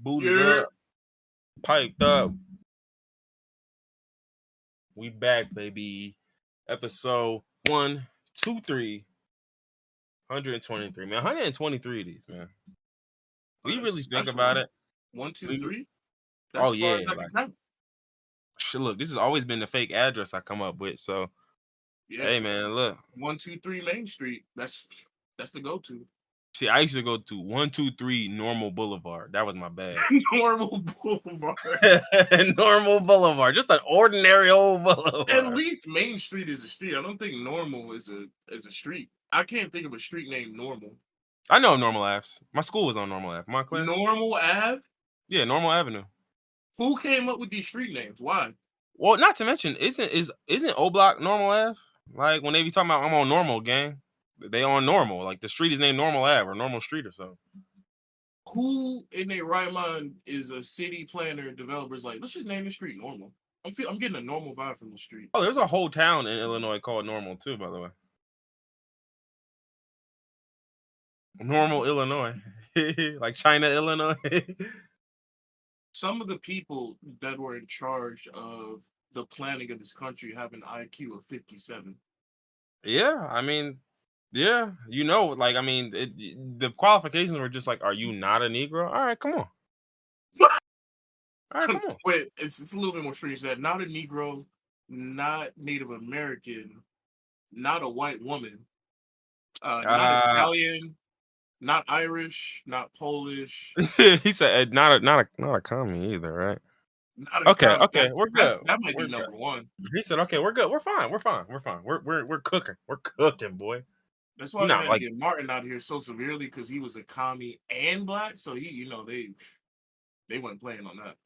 Booted Yeah. up, piped up. We back, baby. Episode 123. 123, man. 123 of these, man. We That's a really think special about one. it. 1, 2, 3. That's Oh as far yeah, as I like can count. shit. Look, this has always been the fake address I come up with. So, Yeah. hey, man, look. 1, 2, 3 Main Street. That's the go-to. See, I used to go to 123 Normal Boulevard. That was my bad. Normal Boulevard. Normal Boulevard, just an ordinary old boulevard. At least Main Street is a street. I don't think Normal is a street. I can't think of a street named Normal. I know Normal Aves. My school was on Normal Ave. Montclair. Normal Ave? Yeah, Normal Avenue. Who came up with these street names? Why? Well, not to mention, isn't O Block Normal Ave? Like when they be talking about I'm on Normal, gang, they on Normal. Like the street is named Normal Ave or Normal Street or something. Who in their right mind is a city planner developer's like, let's just name the street Normal? I'm getting a normal vibe from the street. Oh, there's a whole town in Illinois called Normal too, by the way. Normal, Illinois. Like China, Illinois. Some of the people that were in charge of the planning of this country have an IQ of 57. Yeah, I mean, yeah, like, I mean, the qualifications were just like, are you not a Negro? All right, come on. All right, come on. Wait, it's a little bit more strange than that. Not a Negro, not Native American, not a white woman, not Italian, not Irish, not Polish. He said not a commie either, right? Okay, we're good. That might be number one. He said, okay, we're good. We're fine. We're cooking. We're cooking, boy. That's why they had to get Martin out here so severely, because he was a commie and black. So they weren't playing on that.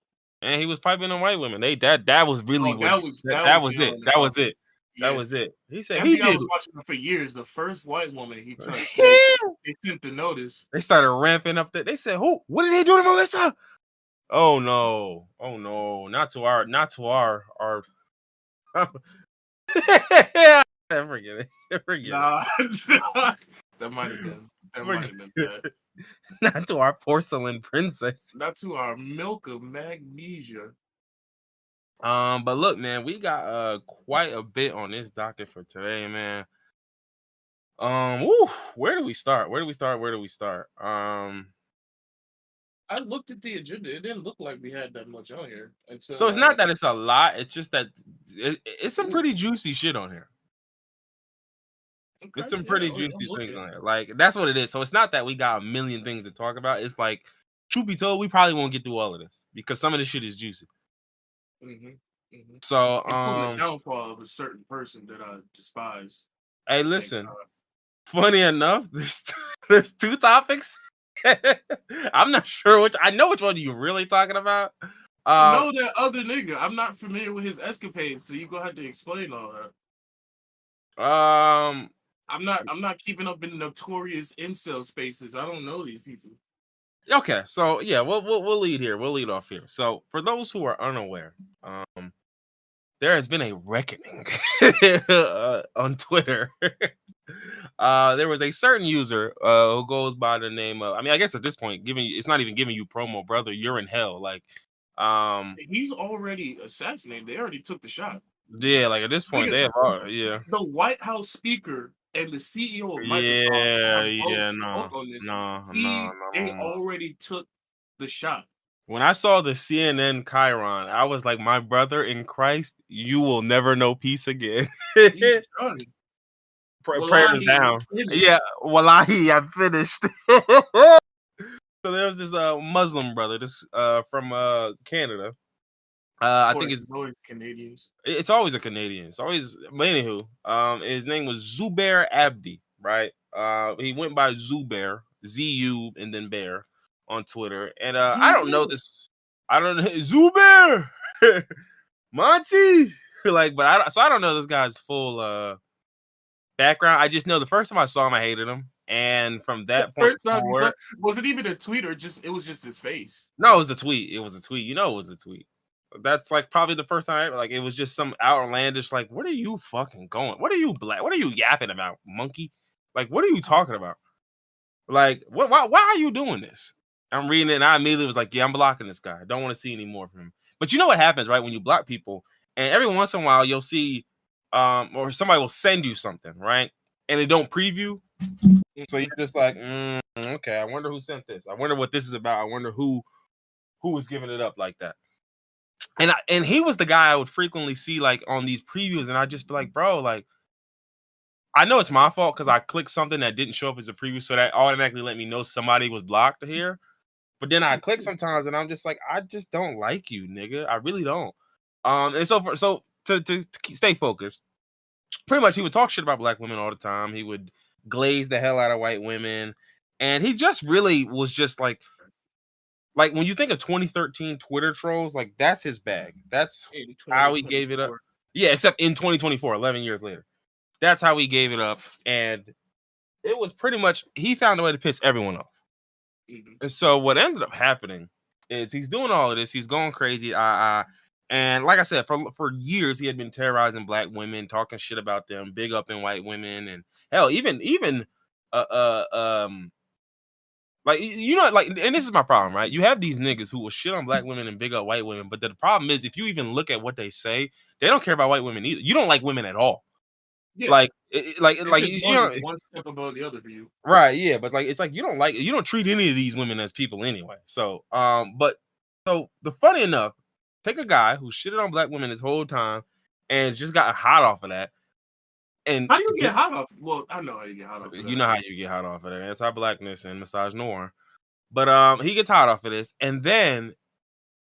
And he was piping on white women. That was really that was it. That was it. He said he was watching him for years. The first white woman he touched, they sent the notice. They started ramping up that. They said, "Who? What did they do to Melissa?" Oh no! Not to our. Forget it. Nah, that might have been bad. Not to our porcelain princess. Not to our milk of magnesia. But look, man, we got quite a bit on this docket for today, man. Where do we start? I looked at the agenda. It didn't look like we had that much on here. So it's not that it's a lot. It's just that it's some pretty juicy shit on here. Okay, it's some pretty juicy things on here. Like, that's what it is. So it's not that we got a million things to talk about. It's like, truth be told, we probably won't get through all of this because some of this shit is juicy. So, the downfall of a certain person that I despise. Hey, listen. Funny enough, there's two topics. I'm not sure which. I know which one you're really talking about. I know that other nigga. I'm not familiar with his escapades, so you're gonna have to explain all that. I'm not keeping up in notorious incel spaces. I don't know these people. Okay, so yeah, we'll lead here. We'll lead off here. So for those who are unaware, there has been a reckoning on Twitter. There was a certain user who goes by the name of, I mean, I guess at this point, it's not even giving you promo, brother. You're in hell. Like, he's already assassinated. They already took the shot. Yeah, like at this point, they have the White House speaker and the CEO of Microsoft. They already took the shot. When I saw the CNN Chiron, I was like, my brother in Christ, you will never know peace again. Prayers down. Yeah, wallahi, I'm finished. So there was this Muslim brother, this from Canada. I think it's always Canadians. It's always a Canadian. It's always, but anywho, his name was Zubair Abdi, right? He went by Zubair, Z-U and then Bear on Twitter. And I don't know this. I don't know Zubair Monty. Like, but I don't know this guy's full background. I just know the first time I saw him, I hated him. And from that point forward, was it even a tweet or it was just his face? No, it was a tweet. It was a tweet. You know, it was a tweet. That's like probably the first time. Like, it was just some outlandish. Like, what are you fucking going? What are you black? What are you yapping about, monkey? Like, what are you talking about? Like, what? Why are you doing this? I'm reading it, and I immediately was like, yeah, I'm blocking this guy. I don't want to see any more from him. But you know what happens, right? When you block people, and every once in a while you'll see, or somebody will send you something, right? And they don't preview. So you're just like, okay, I wonder who sent this. I wonder what this is about. I wonder who was giving it up like that. And he was the guy I would frequently see like on these previews, and I'd just be like, bro, like, I know it's my fault because I clicked something that didn't show up as a preview, so that automatically let me know somebody was blocked here. But then I click sometimes, and I'm just like, I just don't like you, nigga. I really don't. And so to stay focused, pretty much he would talk shit about black women all the time. He would glaze the hell out of white women, and he just really was just like when you think of 2013 Twitter trolls, like that's his bag. That's how he gave it up. Yeah, except in 2024, 11 years later. That's how he gave it up, and it was pretty much he found a way to piss everyone off. Mm-hmm. And so what ended up happening is he's doing all of this. He's going crazy. And like I said, for years he had been terrorizing black women, talking shit about them, big up in white women, and hell, even like, you know, like, and this is my problem, right? You have these niggas who will shit on black women and big up white women, but the problem is, if you even look at what they say, they don't care about white women either. You don't like women at all. Yeah. Like you know, one step above the other for you, right? Yeah, but like it's like you don't treat any of these women as people anyway. So, so the funny enough, take a guy who shitted on black women this whole time and just got hot off of that. And how do you get hot off? Well, I know how you get hot off of that. You know how you get hot off of that, anti-blackness and misogynoir. But he gets hot off of this, and then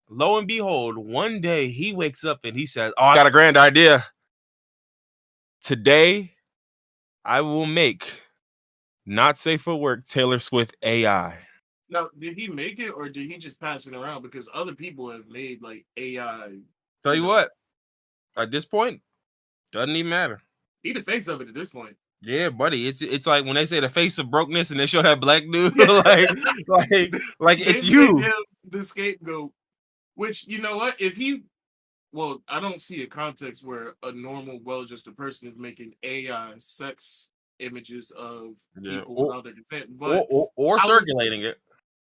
lo and behold, one day he wakes up and he says, "Oh, I got a grand idea. Today, I will make not safe for work Taylor Swift AI." Now, did he make it or did he just pass it around? Because other people have made like AI. Tell you what, at this point, doesn't even matter. He the face of it at this point. Yeah, buddy. It's like when they say the face of brokenness and they show that black dude, like it's you. The scapegoat. Which, you know what? If he, well, I don't see a context where a normal, well-adjusted person is making AI sex images of people without their consent, but or circulating it.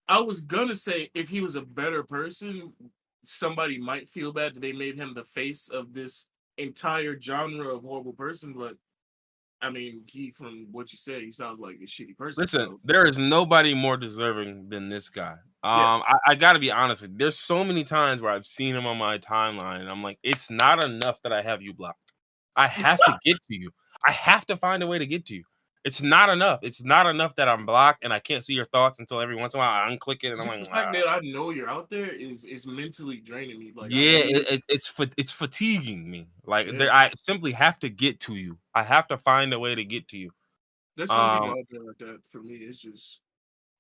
I was gonna say if he was a better person, somebody might feel bad that they made him the face of this entire genre of horrible person, but I mean, from what you said, he sounds like a shitty person. Listen, so. There is nobody more deserving than this guy. I got to be honest with you. There's so many times where I've seen him on my timeline, and I'm like, it's not enough that I have you blocked. I have to get to you. I have to find a way to get to you. It's not enough. It's not enough that I'm blocked and I can't see your thoughts until every once in a while I unclick it and I'm like, the fact that I know you're out there is mentally draining me. Like, yeah, it's fatiguing me. Like, I simply have to get to you. I have to find a way to get to you. There's some people out there like that. For me, it's just,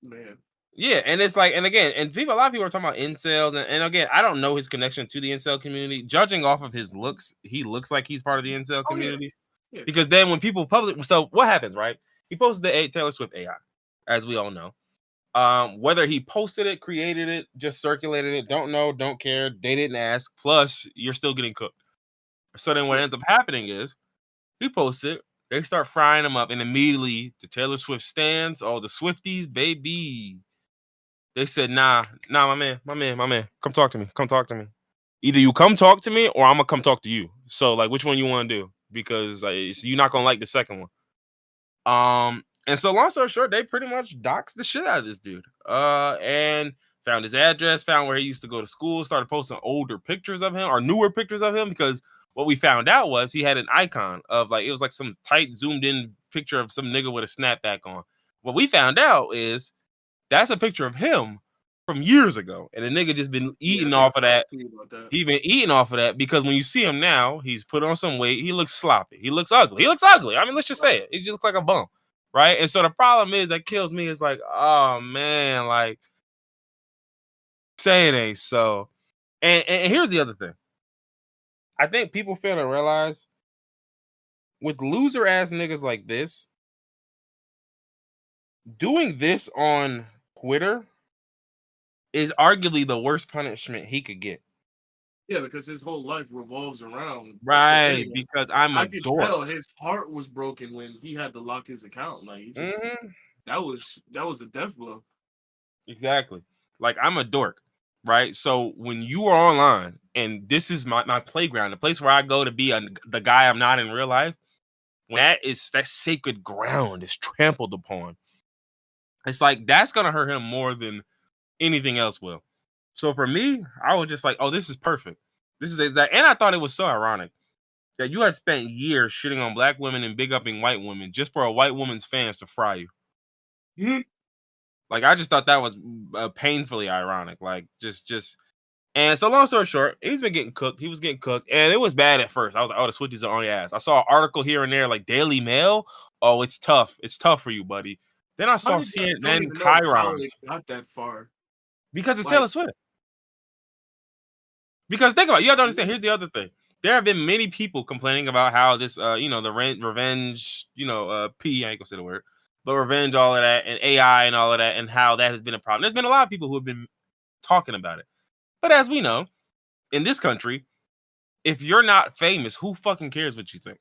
man. Yeah, and it's like, and again, and a lot of people are talking about incels, and again, I don't know his connection to the incel community. Judging off of his looks, he looks like he's part of the incel community. Yeah. Because then when people so what happens, right? He posted the Taylor Swift AI, as we all know. Whether he posted it, created it, just circulated it, don't know, don't care. They didn't ask. Plus, you're still getting cooked. So then what ends up happening is he posts it. They start frying him up, and immediately the Taylor Swift stands, all the Swifties, baby. They said, nah, my man, come talk to me. Either you come talk to me or I'm gonna come talk to you. So, like, which one you want to do? Because you're not gonna like the second one. And so long story short, they pretty much doxed the shit out of this dude. And found his address, found where he used to go to school, started posting older pictures of him or newer pictures of him, because what we found out was he had an icon of like, it was like some tight zoomed in picture of some nigga with a snapback on. What we found out is that's a picture of him from years ago. And the nigga just been eating off of that. He been eating off of that because when you see him now, he's put on some weight. He looks sloppy. He looks ugly. I mean, let's just say it. He just looks like a bum. Right. And so the problem is that kills me is like, oh man, like, say it ain't so. And here's the other thing. I think people fail to realize with loser ass niggas like this, doing this on Twitter is arguably the worst punishment he could get. Yeah, because his whole life revolves around because I could tell his heart was broken when he had to lock his account. Like, he just that was a death blow. Exactly. Like, I'm a dork, right? So when you are online and this is my playground, the place where I go to be the guy I'm not in real life, when that sacred ground is trampled upon, it's like that's gonna hurt him more than anything else will. So for me, I was just like, oh, this is perfect. This is exact, and I thought it was so ironic that you had spent years shitting on black women and big upping white women just for a white woman's fans to fry you. Mhm. Like, I just thought that was painfully ironic. Like, just. And so, long story short, he's been getting cooked. He was getting cooked, and it was bad at first. I was like, oh, the Swifties are on your ass. I saw an article here and there, like Daily Mail. Oh, it's tough. It's tough for you, buddy. Then I saw Don't CNN even know how Chirons it got that far. because it's Like, Taylor Swift. Because think about it, you have to understand. Here's the other thing: there have been many people complaining about how this, the revenge, P. I ain't gonna say the word, but revenge, all of that, and AI and all of that, and how that has been a problem. There's been a lot of people who have been talking about it, but as we know, in this country, if you're not famous, who fucking cares what you think?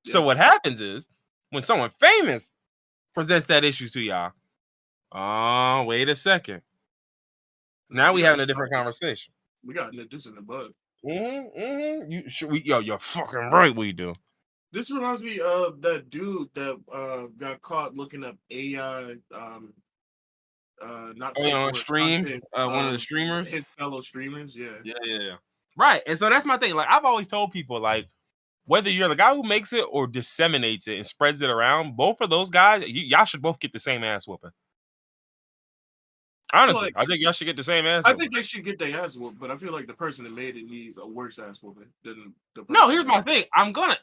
Yeah. So what happens is when someone famous presents that issue to y'all, oh, wait a second. Now we having a different conversation. We got this in the bud. You're fucking right. We do. This reminds me of that dude that got caught looking up AI, not safe On for stream, content. one of the streamers, his fellow streamers, yeah. Right. And so that's my thing. Like, I've always told people, like, whether you're the guy who makes it or disseminates it and spreads it around, both of those guys, y'all should both get the same ass whooping. Honestly, Like, I think y'all should get the same ass I whooping. think they should get their ass whooped, but I feel like the person that made it needs a worse ass whooping than the person. No, here's my thing. I'm gonna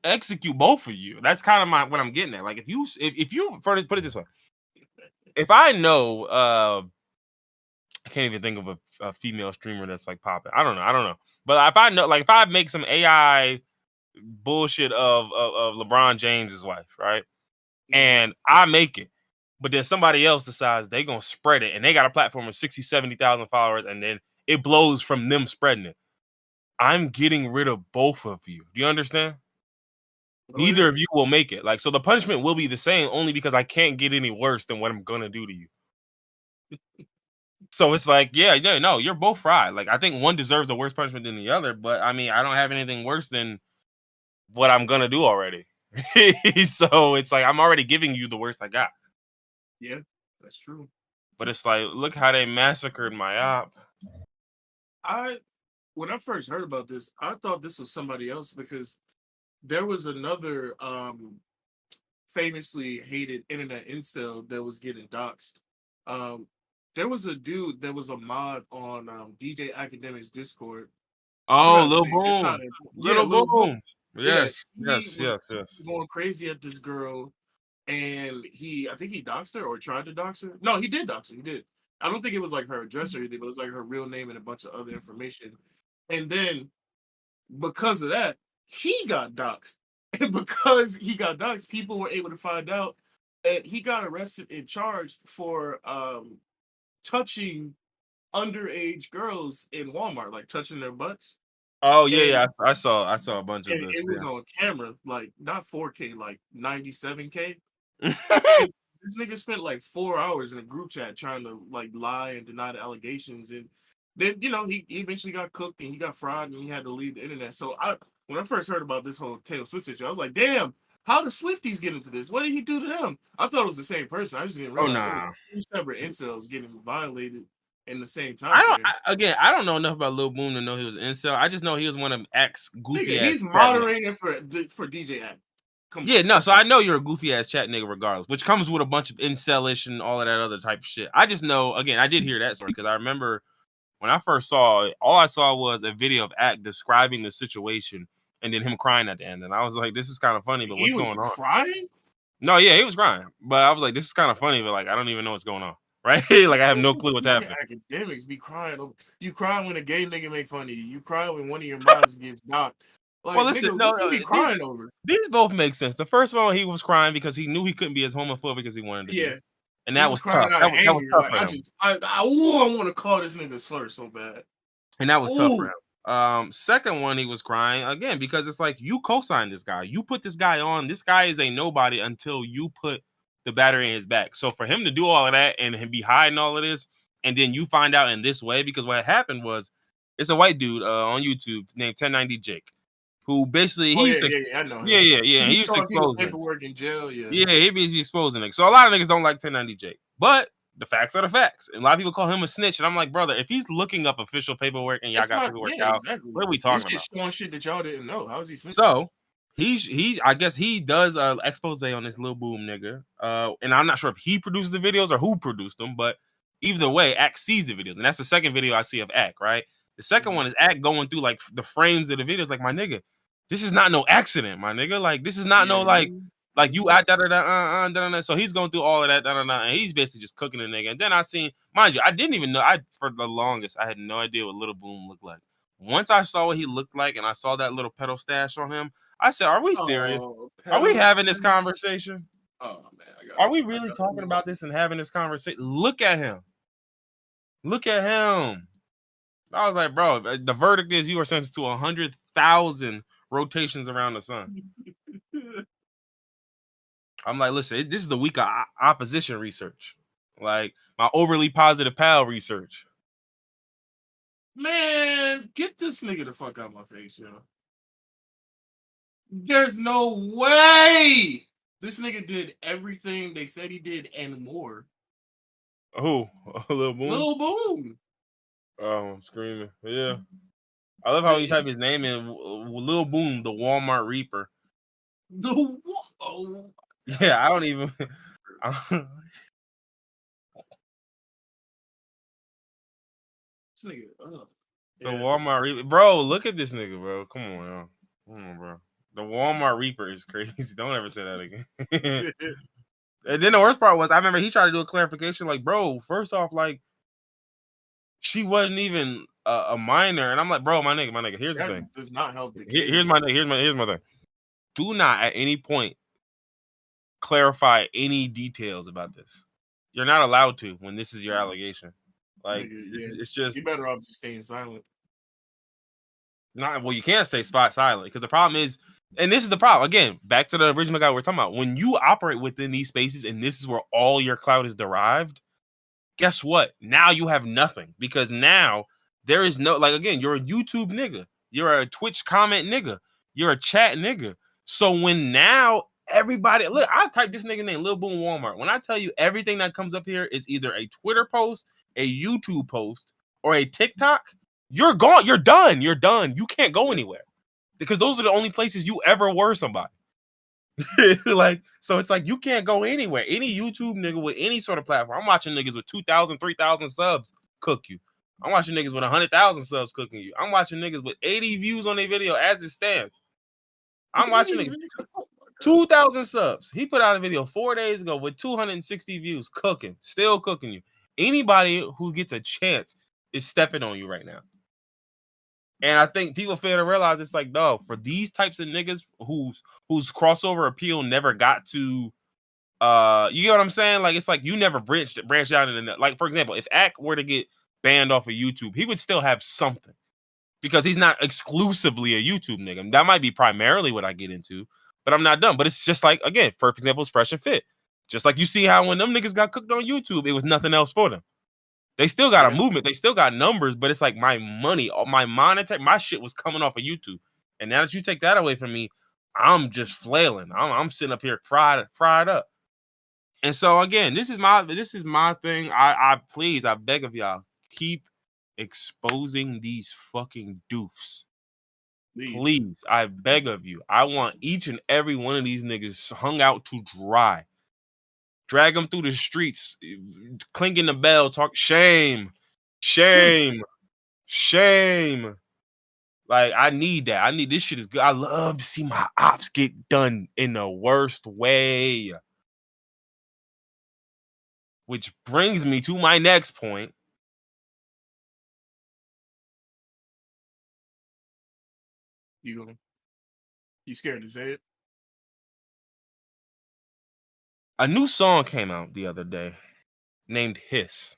execute both of you. That's kind of what I'm getting at. Like, if you put it this way, if I know, I can't even think of a female streamer that's like popping. I don't know. But if I know, like, if I make some AI bullshit of LeBron James's wife, right, and I make it, but then somebody else decides they gonna spread it, and they got a platform of 60, 70,000 followers, and then it blows from them spreading it. I'm getting rid of both of you. Do you understand? Neither of you will make it. Like, so the punishment will be the same only because I can't get any worse than what I'm gonna do to you. So it's like, no, you're both fried. Like, I think one deserves a worse punishment than the other, but I mean, I don't have anything worse than what I'm gonna do already. So it's like I'm already giving you the worst I got. Yeah, that's true. But it's like, look how they massacred my op. When I first heard about this, I thought this was somebody else because there was another famously hated internet incel that was getting doxxed. There was a dude that was a mod on DJ Academic's Discord. Oh, Lil Boom. Lil Boom. Yeah, Yes. Going crazy at this girl, and I think he doxed her or tried to dox her. No, he did dox her. He did. I don't think it was like her address or anything, but it was like her real name and a bunch of other information. And then because of that, he got doxxed. And because he got doxxed, people were able to find out that he got arrested and charged for touching underage girls in Walmart, like touching their butts. Oh yeah. I saw a bunch of this. It was on camera, like not 4K, like 97K. This nigga spent like 4 hours in a group chat trying to like lie and deny the allegations, and then he eventually got cooked and he got fried and he had to leave the internet. So when I first heard about this whole Taylor Swift situation, I was like, damn, how did Swifties get into this? What did he do to them? I thought it was the same person. I just didn't realize it was two separate incels getting violated in the same time. I don't know enough about Lil Boom to know he was an incel. I just know he was one of X goofy ass. He's moderating for DJ Act. So I know you're a goofy ass chat nigga regardless, which comes with a bunch of incelish and all of that other type of shit. I just know, again, I did hear that story because I remember when I first saw it, all I saw was a video of Act describing the situation and then him crying at the end. And I was like, this is kind of funny, but what's going on? He was crying? No, yeah, he was crying. But I was like, this is kind of funny, but like, I don't even know what's going on. Right? Like, I have no clue what's happening. Academics be crying. You cry when a gay nigga make fun of you. You cry when one of your moms gets knocked. Like, well, listen, no, be crying over. These both make sense. The first one, he was crying because he knew he couldn't be as homophobic as he wanted to be. And that was tough. That was tough for him. I want to call this nigga slur so bad. And that was tough for him. Second one, he was crying again because it's like, you co-signed this guy. You put this guy on. This guy is a nobody until you put the battery in his back. So for him to do all of that and him be hiding all of this, and then you find out in this way, because what happened was it's a white dude on YouTube named 1090 Jake, who basically Oh yeah, I know him. he He's used to showing people expose niggas. paperwork in jail. Yeah, he be exposing niggas. So a lot of niggas don't like 1090 Jake, but the facts are the facts. And a lot of people call him a snitch, and I'm like, brother, if he's looking up official paperwork and y'all got paperwork out, exactly. what are we He's talking just about? showing shit that y'all didn't know. How is he snitching? So he I guess he does expose on this Lil Boom nigga. And I'm not sure if he produced the videos or who produced them, but either way, Ack sees the videos, and that's the second video I see of Ack, right? The second one is Ack going through like the frames of the videos, like, my nigga, this is not no accident, my nigga. Like, this is not no like you at da. So he's going through all of that, and he's basically just cooking the nigga. And then I seen, mind you, I didn't even know. For the longest, I had no idea what Lil Boom looked like. Once I saw what he looked like, and I saw that little pedal stash on him, I said, "Are we serious? Are we having this conversation? Oh man, are we really talking about this and having this conversation? Look at him. Look at him." I was like, bro, the verdict is you are sentenced to 100,000 rotations around the sun. I'm like, listen, this is the week of opposition research. Like, my overly positive pal research. Man, get this nigga the fuck out of my face, yo. There's no way this nigga did everything they said he did and more. Who? Lil Boom? Lil Boom. Oh, I'm screaming. Yeah. I love how you type his name in. Lil Boom, the Walmart Reaper. The what? Oh. Yeah, I don't even. This nigga, the Walmart Reaper, bro. Look at this nigga, bro. Come on, yo. Come on, bro. The Walmart Reaper is crazy. Don't ever say that again. And then the worst part was, I remember he tried to do a clarification, like, bro, first off, like, she wasn't even a minor, and I'm like, bro, my nigga. Here's the thing. Does not help the case. Here's my thing. Do not at any point clarify any details about this. You're not allowed to when this is your allegation. Like, it's just, you better off just staying silent. You can't stay silent, because the problem is, and this is the problem again. Back to the original guy we're talking about. When you operate within these spaces, and this is where all your clout is derived, guess what? Now you have nothing, because now there is no, like, again, you're a YouTube nigga, you're a Twitch comment nigga, you're a chat nigga. So when now everybody, look, I type this nigga name Lil Boom Walmart. When I tell you everything that comes up here is either a Twitter post, a YouTube post, or a TikTok, you're gone. You're done. You can't go anywhere, because those are the only places you ever were somebody. Like, so it's like you can't go anywhere. Any YouTube nigga with any sort of platform. I'm watching niggas with 2,000, 3,000 subs cook you. I'm watching niggas with 100,000 subs cooking you. I'm watching niggas with 80 views on their video as it stands. I'm watching niggas 2,000 subs. He put out a video 4 days ago with 260 views, still cooking you. Anybody who gets a chance is stepping on you right now. And I think people fail to realize, it's like, dog, for these types of niggas whose crossover appeal never got to, you get what I'm saying? Like, it's like you never branched out into, like, for example, if Ack were to get banned off of YouTube, he would still have something, because he's not exclusively a YouTube nigga. That might be primarily what I get into, but I'm not done. But it's just like, again, perfect example is Fresh and Fit. Just like you see how when them niggas got cooked on YouTube, it was nothing else for them. They still got a movement. They still got numbers, but it's like my money, my shit was coming off of YouTube. And now that you take that away from me, I'm just flailing. I'm sitting up here fried up. And so again, this is my thing. I please, I beg of y'all, keep exposing these fucking doofs. Please, I beg of you. I want each and every one of these niggas hung out to dry. Drag them through the streets, clinking the bell, talk shame. Like, I need that. I need, this shit is good. I love to see my ops get done in the worst way. Which brings me to my next point. You scared to say it? A new song came out the other day named Hiss.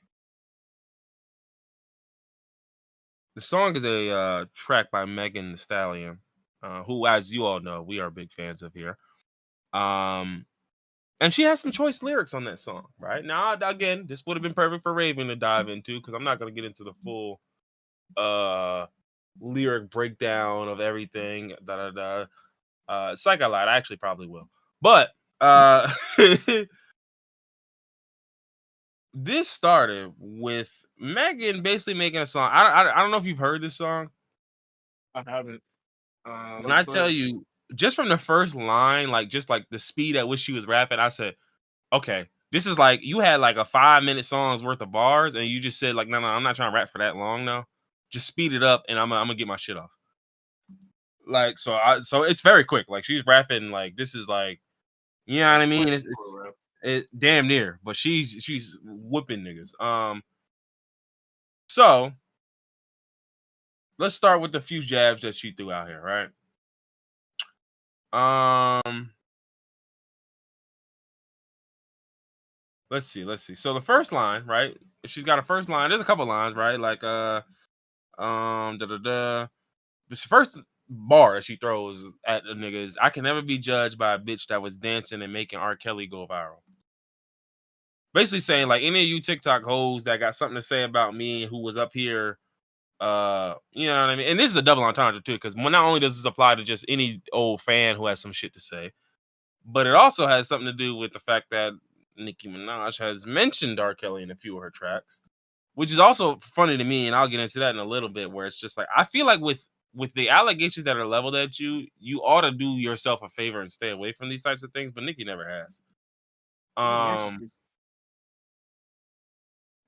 The song is a track by Megan Thee Stallion, who, as you all know, we are big fans of here. And And she has some choice lyrics on that song, right? Now, again, this would have been perfect for Raven to dive into because I'm not going to get into the full lyric breakdown of everything. It's like a lot. I actually probably will. But this started with Megan basically making a song. I don't know if you've heard this song. I haven't. When I tell you, just from the first line, like just like the speed at which she was rapping, I said, okay, this is like you had like a 5-minute song's worth of bars, and you just said like, no, I'm not trying to rap for that long now. Just speed it up, and I'm gonna get my shit off. Like so it's very quick. Like she's rapping like this is like, you know what I mean? It's damn near, but she's whipping niggas. So let's start with the few jabs that she threw out here, right? Let's see. So the first line, right? She's got a first line. There's a couple lines, right? Like The first bar that she throws at the nigga is, I can never be judged by a bitch that was dancing and making R. Kelly go viral. Basically saying like any of you TikTok hoes that got something to say about me who was up here, you know what I mean? And this is a double entendre too, because not only does this apply to just any old fan who has some shit to say, but it also has something to do with the fact that Nicki Minaj has mentioned R. Kelly in a few of her tracks, which is also funny to me, and I'll get into that in a little bit, where it's just like, I feel like with the allegations that are leveled at you, you ought to do yourself a favor and stay away from these types of things, but Nicki never has.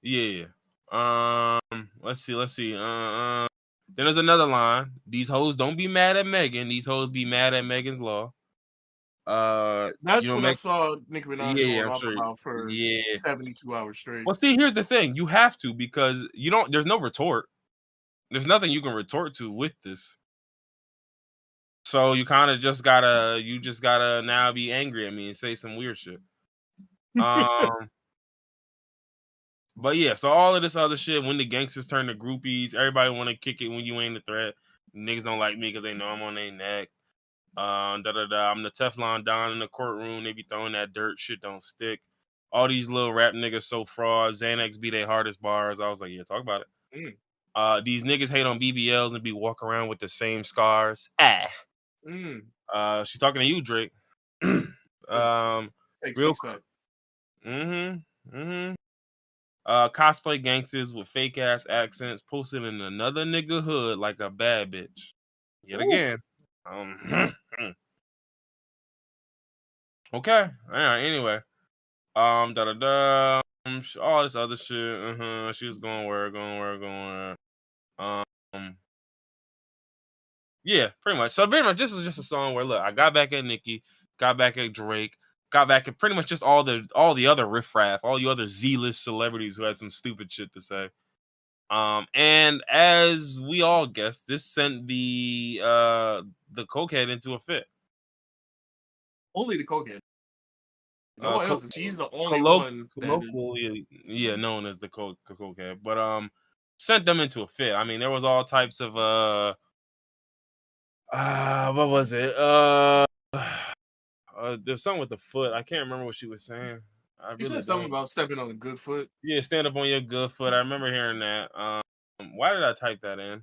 Yeah. Let's see. Then there's another line. These hoes don't be mad at Megan. These hoes be mad at Megan's Law. That's what I saw Nicki Minaj going off about for 72 hours straight. Well, see, here's the thing: you have to, because you don't. There's no retort. There's nothing you can retort to with this. So you kind of just gotta now be angry at me and say some weird shit. But yeah, so all of this other shit, when the gangsters turn to groupies, everybody want to kick it when you ain't a threat. Niggas don't like me because they know I'm on their neck. I'm the Teflon Don in the courtroom. They be throwing that dirt. Shit don't stick. All these little rap niggas so fraud. Xanax be their hardest bars. I was like, yeah, talk about it. These niggas hate on BBLs and be walking around with the same scars. She's talking to you, Drake. Real. Cosplay gangsters with fake ass accents posted in another nigga hood like a bad bitch. Yet again. Okay. All right. Anyway. All this other shit. She was going where. Yeah, pretty much. So pretty much this is just a song where, look, I got back at Nicki, got back at Drake, got back at pretty much just all the other riffraff, all you other Z-list celebrities who had some stupid shit to say. And as we all guessed, this sent the cokehead into a fit. Only the cokehead. No one else. She's the only one colloquially, known as the cokehead. But sent them into a fit. I mean, there was all types of what was it? There's something with the foot. I can't remember what she was saying. You said something about stepping on a good foot. Yeah, stand up on your good foot. I remember hearing that. Why did I type that in?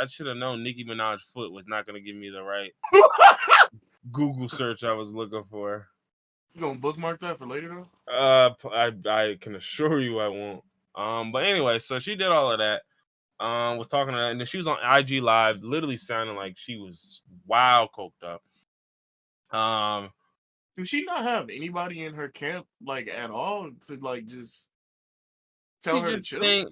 I should have known Nicki Minaj's foot was not going to give me the right Google search I was looking for. You gonna bookmark that for later though? I can assure you I won't. But anyway, so she did all of that. Was talking to her, and then she was on IG Live, literally sounding like she was wild coked up. Does she not have anybody in her camp like at all to like just tell her to chill?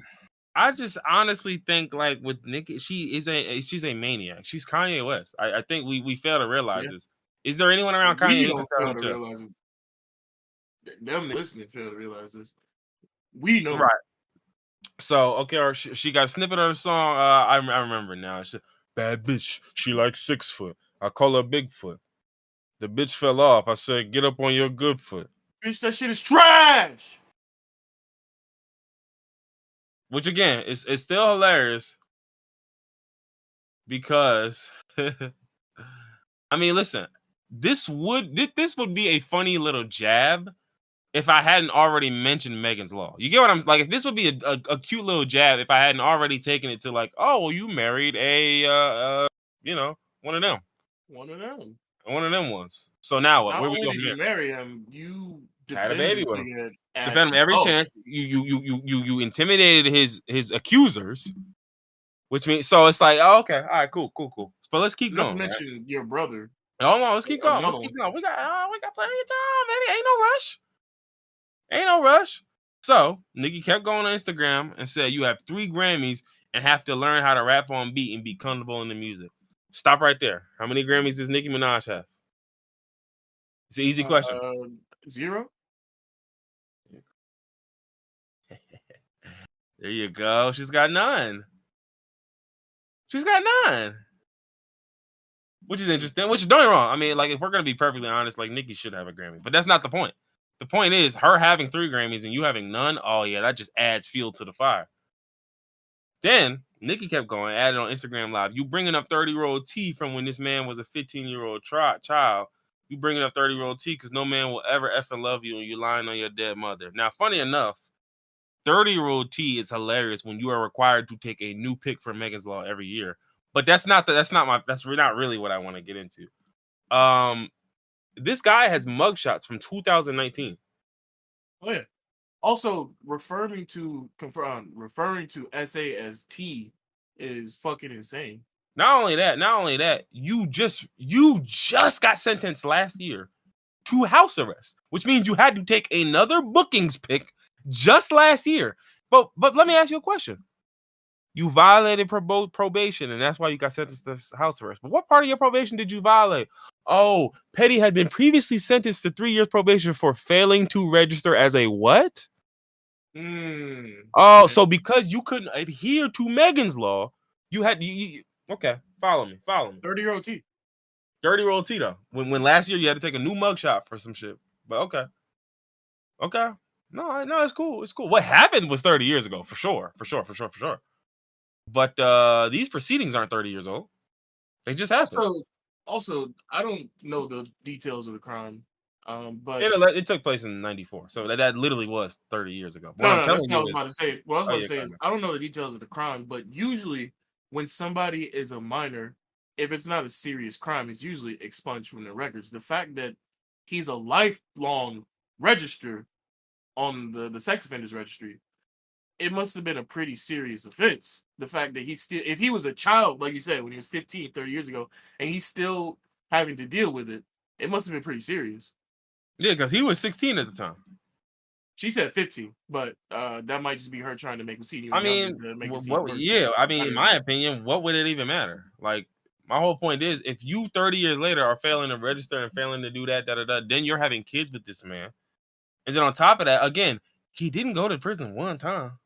I just honestly think like with Nicki, she's a maniac. She's Kanye West. I think we fail to realize this. Is there anyone around Kanye? We don't fail to realize it. Them listening fail to realize this. We know, right? So okay, or she got a snippet of the song. I remember now. She, bad bitch. She like 6 foot. I call her Bigfoot. The bitch fell off. I said, get up on your good foot. Bitch, that shit is trash. Which again, is still hilarious because I mean, listen, this would be a funny little jab if I hadn't already mentioned Megan's Law. You get what I'm like? If this would be a cute little jab if I hadn't already taken it to like, oh, well, you married a one of them. One of them. One of them ones. So now what? Not Where we only go did from you here? marry him, you Had a defend baby this with him. nigga Defend him every chance. You intimidated his accusers, which means so it's like, oh, okay, all right, cool. But let's keep Not to going. Right? mention your brother. Hold on, let's keep going. Another one. We got plenty of time, baby. Ain't no rush. So Nicki kept going on Instagram and said, "You have 3 Grammys and have to learn how to rap on beat and be comfortable in the music." Stop right there. How many Grammys does Nicki Minaj have? It's an easy question. 0. There you go. She's got 9. Which is interesting. Which, don't get me wrong. I mean, like, if we're gonna be perfectly honest, like, Nicki should have a Grammy, but that's not the point. The point is her having 3 Grammys and you having none. Oh yeah, that just adds fuel to the fire. Then Nicki kept going, added on Instagram Live. You bringing up 30-year-old T from when this man was a 15-year-old child. You bringing up 30-year-old T because no man will ever effing love you and you lying on your dead mother. Now, funny enough, 30-year-old T is hilarious when you are required to take a new pick for Megan's Law every year. But that's not really what I want to get into. This guy has mugshots from 2019. Oh yeah. Also, referring to SA as T is fucking insane. Not only that, you just got sentenced last year to house arrest, which means you had to take another bookings pick just last year. But let me ask you a question. You violated probation, and that's why you got sentenced to house arrest. But what part of your probation did you violate? Oh, Petty had been previously sentenced to 3 years probation for failing to register as a what? Oh, so because you couldn't adhere to Megan's Law, you had okay. Follow me. 30-year-old T. 30-year-old T though. When last year you had to take a new mugshot for some shit. But okay. No, it's cool. It's cool. What happened was 30 years ago, for sure. But these proceedings aren't 30 years old. They just happened. Also, I don't know the details of the crime. But it took place in '94, so that literally was 30 years ago. That's what I was about to say. What I was about to say is, ahead. I don't know the details of the crime, but usually when somebody is a minor, if it's not a serious crime, it's usually expunged from the records. The fact that he's a lifelong register on the sex offenders registry, it must have been a pretty serious offense. The fact that if he was a child, like you said, when he was 15, 30 years ago, and he's still having to deal with it, it must have been pretty serious. Yeah, because he was 16 at the time. She said 15, but that might just be her trying to make him seem even younger. In my opinion, what would it even matter? Like, my whole point is, if you 30 years later are failing to register and failing to do that, then you're having kids with this man. And then on top of that, again, he didn't go to prison one time.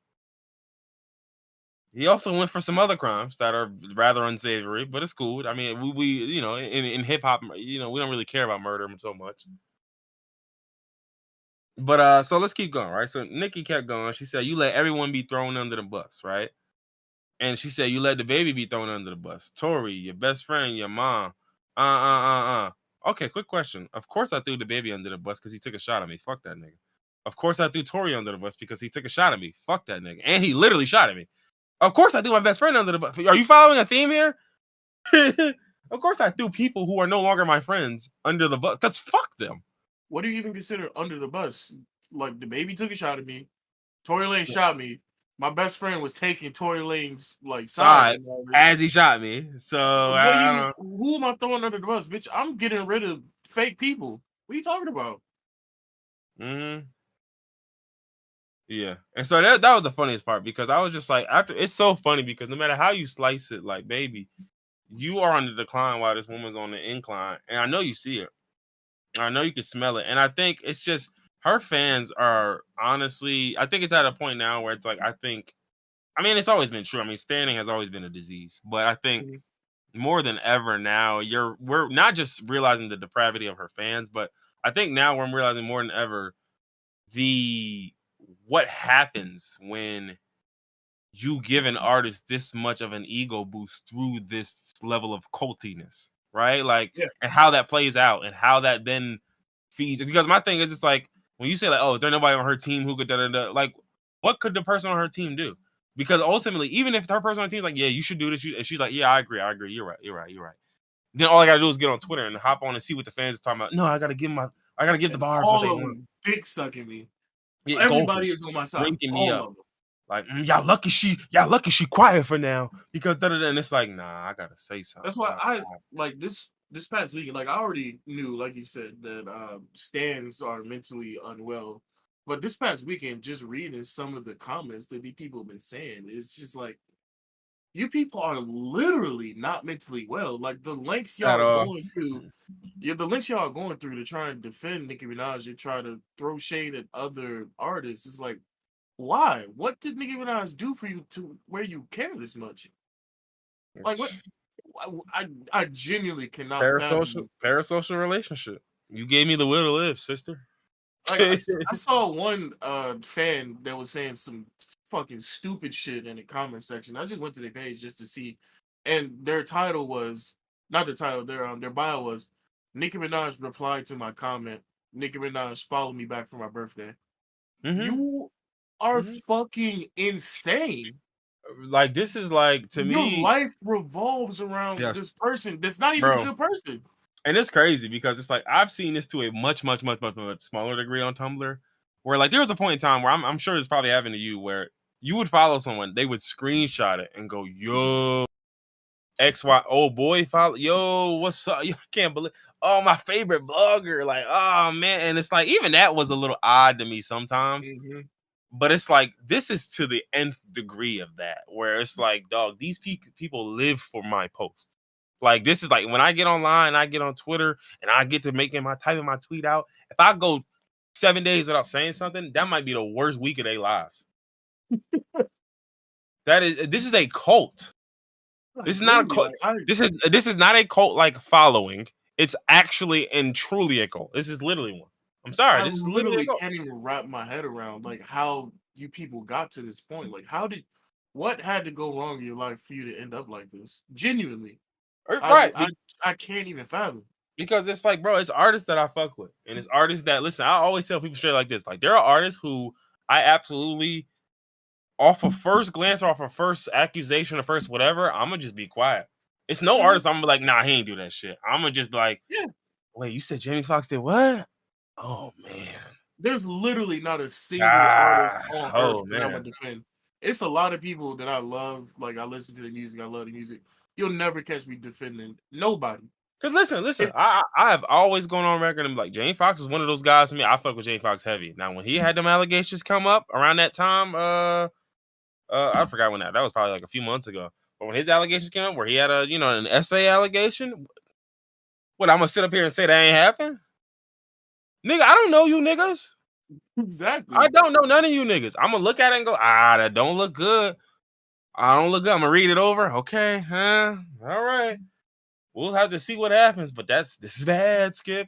He also went for some other crimes that are rather unsavory, but it's cool. I mean, we in hip hop, we don't really care about murder so much. But so let's keep going, right? So Nicki kept going. She said, "You let everyone be thrown under the bus, right?" And she said, "You let the baby be thrown under the bus. Tori, your best friend, your mom. Okay, quick question. Of course I threw the baby under the bus because he took a shot at me. Fuck that nigga. Of course I threw Tori under the bus because he took a shot at me. Fuck that nigga. And he literally shot at me. Of course I threw my best friend under the bus. Are you following a theme here? Of course I threw people who are no longer my friends under the bus because fuck them. What do you even consider under the bus? Like, the baby took a shot at me. Tory Lane shot me. My best friend was taking Tory Lane's side as he shot me. So who am I throwing under the bus, bitch? I'm getting rid of fake people. What are you talking about? Yeah, and so that was the funniest part because I was just like, it's so funny because no matter how you slice it, like, baby, you are on the decline while this woman's on the incline, and I know you see it. I know you can smell it, and I think it's just her fans are honestly. I think it's at a point now where it's like it's always been true. I mean, standing has always been a disease, but I think more than ever now, we're not just realizing the depravity of her fans, but I think now we're realizing more than ever what happens when you give an artist this much of an ego boost through this level of cultiness. right? Like, Yeah. and how that plays out and how that then feeds. Because my thing is, it's like when you say like, oh, is there nobody on her team who could da da da? Like, what could the person on her team do? Because ultimately, even if her person on the team is like, yeah, you should do this, and she's like, yeah, I agree, you're right, you're right. Then all I gotta do is get on Twitter and hop on and see what the fans are talking about. No, I gotta give the And bars what all they of want. them dick sucking me. Yeah, golfing, Everybody is on my side. drinking me All up. of them. Like, y'all lucky she quiet for now because da-da-da. And it's like, nah, I gotta say something. That's why I like this past weekend. Like I already knew, like you said, that stands are mentally unwell. But this past weekend, just reading some of the comments that these people have been saying, it's just like you people are literally not mentally well. Like the lengths y'all At are all. going to, yeah, the lengths y'all are going through to try and defend Nicki Minaj and try to throw shade at other artists. It's like, why? What did Nicki Minaj do for you to where you care this much? Like what? I genuinely cannot fathom. Parasocial relationship. You gave me the will to live, sister. Like I saw one fan that was saying some fucking stupid shit in the comment section. I just went to their page just to see, and their title was not their title. Their bio was Nicki Minaj replied to my comment. Nicki Minaj followed me back for my birthday. You are fucking insane. Like this is like to Your me, life revolves around yes, this person that's not even a bro. good person. And it's crazy because it's like I've seen this to a much smaller degree on Tumblr, where like there was a point in time where I'm sure it's probably happened to you where you would follow someone, they would screenshot it and go, "Yo, XY, oh boy, follow, yo, what's up? I can't believe, oh my favorite blogger, like, oh man," and it's like even that was a little odd to me sometimes. Mm-hmm. But it's like this is to the nth degree of that, where it's like, dog, these people live for my posts. Like this is like when I get online, I get on Twitter, and I get to typing my tweet out. If I go 7 days without saying something, that might be the worst week of their lives. This is a cult. This is not a cult. This is not a cult like following. It's actually and truly a cult. This is literally one. I'm sorry. I This is literally a literally cult. can't even wrap my head around like how you people got to this point. Like, what had to go wrong in your life for you to end up like this? Genuinely, Right. I can't even fathom. Because it's like, bro, it's artists that I fuck with, and it's artists that listen. I always tell people straight like this: like, there are artists who I absolutely, off of first glance, or off of first accusation, or first whatever, I'm gonna just be quiet. It's no artist I'm gonna be like, nah, he ain't do that shit. I'm gonna just be like, Yeah. Wait, you said Jamie Foxx did what? Oh man. There's literally not a single artist on earth Oh that I'm gonna man. defend. It's a lot of people that I love. Like I listen to the music, I love the music. You'll never catch me defending nobody. Cause listen, I have always gone on record and be like, Jamie Foxx is one of those guys to me. I fuck with Jamie Foxx heavy. Now, when he had them allegations come up around that time, I forgot when that was probably like a few months ago. But when his allegations came up, where he had an essay allegation, what I'm gonna sit up here and say that ain't happened? Nigga, I don't know you niggas. Exactly. I don't know none of you niggas. I'm gonna look at it and go, that don't look good. I don't look good. I'm gonna read it over. Okay, huh? All right. We'll have to see what happens. But this is bad, Skip.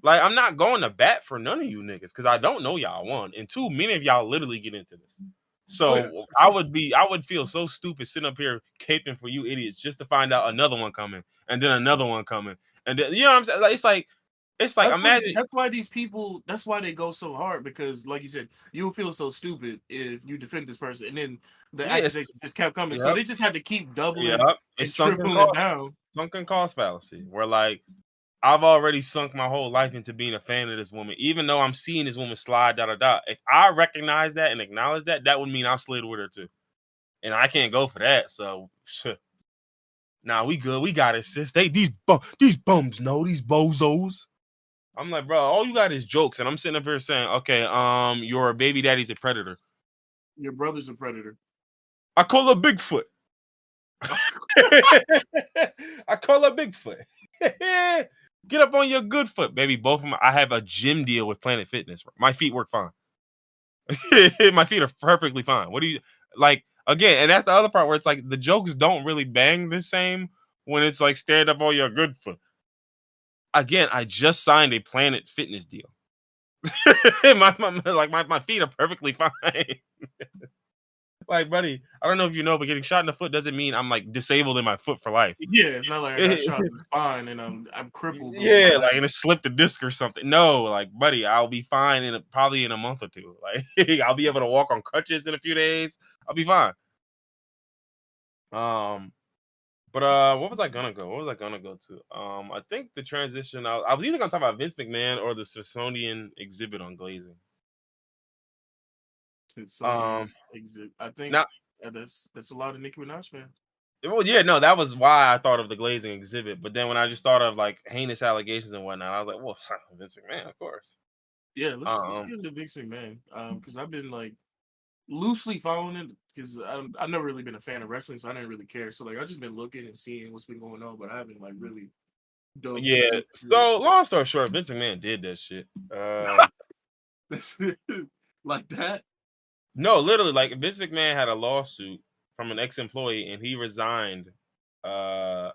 Like, I'm not going to bat for none of you niggas because I don't know y'all. One and two, many of y'all literally get into this. So I would feel so stupid sitting up here caping for you idiots just to find out another one coming and then another one coming. And then, you know what I'm saying? Like, it's like imagine. That's why these people. That's why they go so hard because, like you said, you'll feel so stupid if you defend this person, and then the accusations just kept coming. Yep. So they just had to keep doubling It's and tripling down. Sunken cost fallacy. Where like I've already sunk my whole life into being a fan of this woman, even though I'm seeing this woman slide. If I recognize that and acknowledge that, that would mean I slid with her too, and I can't go for that. So. Nah, we good. We got it, sis. These bums know these bozos. I'm like, bro, all you got is jokes, and I'm sitting up here saying, okay, your baby daddy's a predator. Your brother's a predator. I call her Bigfoot. I call her Bigfoot. Get up on your good foot, baby. Both of them. I have a gym deal with Planet Fitness. My feet work fine. My feet are perfectly fine. What do you like? Again, and that's the other part where it's like the jokes don't really bang the same when it's like stand up on your good foot. Again, I just signed a Planet Fitness deal. my feet are perfectly fine. Like, buddy, I don't know if you know, but getting shot in the foot doesn't mean I'm like disabled in my foot for life. Yeah, it's not like I got shot in the spine and I'm crippled going Yeah, my like and it slipped a disc or something. No, like, buddy, I'll be fine probably in a month or two. Like, I'll be able to walk on crutches in a few days. I'll be fine. But what was I gonna go? What was I gonna go to? I think the transition. I was either gonna talk about Vince McMahon or the Smithsonian exhibit on glazing. exhibit. I think Now, that's a lot of Nicki Minaj fans. well, yeah, no, that was why I thought of the glazing exhibit. But then when I just thought of like heinous allegations and whatnot, I was like, well, Vince McMahon, of course. Yeah, let's get into Vince McMahon. Because I've been like loosely following it because I've never really been a fan of wrestling, so I didn't really care. So like I've just been looking and seeing what's been going on, but I haven't like really dove too Yeah. deep. So long story short, Vince McMahon did that shit. Like that? No, literally, like Vince McMahon had a lawsuit from an ex-employee, and he resigned from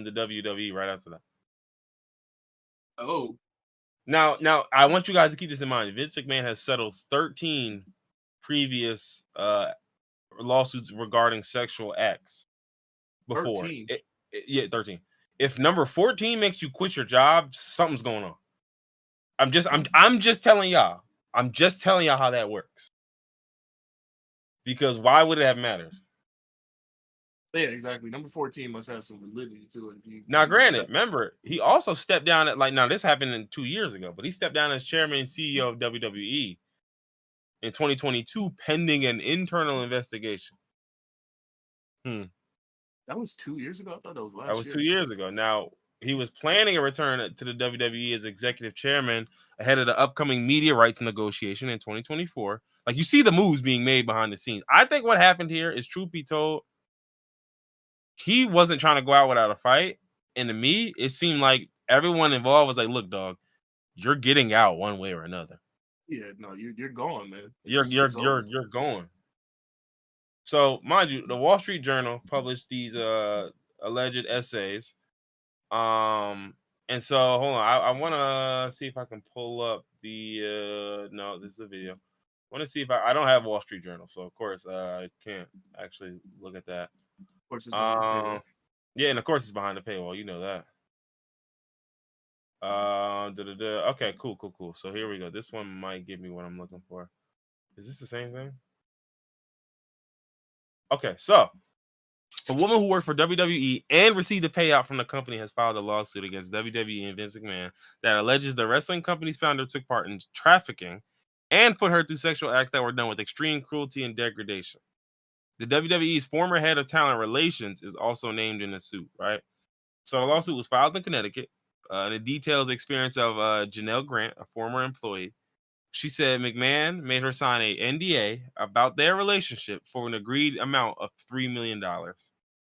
the WWE right after that. Oh. Now, I want you guys to keep this in mind. Vince McMahon has settled 13 previous lawsuits regarding sexual acts before. 13. Yeah, 13. If number 14 makes you quit your job, something's going on. I'm just telling y'all. I'm just telling y'all how that works. Because why would it have mattered? Yeah, exactly. Number 14 must have some validity to it. Now, granted, remember, he also stepped down now this happened 2 years ago, but he stepped down as chairman and CEO of WWE in 2022 pending an internal investigation. That was 2 years ago? I thought that was last year. That was 2 years ago. Now, he was planning a return to the WWE as executive chairman ahead of the upcoming media rights negotiation in 2024. Like, you see the moves being made behind the scenes. I think what happened here is, truth be told, he wasn't trying to go out without a fight. And to me, it seemed like everyone involved was like, look, dog, you're getting out one way or another. Yeah, no, you're gone, man. You're going. So, mind you, the Wall Street Journal published these alleged essays. And so hold on, I want to see if I can pull up the no, this is a video. I want to see if I don't have Wall Street Journal, so of course I can't actually look at that. Of course, it's behind the paywall. Yeah, and of course it's behind the paywall. You know that. Okay, cool. So here we go. This one might give me what I'm looking for. Is this the same thing? Okay, so a woman who worked for WWE and received a payout from the company has filed a lawsuit against WWE and Vince McMahon that alleges the wrestling company's founder took part in trafficking and put her through sexual acts that were done with extreme cruelty and degradation. The WWE's former head of talent relations is also named in the suit, right? So the lawsuit was filed in Connecticut, and it details the experience of Janelle Grant, a former employee. She said McMahon made her sign a NDA about their relationship for an agreed amount of $3 million.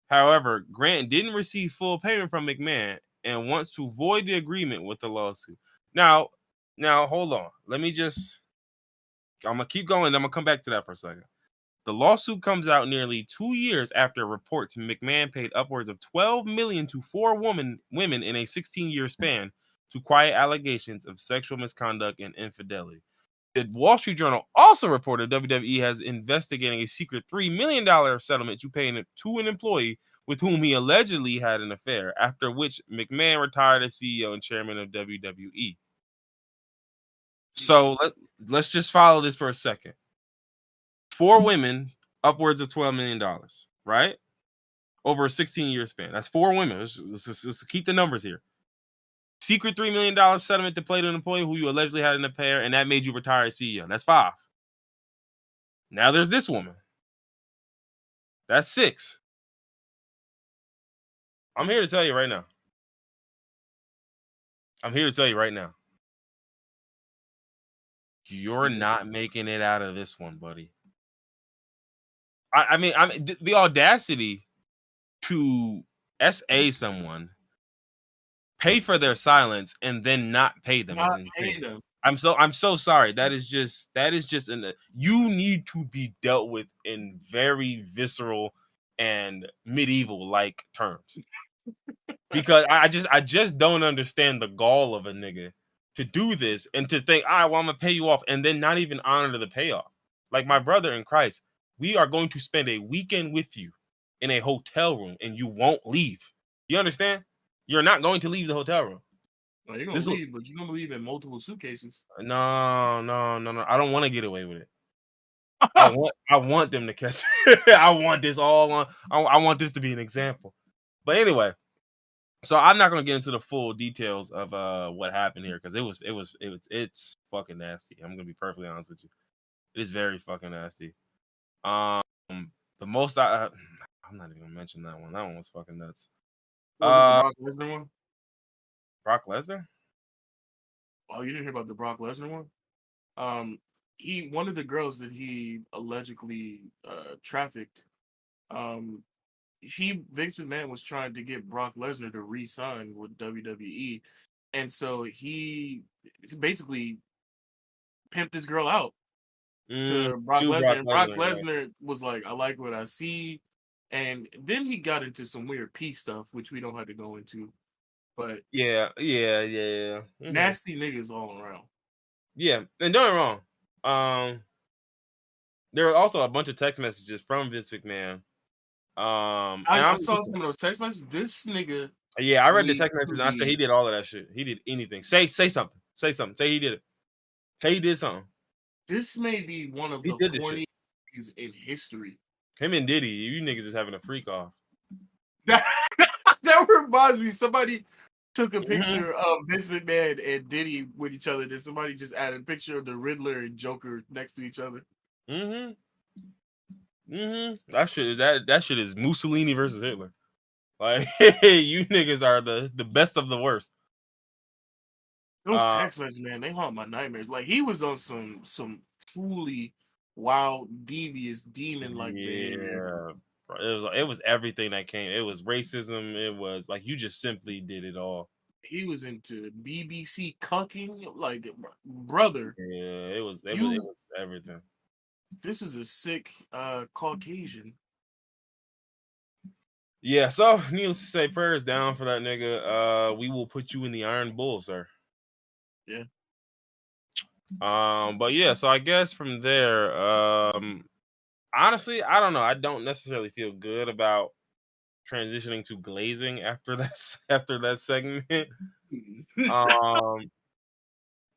However, Grant didn't receive full payment from McMahon and wants to void the agreement with the lawsuit. Now, hold on. I'm gonna keep going. I'm gonna come back to that for a second. The lawsuit comes out nearly 2 years after reports McMahon paid upwards of $12 million to 4 women in a 16-year span to quiet allegations of sexual misconduct and infidelity. The Wall Street Journal also reported WWE has investigating a secret $3 million settlement to pay to an employee with whom he allegedly had an affair, after which McMahon retired as CEO and chairman of WWE. So let's just follow this for a second. 4 women, upwards of $12 million, right? Over a 16-year span. That's 4 women. Let's keep the numbers here. Secret $3 million settlement to pay to an employee who you allegedly had an affair, and that made you retire as CEO. That's 5. Now there's this woman. That's 6. I'm here to tell you right now. You're not making it out of this one, buddy. I mean, the audacity to SA someone, pay for their silence, and then not pay them is insane. I'm so sorry. That is just you need to be dealt with in very visceral and medieval like terms. Because I just don't understand the gall of a nigga to do this and to think, all right, well, I'm gonna pay you off and then not even honor the payoff. Like, my brother in Christ, we are going to spend a weekend with you in a hotel room, and you won't leave. You understand? You're not going to leave the hotel room. No, you're gonna leave, but you're gonna leave in multiple suitcases. No. I don't want to get away with it. I want them to catch. I want this all on. I want this to be an example. But anyway, so I'm not gonna get into the full details of what happened here because it's fucking nasty. I'm gonna be perfectly honest with you. It is very fucking nasty. Um, the most I'm not even gonna mention that one. That one was fucking nuts. Was it the Brock Lesnar one? Brock Lesnar? Oh, you didn't hear about the Brock Lesnar one? One of the girls that he allegedly trafficked, Vince McMahon was trying to get Brock Lesnar to re-sign with WWE, and so he basically pimped this girl out to Brock Lesnar. And Brock Lesnar was like, "I like what I see," and then he got into some weird peace stuff, which we don't have to go into. But yeah. Nasty niggas all around. Yeah, and don't get me wrong. There were also a bunch of text messages from Vince McMahon. I saw some of those text messages. This nigga. Yeah, I read the text messages and I said he did all of that shit. He did anything. Say something. Say something. Say he did it. Say he did something. This may be one of the corniest in history. Him and Diddy, you niggas is having a freak off. That reminds me. Somebody took a picture of Vince McMahon and Diddy with each other. Then somebody just added a picture of the Riddler and Joker next to each other. That shit is Mussolini versus Hitler. Like, you niggas are the best of the worst. Those text messages, man, they haunt my nightmares. Like, he was on some truly wild, devious, demon-like behavior. It was everything that came. It was racism. It was like you just simply did it all. He was into BBC cucking, like, brother. Yeah, it was everything. This is a sick Caucasian. Yeah, so needless to say, prayers down for that nigga. We will put you in the Iron Bull, sir. Yeah. But yeah, so I guess from there, honestly, I don't know. I don't necessarily feel good about transitioning to glazing after that segment. But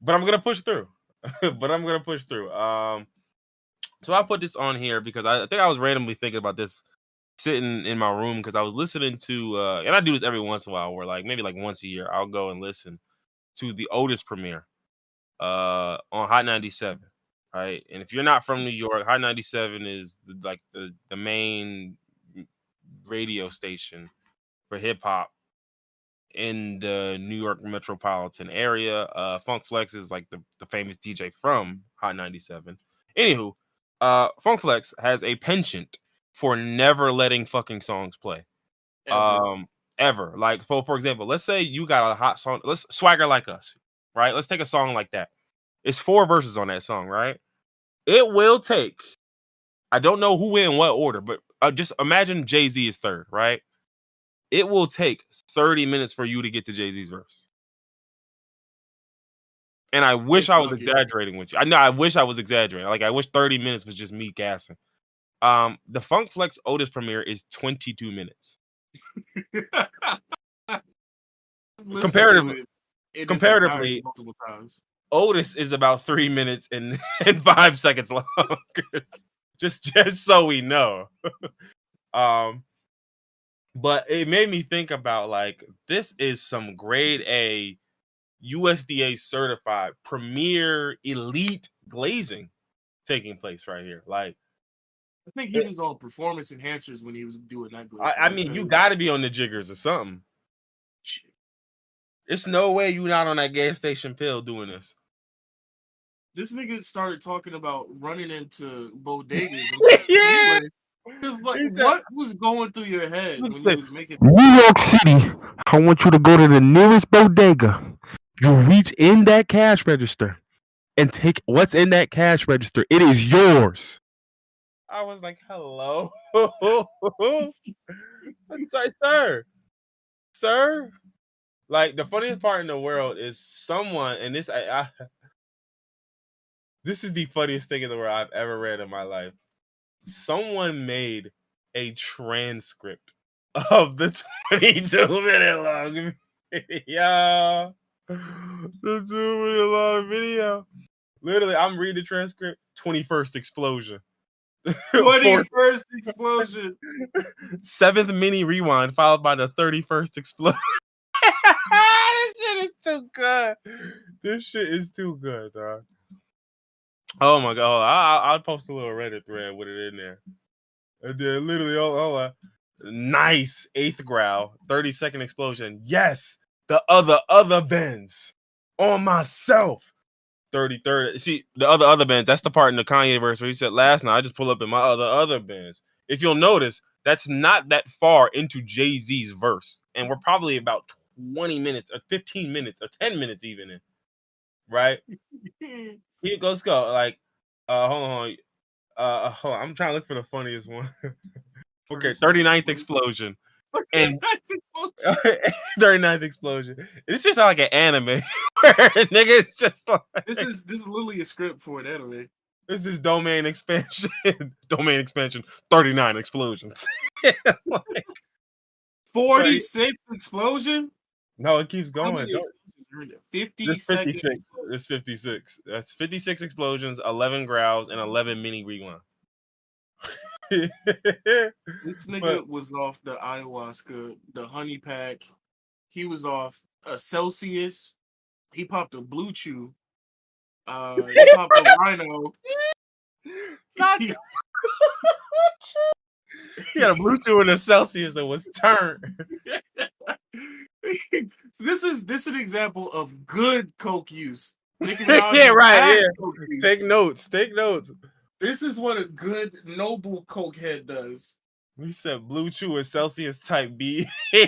I'm gonna push through. So I put this on here because I think I was randomly thinking about this sitting in my room because I was listening to and I do this every once in a while where like maybe like once a year I'll go and listen to the Otis premiere on Hot 97, right? And if you're not from New York, Hot 97 is the main radio station for hip hop in the New York metropolitan area. Funk Flex is like the famous DJ from Hot 97. Anywho, Funk Flex has a penchant for never letting fucking songs play. Ever. Like, for example, let's say you got a hot song. Let's Swagger Like Us, right? Let's take a song like that. It's 4 verses on that song, right? It will take, I don't know who in what order, but just imagine Jay-Z is third, right? It will take 30 minutes for you to get to Jay-Z's verse. And I wish I was exaggerating with you. I know I wish I was exaggerating. Like, I wish 30 minutes was just me gassing. The Funk Flex Otis premiere is 22 minutes. Comparatively, multiple times. Otis is about 3 minutes and 5 seconds long. just so we know. But it made me think about like this is some grade A USDA certified premier elite glazing taking place right here. Like, I think he was on performance enhancers when he was doing that glazing. I mean, you got to be on the jiggers or something. It's no way you're not on that gas station pill doing this. This nigga started talking about running into bodegas and just stealing. Because, like, what was going through your head when you was making this? New York City, I want you to go to the nearest bodega. You reach in that cash register and take what's in that cash register. It is yours. I was like, hello. Sorry, sir. Like, the funniest part in the world is someone, and this this is the funniest thing in the world I've ever read in my life. someone made a transcript of the 22-minute long video. The 2-minute long video. Literally, I'm reading the transcript. 21st explosion. 21st explosion. 7th mini rewind, followed by the 31st explosion. This shit is too good. This shit is too good, dog. Oh my god! I'll post a little Reddit thread with it in there. And then literally, nice 8th growl, 30-second explosion. Yes, the other bends on myself. 33rd. See, the other bends. That's the part in the Kanye verse where he said, "Last night I just pull up in my other bends." If you'll notice, that's not that far into Jay-Z's verse, and we're probably about 20 minutes or 15 minutes or 10 minutes even in, right? Here goes go. Like, hold on. I'm trying to look for the funniest one. Okay, 39th explosion. And 39th explosion. This just sounds like an anime. Nigga, it's just like this is literally a script for an anime. This is domain expansion. Domain expansion. 39 explosions. Like, 46th explosion? No, it keeps going. 56. It's 56. That's 56 explosions, 11 growls, and 11 mini rewinds. This nigga was off the ayahuasca, the honey pack. He was off a Celsius. He popped a Blue Chew. He popped a Rhino. He had a Blue Chew and a Celsius that was turned. So this is an example of good coke use. Yeah, right. Yeah. Take notes. This is what a good noble cokehead does. We said Blue Chew and Celsius type B. He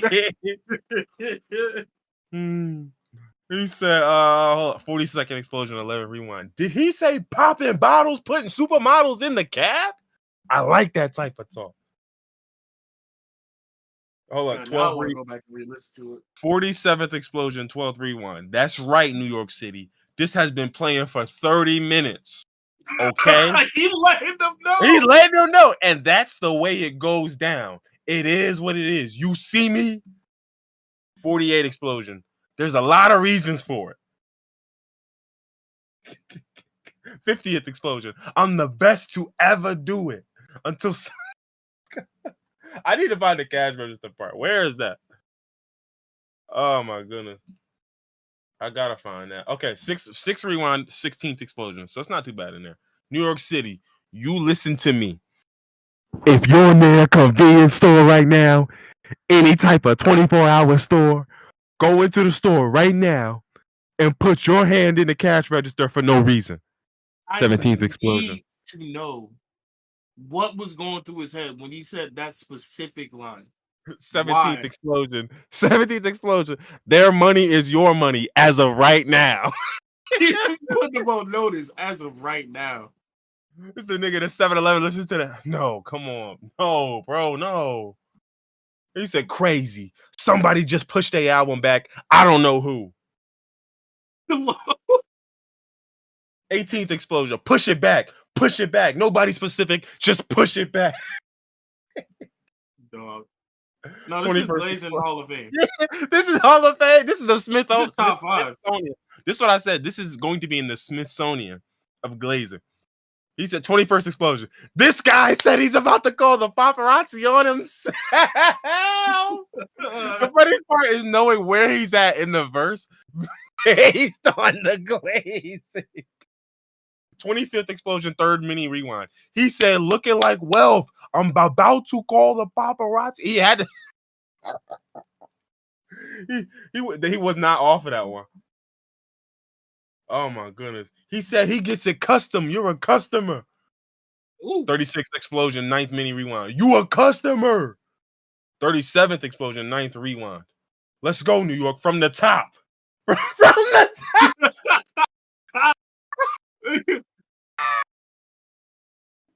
said 40-second explosion, 11 rewind. Did he say popping bottles, putting supermodels in the cab? I like that type of talk. Hold on, 12. Go back and re-listen to it. 47th explosion, 12th rewind. That's right, New York City. This has been playing for 30 minutes. Okay? He's letting them know. He's letting them know. And that's the way it goes down. It is what it is. You see me? 48 explosion. There's a lot of reasons for it. 50th explosion. I'm the best to ever do it. Until I need to find the cash register part. Where is that? Oh my goodness. I gotta find that. Okay, 6 rewind, 16th explosion. So it's not too bad in there. New York City, you listen to me. If you're near a convenience store right now, any type of 24-hour store, go into the store right now and put your hand in the cash register for no reason. 17th explosion. I need to know what was going through his head when he said that specific line. 17th explosion. 17th explosion. Their money is your money as of right now. He's putting them on notice as of right now. It's the nigga at 7-Eleven. Listen to that. No, come on. No, bro, no. He said crazy. Somebody just pushed their album back. I don't know who. 18th explosion. Push it back. Push it back. Nobody specific. Just push it back. Dog. No, this is Glazing Hall of Fame. Yeah, this is Hall of Fame. This is the Smithsonian. Top 5. This is what I said. This is going to be in the Smithsonian of Glazing. He said 21st explosion. This guy said he's about to call the paparazzi on himself. The funniest part is knowing where he's at in the verse based on the glazing. 25th explosion, 3rd mini rewind. He said, looking like wealth. I'm about to call the paparazzi. He had to. He was not off of that one. Oh my goodness. He said he gets it custom. You're a customer. Ooh. 36th explosion, 9th mini rewind. You a customer. 37th explosion, 9th rewind. Let's go, New York, from the top. From the top.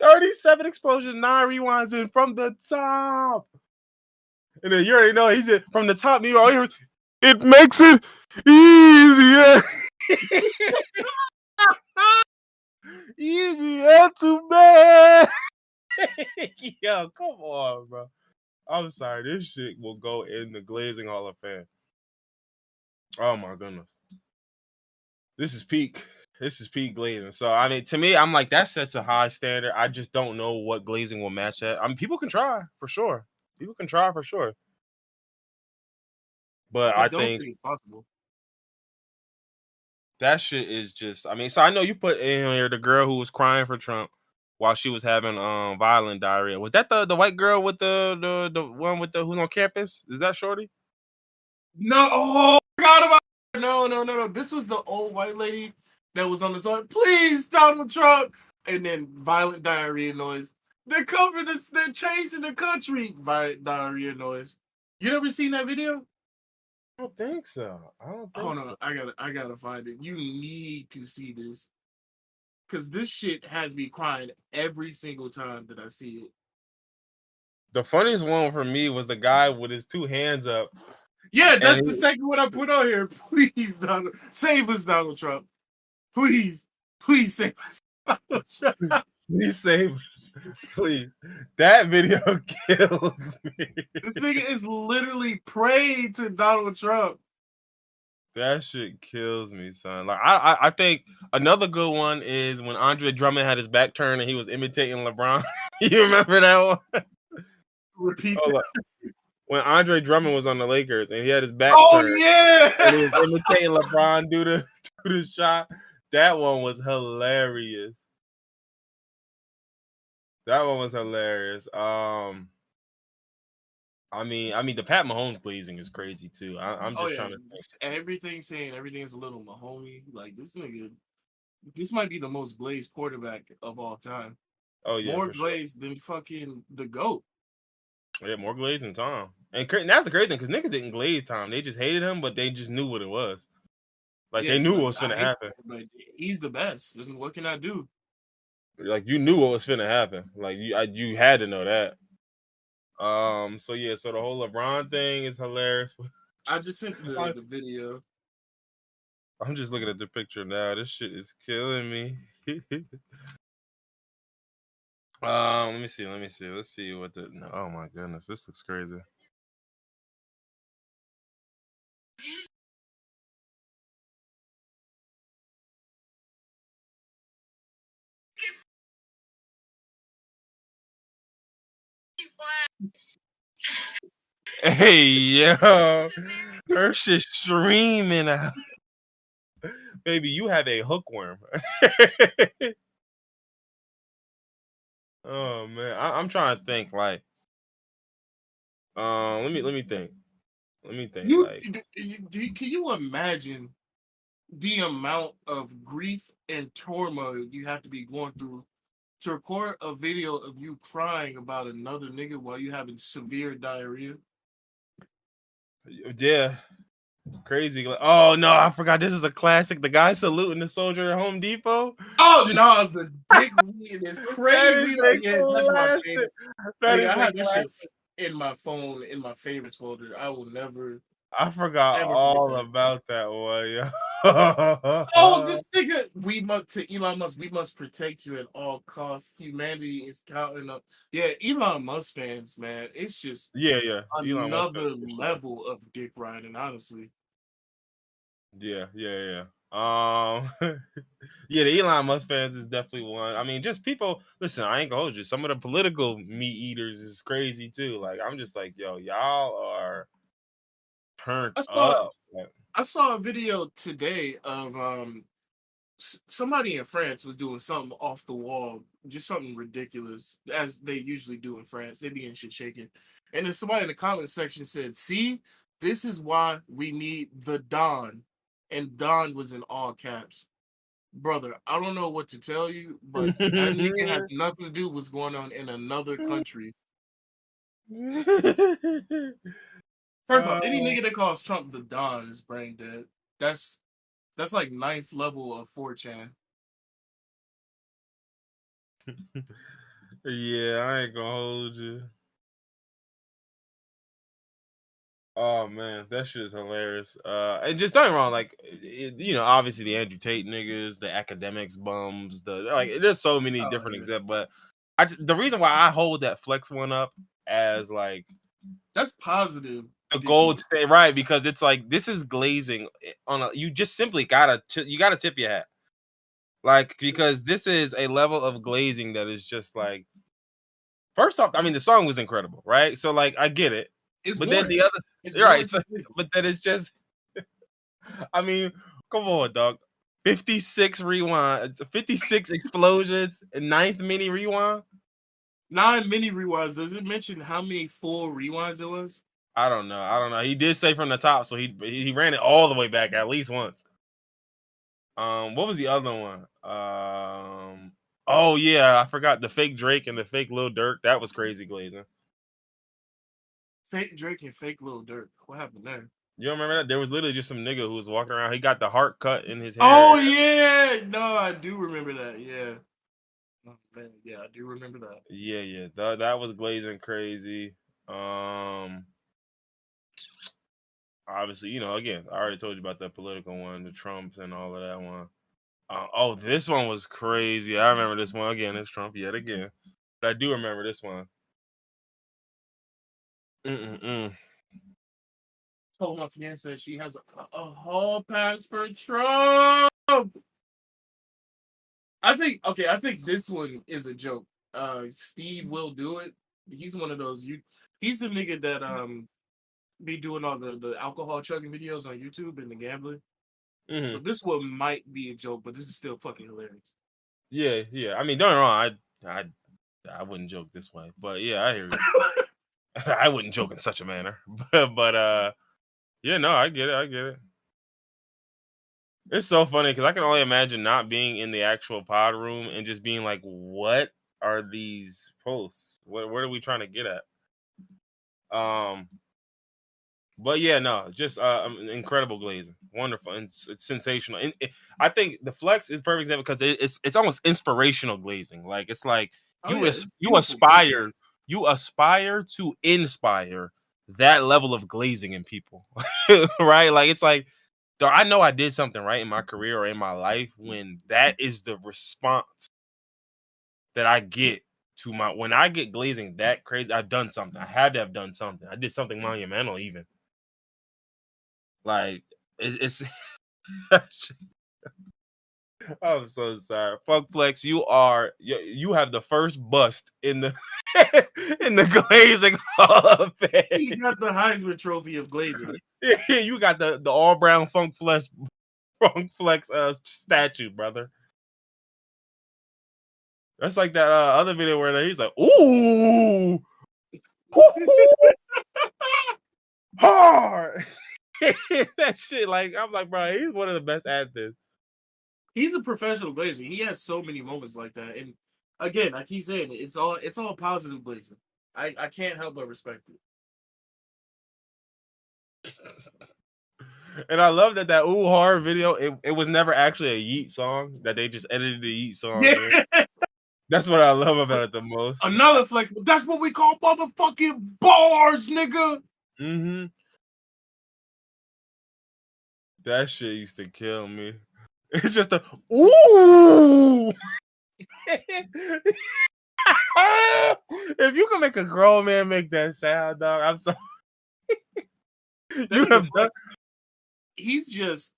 37 explosion, 9 rewinds in from the top. And then you already know he said from the top, New York. It makes it easier. Easier to bear. Yo, come on, bro. I'm sorry. This shit will go in the Glazing Hall of Fame. Oh my goodness. This is peak. This is peak glazing. So I mean, to me, I'm like that sets a high standard. I just don't know what glazing will match that. I mean, people can try for sure. People can try for sure. But I I don't think think it's possible. that shit is just. I mean, so I know you put in here the girl who was crying for Trump while she was having violent diarrhea. Was that the white girl with the one with the who's on campus? Is that Shorty? No, oh, I forgot about her. No. This was the old white lady that was on the toilet. Please, Donald Trump. And then violent diarrhea noise. They're covering this. They're changing the country. Violent diarrhea noise. You never seen that video? I don't think so. I don't think Hold so. on, I gotta find it. You need to see this. Cause this shit has me crying every single time that I see it. The funniest one for me was the guy with his two hands up. Yeah, that's And the second one I put on here. Please, Donald, save us, Donald Trump. Please save us, Donald Trump. Please save us. Please. That video kills me. This nigga is literally praying to Donald Trump. That shit kills me, son. Like I think another good one is when Andre Drummond had his back turned and he was imitating LeBron. You remember that one? Repeat Hold that. up. When Andre Drummond was on the Lakers and he had his back Oh turned yeah. and he was imitating LeBron do the shot. That one was hilarious. That one was hilarious. I mean, the Pat Mahomes glazing is crazy too. I'm just trying to think. Everything saying everything's a little Mahomey. Like this nigga, this might be the most glazed quarterback of all time. Oh yeah, More for glazed than fucking the GOAT. sure. Yeah, more glaze than Tom. And that's the crazy thing because niggas didn't glaze Tom. They just hated him, but they just knew what it was. Like Yeah, they it's knew like, what was I finna hate happen. him, but he's the best. What can I do? Like you knew what was finna happen. Like you had to know that. So yeah, so the whole LeBron thing is hilarious. I just sent the video. I'm just looking at the picture now. This shit is killing me. Let me see. Let's see what the. No, oh my goodness, this looks crazy. Hey yo, her shit streaming out. Baby, you have a hookworm. Oh man, I'm trying to think. Like, let me think. Let me think. Like, Can you imagine the amount of grief and turmoil you have to be going through to record a video of you crying about another nigga while you having severe diarrhea? yeah, crazy. Like, oh no, I forgot. This is a classic. The guy saluting the soldier at Home Depot. Oh no, the dick weed is crazy. That is Like, a yeah, that's my classic. favorite. That Like, is I a have that shit classic. in my phone in my favorites folder. I will never I forgot ever forget all that. about that one. Yeah. Oh, this nigga, we must to Elon Musk. We must protect you at all costs. Humanity is counting up. Yeah, Elon Musk fans, man. It's just Yeah. Elon Musk fans another for sure. level of dick riding. Honestly, Yeah. Yeah, the Elon Musk fans is definitely one. I mean, just people. Listen, I ain't gonna hold you. Some of the political meat eaters is crazy too. Like, I'm just like, yo, y'all are turned I saw up. Like, I saw a video today of somebody in France was doing something off the wall, just something ridiculous, as they usually do in France. They be in shit shaking. And then somebody in the comment section said, see, this is why we need the Don. And Don was in all caps. Brother, I don't know what to tell you, but that nigga has nothing to do with what's going on in another country. First off, any nigga that calls Trump the Don is brain dead. That's like ninth level of 4chan. Yeah, I ain't gonna hold you. Oh man, that shit is hilarious. And just don't get me wrong, like obviously the Andrew Tate niggas, the academics bums, the like. There's so many Oh, different yeah. examples, but the reason why I hold that flex one up as like that's positive. The gold stay right because it's like this is glazing on a. You just simply gotta tip your hat, like because this is a level of glazing that is just like. First off, I mean the song was incredible, right? So like I get it, but then the other, you're right. So, but then it's just, I mean, come on, dog. 56 rewinds, 56 explosions, and 9th mini rewind. 9 mini rewinds. Does it mention how many full rewinds it was? I don't know. He did say from the top, so he ran it all the way back at least once. What was the other one? Oh yeah, I forgot the fake Drake and the fake Lil Durk. That was crazy glazing. Fake Drake and fake Lil Durk. What happened there? You remember that? There was literally just some nigga who was walking around. He got the heart cut in his hair. Oh yeah, no, I do remember that. Yeah, oh, man, yeah, I do remember that. Yeah, that was glazing crazy. Obviously, you know, again, I already told you about that political one, the Trumps and all of that one. Oh, this one was crazy. I remember this one again. It's Trump yet again, but I do remember this one. Told my fiance she has a hall pass for Trump. I think this one is a joke. Steve will do it. He's one of those. He's the nigga that be doing all the alcohol chugging videos on YouTube and the gambling. Mm-hmm. So this one might be a joke, but this is still fucking hilarious. Yeah. I mean, don't get me wrong. I wouldn't joke this way, but yeah, I hear you. I wouldn't joke in such a manner, but yeah, no, I get it. It's so funny because I can only imagine not being in the actual pod room and just being like, "What are these posts? What are we trying to get at?" But yeah, no, just incredible glazing, wonderful, and it's sensational. And I think the flex is perfect example because it's almost inspirational glazing. Like it's like you aspire to inspire that level of glazing in people, right? Like it's like, I know I did something right in my career or in my life when that is the response that I get to when I get glazing that crazy. I've done something. I had to have done something. I did something monumental, even. Like it's I'm so sorry. Funk Flex, you have the first bust in the in the glazing Hall of Fame. He got the Heisman Trophy of glazing. You got the all brown Funk Flex statue, brother. That's like that other video where he's like, ooh, hard. That shit, like I'm like, bro, he's one of the best at this. He's a professional glazer. He has so many moments like that, and again, I keep saying it, it's all positive glazing. I can't help but respect it. And I love that ooh hard video. It was never actually a Yeet song. That they just edited the Yeet song. Yeah. That's what I love about it the most. Another flex. That's what we call motherfucking bars, nigga. Mm-hmm. That shit used to kill me. It's just a ooh. If you can make a grown man make that sound, dog, I'm sorry. You have done. He's just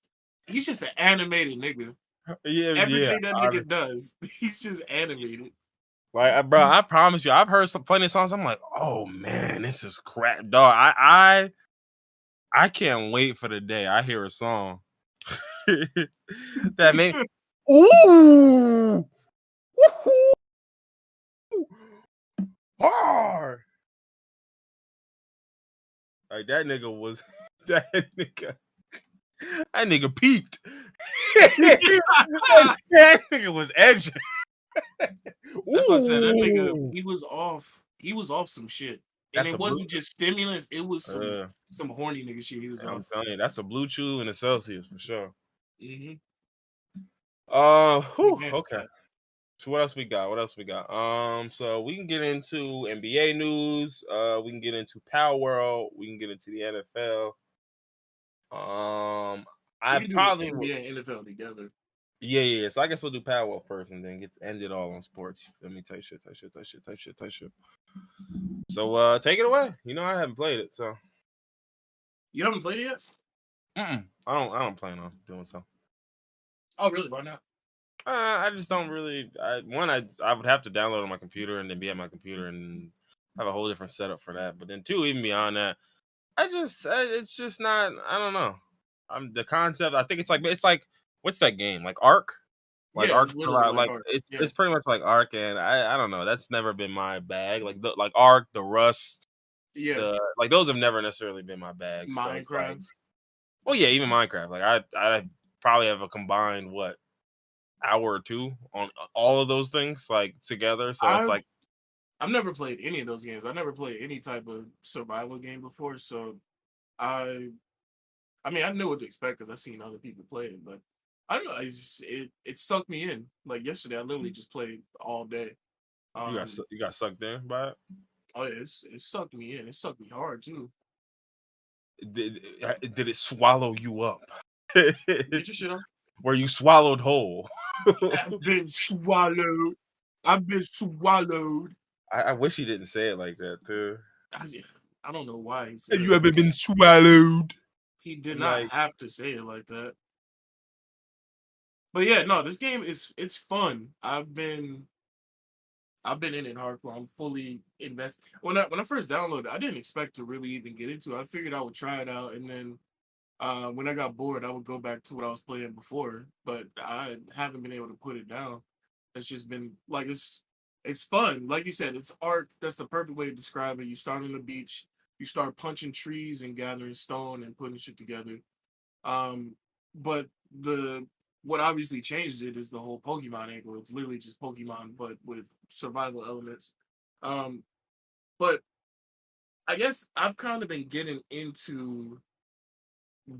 an animated nigga. Yeah, everything that nigga does, he's just animated. Like, bro, I promise you, I've heard plenty of songs. I'm like, oh man, this is crap, dog. I can't wait for the day I hear a song that made ooh, hard. Like that nigga peaked. That nigga was edging. That's what I said. That nigga, he was off some shit. And it wasn't just stimulants, it was some horny nigga shit he was off. I'm telling you, that's a Blue Chew and a Celsius for sure. Mm-hmm. Okay. So what else we got? So we can get into NBA news. We can get into Palworld. We can get into the NFL. I probably NBA and NFL together. Yeah. So I guess we'll do Palworld first, and then end it all on sports. Let me type shit. So take it away. You know I haven't played it, so You haven't played it yet? I don't plan on doing so. Oh, really? Why not? I just don't really. I would have to download it on my computer and then be at my computer and have a whole different setup for that. But then two, even beyond that, it's just not. I don't know. I'm the concept. I think it's like what's that game like Ark? Like Yeah, Ark it's literally Survival, like like art. it's Yeah, it's pretty much like Ark, and I don't know. That's never been my bag. Like Ark, the Rust, yeah. the like those have never necessarily been my bag. So it's like, Minecraft. well, yeah, even Minecraft. Like I probably have a combined what hour or two on all of those things like together. So it's I've like I've never played any of those games. I never played any type of survival game before, so I I mean I knew what to expect because I've seen other people play it, but I don't know. It sucked me in. Like yesterday, I literally just played all day. Um, you got sucked in by it. oh yeah, it sucked me in. It sucked me hard too. Did it swallow you up? Get your shit off. Were you swallowed whole? I've been swallowed. I've been swallowed. I wish he didn't say it like that too. I, I don't know why he Have said it you like ever that. been swallowed? He did I'm not like, have to say it like that. But yeah, no, this game is it's fun. I've been in it hardcore. I'm fully invested. When I first downloaded, I didn't expect to really even get into it. I figured I would try it out, and then when I got bored, I would go back to what I was playing before. But I haven't been able to put it down. It's just been like it's fun. Like you said, it's art. That's the perfect way to describe it. You start on the beach, you start punching trees and gathering stone and putting shit together. Um, but the what obviously changed it is the whole Pokemon angle. It's literally just Pokemon, but with survival elements. Um, but I guess I've kind of been getting into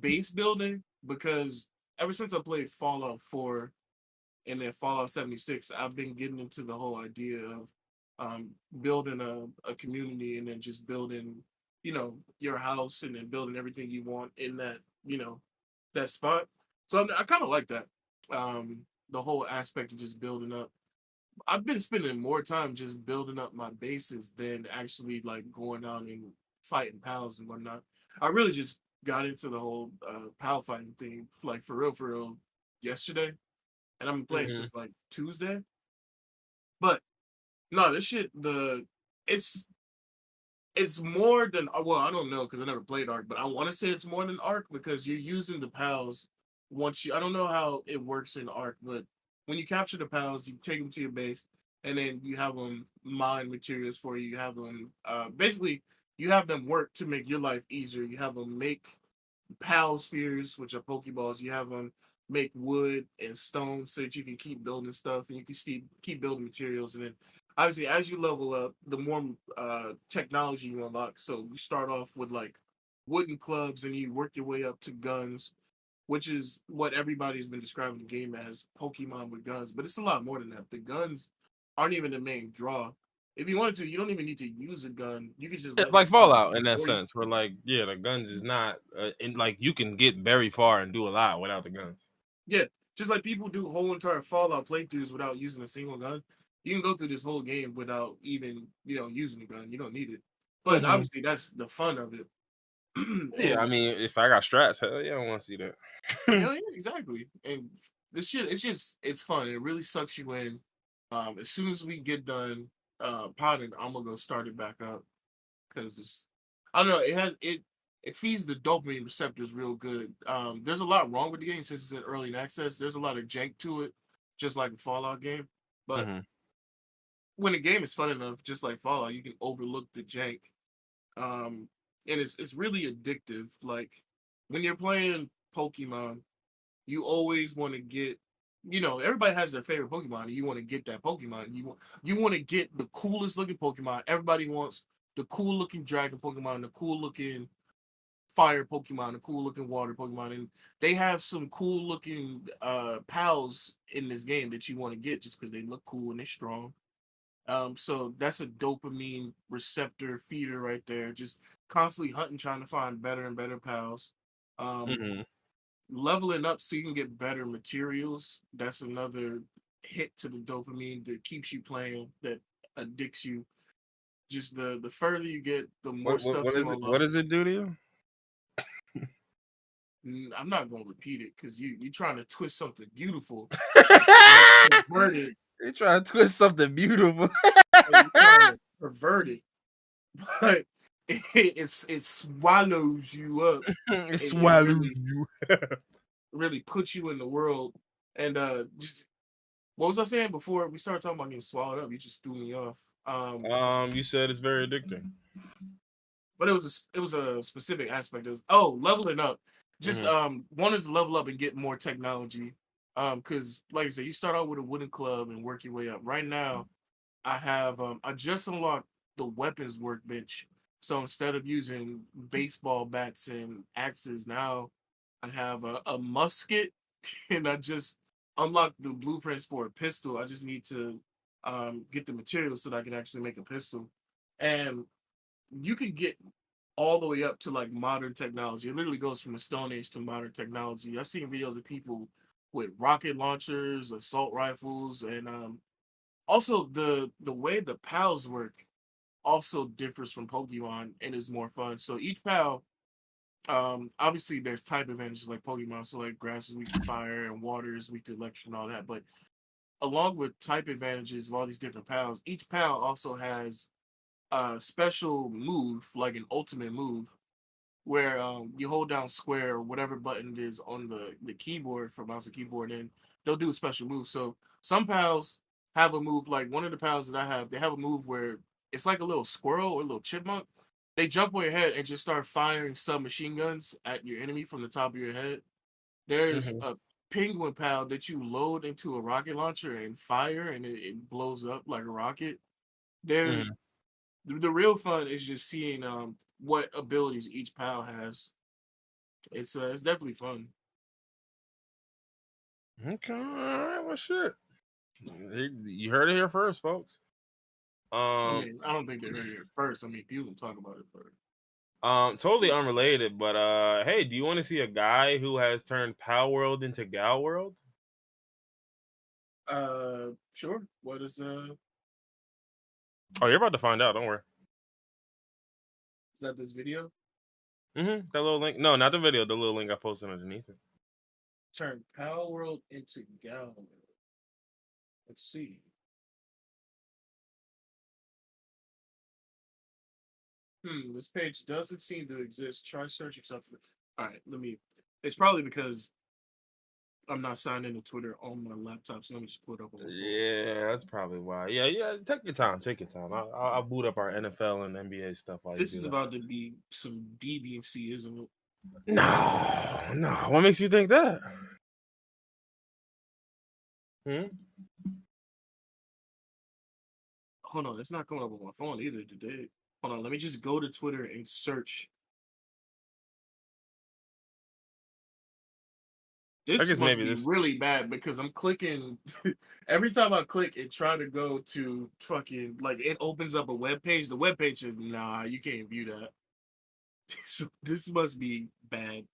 base building because ever since I played Fallout 4 and then Fallout 76, I've been getting into the whole idea of um, building a community and then just building, your house and then building everything you want in that, that spot. So I kind of like that. The whole aspect of just building up. I've been spending more time just building up my bases than actually like going out and fighting pals and whatnot. I really just got into the whole pal fighting thing, like for real, yesterday, and I've been playing mhm. since like Tuesday. But no, this shit, it's it's more than well, I don't know because I never played Ark, but I want to say it's more than Ark because you're using the pals once you. I don't know how it works in Ark, but when you capture the pals, you take them to your base, and then you have them mine materials for you. You have them basically you have them work to make your life easier. You have them make pal spheres, which are Pokeballs. You have them make wood and stone so that you can keep building stuff and you can keep building materials. And then obviously, as you level up, the more technology you unlock. So you start off with like wooden clubs and you work your way up to guns, which is what everybody's been describing the game as Pokemon with guns. But it's a lot more than that. The guns aren't even the main draw. If you wanted to, you don't even need to use a gun. You can just It's let the like pals Fallout shoot in that for you. sense, where like yeah, the guns is not, and like you can get very far and do a lot without the guns. Yeah, just like people do whole entire Fallout playthroughs without using a single gun. You can go through this whole game without even, using a gun. You don't need it. But Hmm. obviously that's the fun of it. Yeah, I And mean, if I got strats, hell yeah, I want to see that. hell yeah, exactly. And this shit, it's fun. It really sucks you in. As soon as we get done potting, I'm gonna go start it back up because it's I don't know, it feeds the dopamine receptors real good. There's a lot wrong with the game since it's in early access. There's a lot of jank to it, just like a Fallout game. But Hmm. when the game is fun enough, just like Fallout, you can overlook the jank. And it's really addictive. Like when you're playing Pokemon, you always want to get, everybody has their favorite Pokemon, and you want to get that Pokemon. You want to get the coolest looking Pokemon. Everybody wants the cool looking Dragon Pokemon, the cool looking Fire Pokemon, the cool looking Water Pokemon, and they have some cool looking pals in this game that you want to get just because they look cool and they're strong. So that's a dopamine receptor feeder right there. Just constantly hunting, trying to find better and better pals. Um, Hmm. leveling up so you can get better materials. That's another hit to the dopamine that keeps you playing, that addicts you. Just the further you get, the more stuff you What unlock. does it do to you? I'm not gonna repeat it because you're trying to twist something beautiful and They pervert it. trying to twist something beautiful. You're trying to pervert it, but it swallows you up It and swallows really you. really puts you in the world. And just what was I saying before we started talking about getting swallowed up? You just threw me off. You said it's very addicting. But it was a specific aspect. It was leveling up. Just Mm-hmm. wanted to level up and get more technology. Because like I said, you start out with a wooden club and work your way up. Right now, I just unlocked the weapons workbench. So instead of using baseball bats and axes, now I have a musket, and I just unlocked the blueprints for a pistol. I just need to get the materials so that I can actually make a pistol. And you can get all the way up to like modern technology. It literally goes from the Stone Age to modern technology. I've seen videos of people with rocket launchers, assault rifles, and also the way the pals work also differs from Pokemon and is more fun. So each pal, obviously there's type advantages like Pokemon. So like grass is weak to fire and water is weak to electric and all that. But along with type advantages of all these different pals, each pal also has a special move, like an ultimate move, where you hold down square or whatever button it is on the keyboard for mouse and keyboard, and they'll do a special move. So some pals have a move, like one of the pals that I have, they have a move where it's like a little squirrel or a little chipmunk. They jump on your head and just start firing submachine guns at your enemy from the top of your head. There's Mm-hmm. a penguin pal that you load into a rocket launcher and fire, and it blows up like a rocket. There's Mm-hmm. the real fun is just seeing what abilities each pal has. It's definitely fun. Okay, all right, well, shit. You heard it here first, folks. I Um, mean, I don't think they heard it first. I mean, people talk about it first. totally unrelated, but hey, do you want to see a guy who has turned Palworld into Gal World? Sure. What Oh, you're about to find out. Don't worry. is that this video? That little link. No, not the video. The little link I posted underneath it. Turn Palworld into Gallery. Let's see. This page doesn't seem to exist. Try searching something. All right, let me. It's probably because I'm not signed into Twitter on my laptop, so let me just pull it up on my phone. Yeah, that's probably why. Yeah, yeah. Take your time. Take your time. I'll boot up our NFL and NBA stuff while you This do is that. about to be some deviancy, isn't it? No, no. What makes you think that? Hmm? Hold on, it's not coming up on my phone either today. Hold on, let me just go to Twitter and search. I This guess must maybe be this. really bad because I'm clicking every time I click it, try to go to fucking like it opens up a web page. The web page is nah, you can't view that. So this must be bad.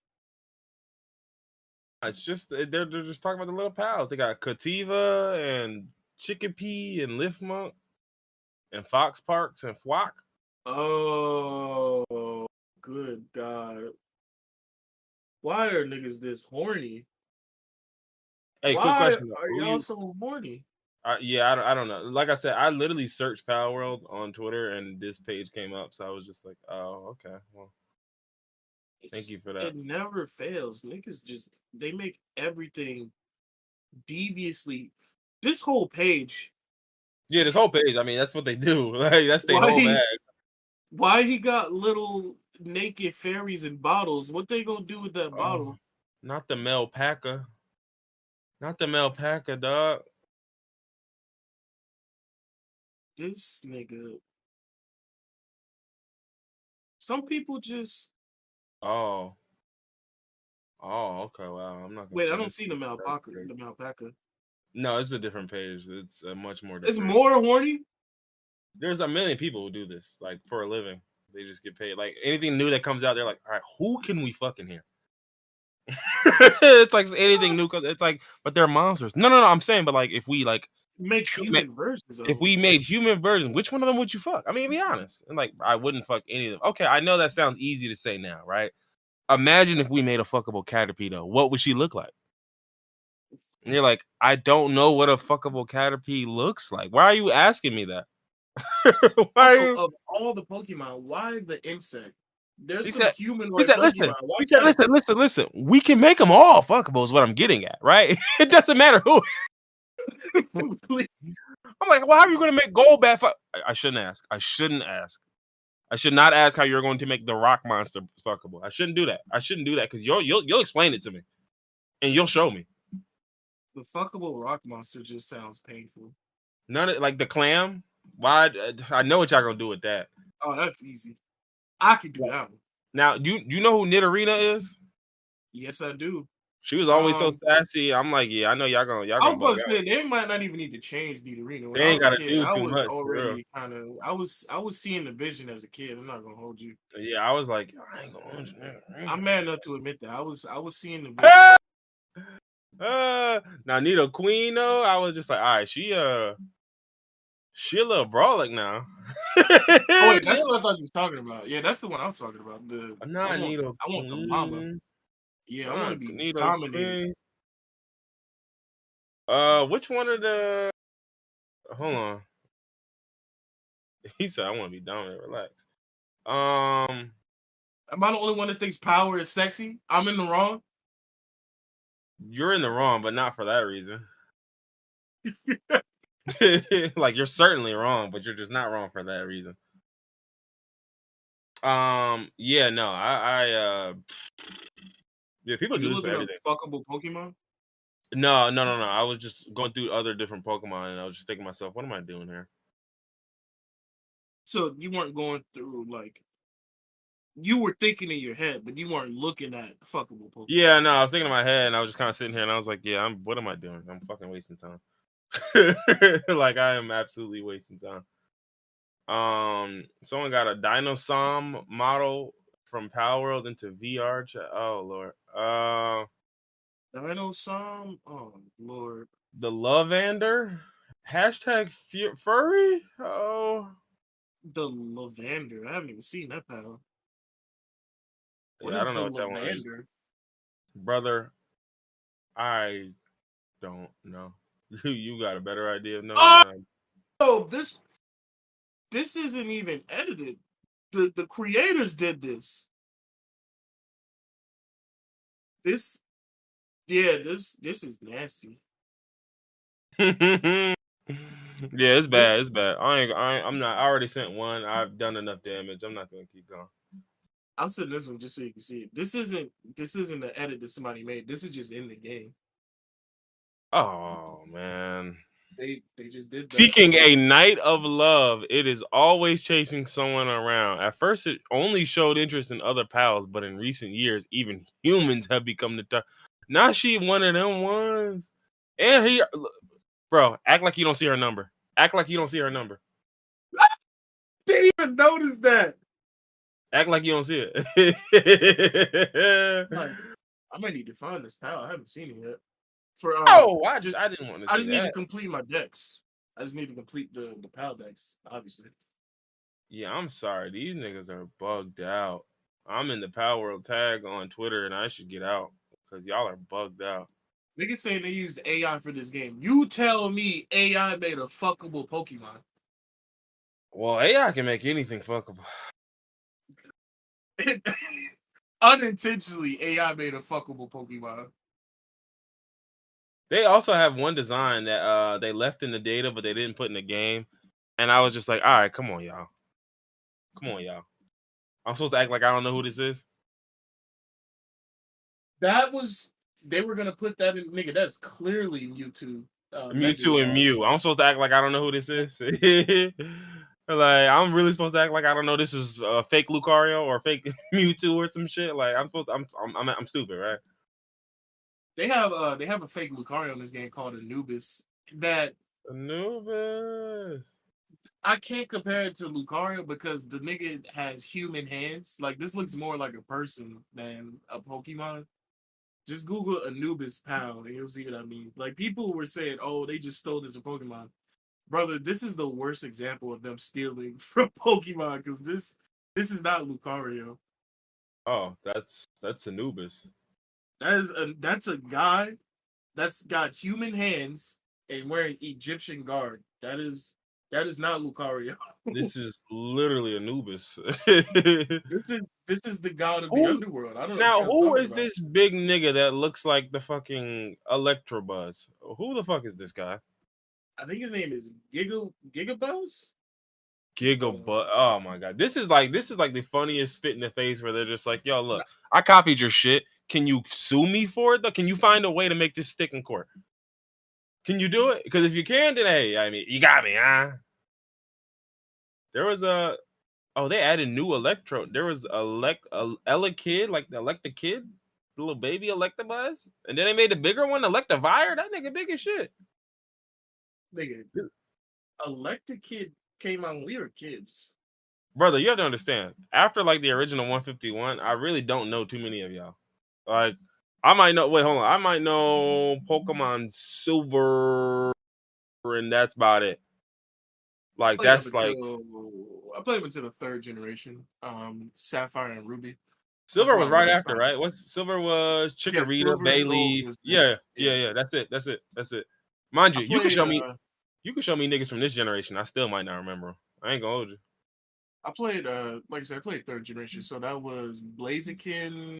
It's just they're just talking about the little pals. They got Cativa and Chickapee and Liftmonk and Fox Parks and Flock. Oh, good God. Why are niggas this horny? Hey, quick Why question: though. are Who y'all you? so horny? Yeah, I don't know. Like I said, I literally searched Palworld on Twitter, and this page came up. So I was just like, oh, okay. Well, thank you for that. It never fails. Niggas just they make everything deviously. This whole page, Yeah, this whole page. I mean, that's what they do. Like that's their why whole bag. he why he got little naked fairies in bottles? What they gonna do with that Oh, bottle? not the Melpaca. Not the Melpaca, dog. This nigga. Some people just Oh, oh, okay. Wow, I'm not gonna wait. I say don't this. see the That's malpaca. great. The malpaca. No, it's a different page. It's a much more It's depraved. more horny. There's a million people who do this, like for a living. They just get paid. Like anything new that comes out, they're like, all right, who can we fucking hear? It's like anything new. It's like, but they're monsters. No. I'm saying, but like, if we like make human versions of if them. we made human versions, which one of them would you fuck? I mean, be honest. And like, I wouldn't fuck any of them. Okay, I know that sounds easy to say now, right? Imagine if we made a fuckable Caterpie, though. What would she look like? And you're like, I don't know what a fuckable Caterpie looks like. Why are you asking me that? Why are Also, you? of all the Pokemon, why the insect? There's He some said, humanoid listen. Pokemon. Why He said, Caterpie? listen. We can make them all fuckable. Is what I'm getting at, right? It doesn't matter who. I'm like, well, how are you going to make Golbat? I shouldn't ask. I should not ask how you're going to make the rock monster fuckable. I shouldn't do that. Because you'll explain it to me, and you'll show me. The fuckable rock monster just sounds painful. None of like the clam. Why? I know what y'all gonna do with that. Oh, that's easy. I could do that one. Now, do you know who Nidorina is? Yes, I do. She was always so sassy. I'm like, yeah, I know y'all gonna. I was about to say they might not even need to change Nidorina. When They I ain't was a gotta kid, do I too was much. already kind of. I was seeing the vision as a kid. I'm not gonna hold you. Yeah, I was like, I ain't gonna hold you. I'm man enough to admit that I was seeing the vision. Now Nido Queen though, I was just like, all right, she a little brolic now. Oh wait, that's what I thought you was talking about. Yeah, that's the one I was talking about. Not Nido I want the mama. Yeah, I want to be Nido dominated. Queen. Which one of the? Hold on. He said, "I want to be dominant." Relax. Am I the only one that thinks power is sexy? I'm in the wrong. You're in the wrong, but not for that reason. Like you're certainly wrong, but you're just not wrong for that reason. Yeah, no, yeah, people Are you do this for looking at everything. fuckable Pokemon? No. I was just going through other different Pokemon, and I was just thinking to myself, what am I doing here? So you weren't going through like you were thinking in your head, but you weren't looking at fuckable Pokemon. Yeah, no, I was thinking in my head, and I was just kind of sitting here, and I was like, yeah, what am I doing? I'm fucking wasting time. Like I am absolutely wasting time. Someone got a Dinosaur model from Palworld into VR chat. Oh Lord. Dinosaur? Oh Lord. The Lovander? Hashtag furry? Oh. The Lavender. I haven't even seen that pal. What Yeah, I is don't the know what that one is. Lavender? Brother, I don't know. You got a better idea of knowing. Oh, this isn't even edited. The creators did this. This is nasty. Yeah, it's bad. It's bad. I'm not. I already sent one. I've done enough damage. I'm not gonna keep going. I'll send this one just so you can see it. This isn't an edit that somebody made. This is just in the game. Oh man. They just did that. Seeking a night of love. It is always chasing someone around. At first, it only showed interest in other pals, but in recent years, even humans have become the target. Now she one of them ones. And he, bro, act like you don't see her number. Act like you don't see her number. Didn't even notice that. Act like you don't see it. Like, I might need to find this pal. I haven't seen it yet. I didn't want to. I just need to complete my decks. I just need to complete the pal decks, obviously. Yeah, I'm sorry. These niggas are bugged out. I'm in the Palworld tag on Twitter, and I should get out because y'all are bugged out. Niggas saying they used AI for this game. You tell me AI made a fuckable Pokemon. Well, AI can make anything fuckable. Unintentionally, AI made a fuckable Pokemon. They also have one design that they left in the data, but they didn't put in the game. And I was just like, all right, come on, y'all. I'm supposed to act like I don't know who this is? They were gonna put that in, nigga. That's clearly Mewtwo. Mewtwo and Mew. I'm supposed to act like I don't know who this is. Like I'm really supposed to act like I don't know this is fake Lucario or fake Mewtwo or some shit. Like I'm stupid, right? They have a fake Lucario in this game called Anubis. Anubis. I can't compare it to Lucario because the nigga has human hands. Like this looks more like a person than a Pokemon. Just Google Anubis PAL and you'll see what I mean. Like people were saying, "Oh, they just stole this from Pokemon." Brother, this is the worst example of them stealing from Pokemon because this is not Lucario. Oh, that's Anubis. That's a guy that's got human hands and wearing Egyptian garb. That is not Lucario. This is literally Anubis. This is the god of the Who underworld. I don't know what you now? guys are Who talking is about. this big nigga that looks like the fucking Electrobuzz? Who the fuck is this guy? I think his name is Gigabuzz. Gigabuzz. Oh my god, this is like the funniest spit in the face where they're just like, "Yo, look, I copied your shit. Can you sue me for it? Though? Can you find a way to make this stick in court? Can you do it? Because if you can, then hey, I mean, you got me, huh?" There was a they added new Electro. There was Ella Kid, like the Electa Kid, the little baby Electabuzz, and then they made the bigger one, Electivire. That nigga big as shit. Nigga, Electric Kid came out when we were kids. Brother, you have to understand. After like the original 151, I really don't know too many of y'all. Like, I might know. Wait, hold on. I might know Pokemon Silver, and that's about it. Like, that's like I played up until the third generation. Sapphire and Ruby. That's Silver where was I right really after, started. right? What's Silver was Yeah, Chikorita, Silver and Gold Bayleaf. was Yeah, yeah. yeah, yeah. That's it. Mind I you, played you can show me niggas from this generation. I still might not remember 'em. I ain't gonna hold you. like I said, I played third generation. So that was Blaziken.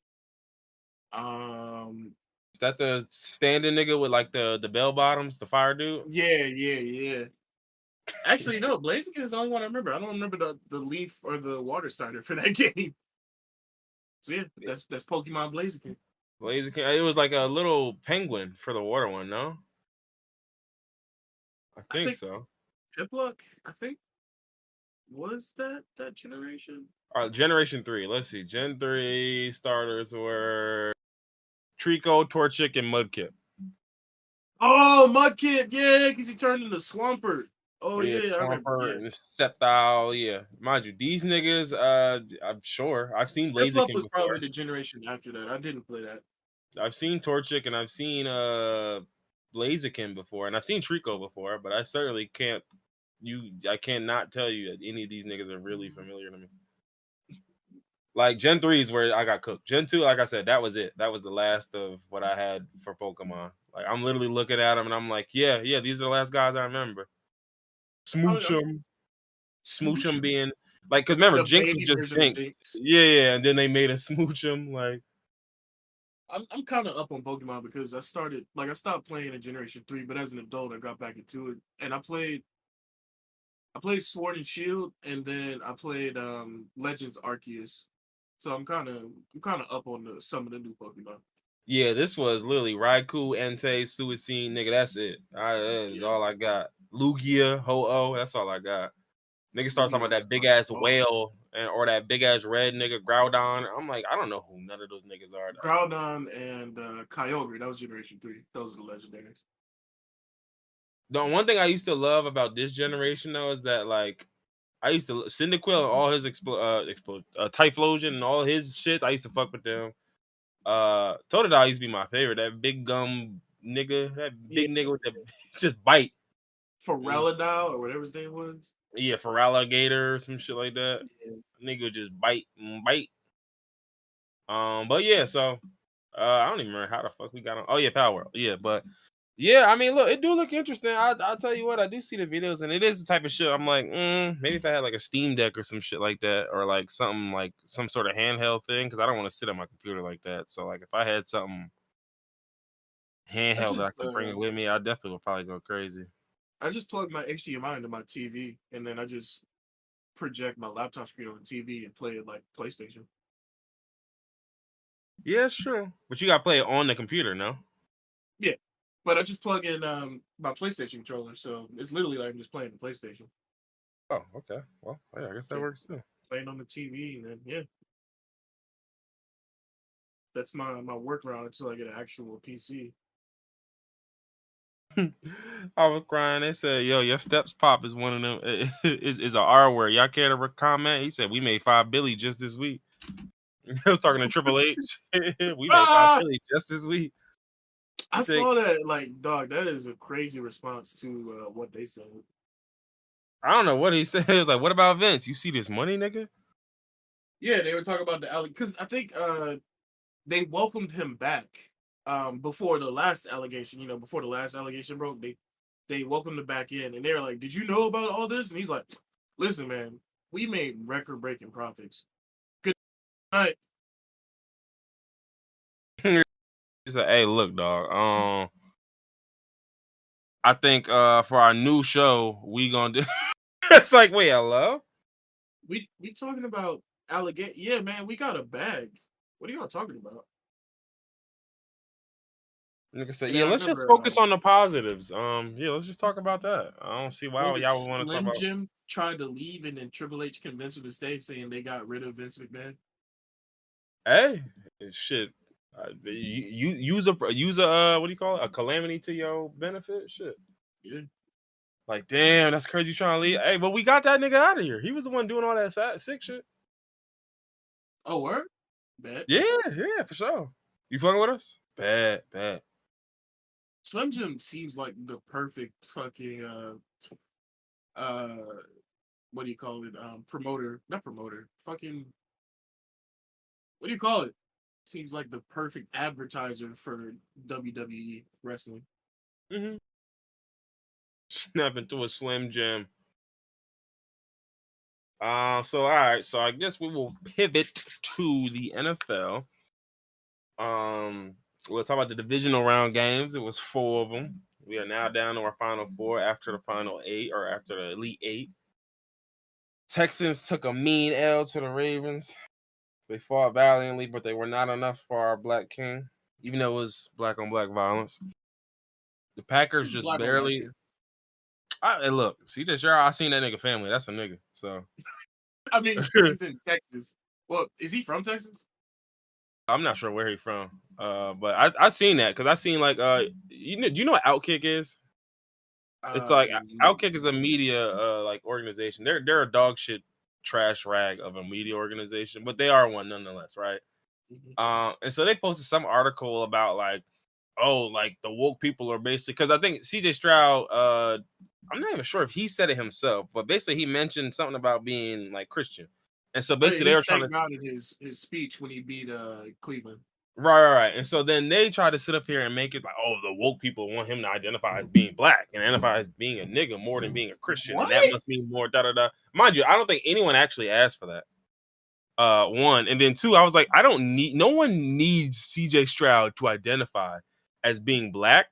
Um Is that the standing nigga with like the bell bottoms, the fire dude? yeah. Actually, no, Blaziken is the only one I remember. I don't remember the leaf or the water starter for that game. So yeah, that's Pokemon Blaziken. Blaziken. It was like a little penguin for the water one, no? I I think think so. Pipluck, I think was that generation. All right, Generation 3. Let's see. Gen 3 starters were Trico, Torchic, and Mudkip. Oh, Mudkip, yeah, because he turned into Swampert. Oh Yeah, yeah, I remember. Swampert Yeah, and Sceptile. Yeah. Mind you, these niggas, I'm sure. I've seen Piplup Blaziken was probably before. the generation after that. I didn't play that. I've seen Torchic and I've seen Blaziken before, and I've seen Trico before, but I certainly I cannot tell you that any of these niggas are really familiar to me. Like Gen 3 is where I got cooked. Gen 2, like I said, that was it. That was the last of what I had for Pokemon. Like I'm literally looking at them and I'm like, yeah, these are the last guys I remember. I'm Smoochum. Smoochum Smoochum, being like, cause remember the Jinx was baby just version of Jinx. Jinx. Yeah, and then they made a Smoochum. Like, I'm kind of up on Pokemon because I stopped playing in Generation 3, but as an adult I got back into it. And I played Sword and Shield and then I played Legends Arceus. So I'm kinda up on some of the new Pokemon. yeah, this was literally Raikou, Entei, Suicune, nigga. That's it. That is Yeah. all I got. Lugia, Ho-Oh, that's all I got. Nigga start talking Lugia about was that big fucking ass hard. whale or that big ass red nigga Groudon. I'm like, I don't know who none of those niggas are. Groudon and Kyogre, that was Generation 3. Those are the legendaries. The one thing I used to love about this generation though is that like I used to Cyndaquil and all his Typhlosion and all his shit. I used to fuck with them. Totodile used to be my favorite. That big gum nigga, that Yeah. big nigga with the just bite. Ferelidal or whatever his name was. Yeah, for alligator or some shit like that. Yeah. Nigga would just bite and bite. But yeah, so I don't even remember how the fuck we got on. Oh yeah, Palworld. Yeah, but yeah, I mean, look, it do look interesting. I'll tell you what, I do see the videos, and it is the type of shit. I'm like, maybe if I had like a Steam Deck or some shit like that, or like something like some sort of handheld thing, because I don't want to sit on my computer like that. So like, if I had something I handheld that I just could bring it with me, I definitely would probably go crazy. I just plugged my HDMI into my TV and then I just project my laptop screen on the TV and play it like PlayStation. Yeah, sure. But you gotta play it on the computer, no? Yeah. But I just plug in my PlayStation controller, so it's literally like I'm just playing the PlayStation. Oh, okay. Well, yeah, I guess that Yeah. works too. Playing on the TV and then yeah. That's my workaround until I get an actual PC. I was crying. They said, "Yo, your steps pop is one of them. Is a R word. Y'all care to comment?" He said, "We made $5 billion just this week." I was talking to Triple H. We made Ah! $5 just this week. I saw that, like, dog, that is a crazy response to what they said. I don't know what he said. He was like, what about Vince? You see this money, nigga? Yeah, they were talking about because I think they welcomed him back before the last allegation. Before the last allegation broke, they welcomed him back in, and they were like, "Did you know about all this?" And he's like, "Listen, man, we made record-breaking profits. Good night." He said, hey, look, dog. I think for our new show, we gonna do it's like, wait, hello? We talking about allegation? Yeah, man, we got a bag. What are y'all talking about? Nigga said, And yeah, then I let's just remember, focus on the positives. Yeah, let's just talk about that. I don't see why was it y'all would want to talk Slim about. Jim tried to leave, and then Triple H convinced him to stay, saying they got rid of Vince McMahon? Hey, shit. You use a what do you call it? A calamity to your benefit? Shit. Yeah. Like, damn, that's crazy trying to leave. Hey, but we got that nigga out of here. He was the one doing all that sick shit. Oh, word? Bet. Yeah, for sure. You fucking with us? Bad. Slim Jim seems like the perfect fucking uh what do you call it? Promoter, not promoter. Fucking what do you call it? Seems like the perfect advertiser for WWE wrestling. Mm-hmm. Snap into a Slim Jim. So all right, so I guess we will pivot to the NFL. We'll talk about the divisional round games. It was 4 of them. We are now down to our final 4 after the final 8 or after the Elite 8. Texans took a mean L to the Ravens. They fought valiantly, but they were not enough for our Black King, even though it was black on black violence. The Packers just Black on last barely. year. Hey, look, see this year I seen that nigga family. That's a nigga. So I mean, he's in Texas. Well, is he from Texas? I'm not sure where he's from. But I seen that because I seen like do you know what Outkick is? It's like Outkick is a media like organization. They're a dog shit trash rag of a media organization, but they are one nonetheless, right? And so they posted some article about like, oh, like the woke people are basically because I think CJ Stroud, I'm not even sure if he said it himself, but basically he mentioned something about being like Christian, and so Oh, yeah, basically they he were trying to thanked God in his speech when he beat Cleveland. right. And so then they try to sit up here and make it like, oh, the woke people want him to identify as being black and identify as being a nigga more than being a Christian, What? and that must mean more da da da. Mind you, I don't think anyone actually asked for that. One, and then two, I was like, no one needs CJ Stroud to identify as being black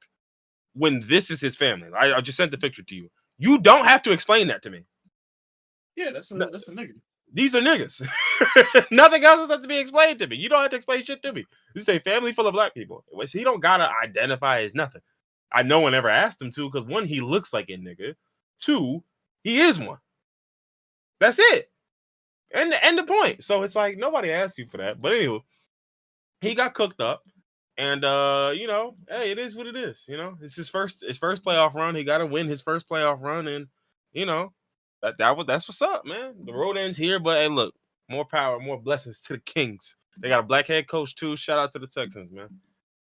when this is his family. I just sent the picture to you. You don't have to explain that to me. Yeah, that's a nigga. These are niggas. Nothing else has to be explained to me. You don't have to explain shit to me. This is a family full of black people. He don't gotta identify as nothing. No one ever asked him to because one, he looks like a nigga. Two, he is one. That's it. And the point. So it's like nobody asked you for that. But anyway, he got cooked up. And hey, it is what it is. It's his first playoff run. He got to win his first playoff run, and that's what's up, man. The road ends here, but hey, look, more power, more blessings to the Kings. They got a black head coach too. Shout out to the Texans, man.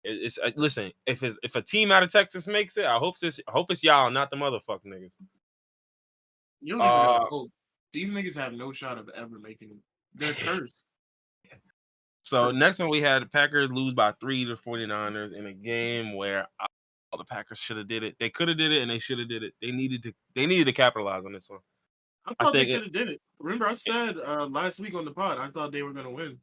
It's listen, if a team out of Texas makes it, I hope it's y'all, not the motherfucking niggas. You don't even gotta hope. These niggas have no shot of ever making it. They're cursed. So next one we had the Packers lose by 3 to 49ers in a game where the Packers should have did it. They could have did it and they should have did it. They needed to capitalize on this one. I thought they could have did it. Remember, I said last week on the pod, I thought they were gonna win.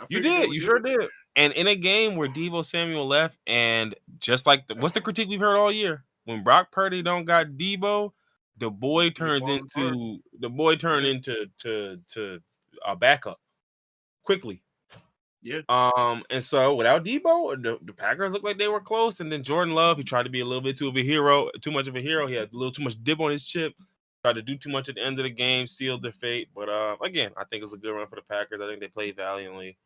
You did. You sure did. And in a game where Deebo Samuel left, and just like what's the critique we've heard all year? When Brock Purdy don't got Deebo, the boy turned into a backup quickly. Yeah. And so without Deebo, the Packers looked like they were close. And then Jordan Love, he tried to be a little bit too much of a hero. He had a little too much dip on his chip. Tried to do too much at the end of the game, sealed their fate. But again, I think it was a good run for the Packers. I think they played valiantly.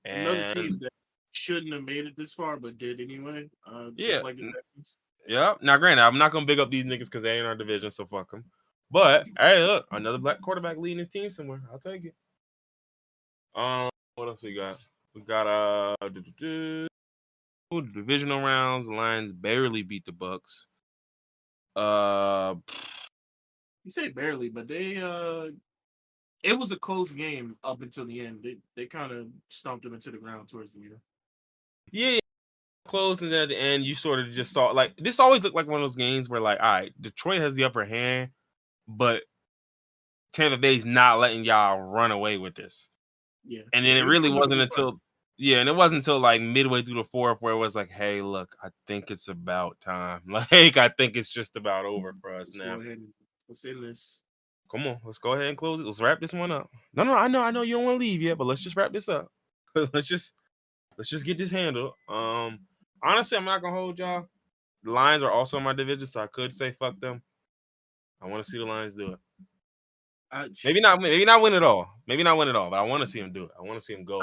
Another team that shouldn't have made it this far, but did anyway. Just like the Texans. Yeah. Now, granted, I'm not gonna big up these niggas because they ain't our division, so fuck them. But hey, look, another black quarterback leading his team somewhere. I'll take it. What else we got? We got divisional rounds. The Lions barely beat the Bucks. You say barely, but it was a close game up until the end. They kind of stomped them into the ground towards the end. Yeah, close, and then at the end, you sort of just saw like this. Always looked like one of those games where like, all right, Detroit has the upper hand, but Tampa Bay's not letting y'all run away with this. Yeah, And then it really wasn't until and it wasn't until like midway through the fourth where it was like, hey, look, I think it's about time. Like, I think it's just about over for us now. Let's end this. Come on, let's go ahead and close it. Let's wrap this one up. No, I know you don't want to leave yet, but let's just wrap this up. let's just get this handled. Honestly, I'm not gonna hold y'all. The Lions are also in my division, so I could say fuck them. I want to see the Lions do it. Maybe not win it all. Maybe not win it all, but I want to see them do it. I want to see them go.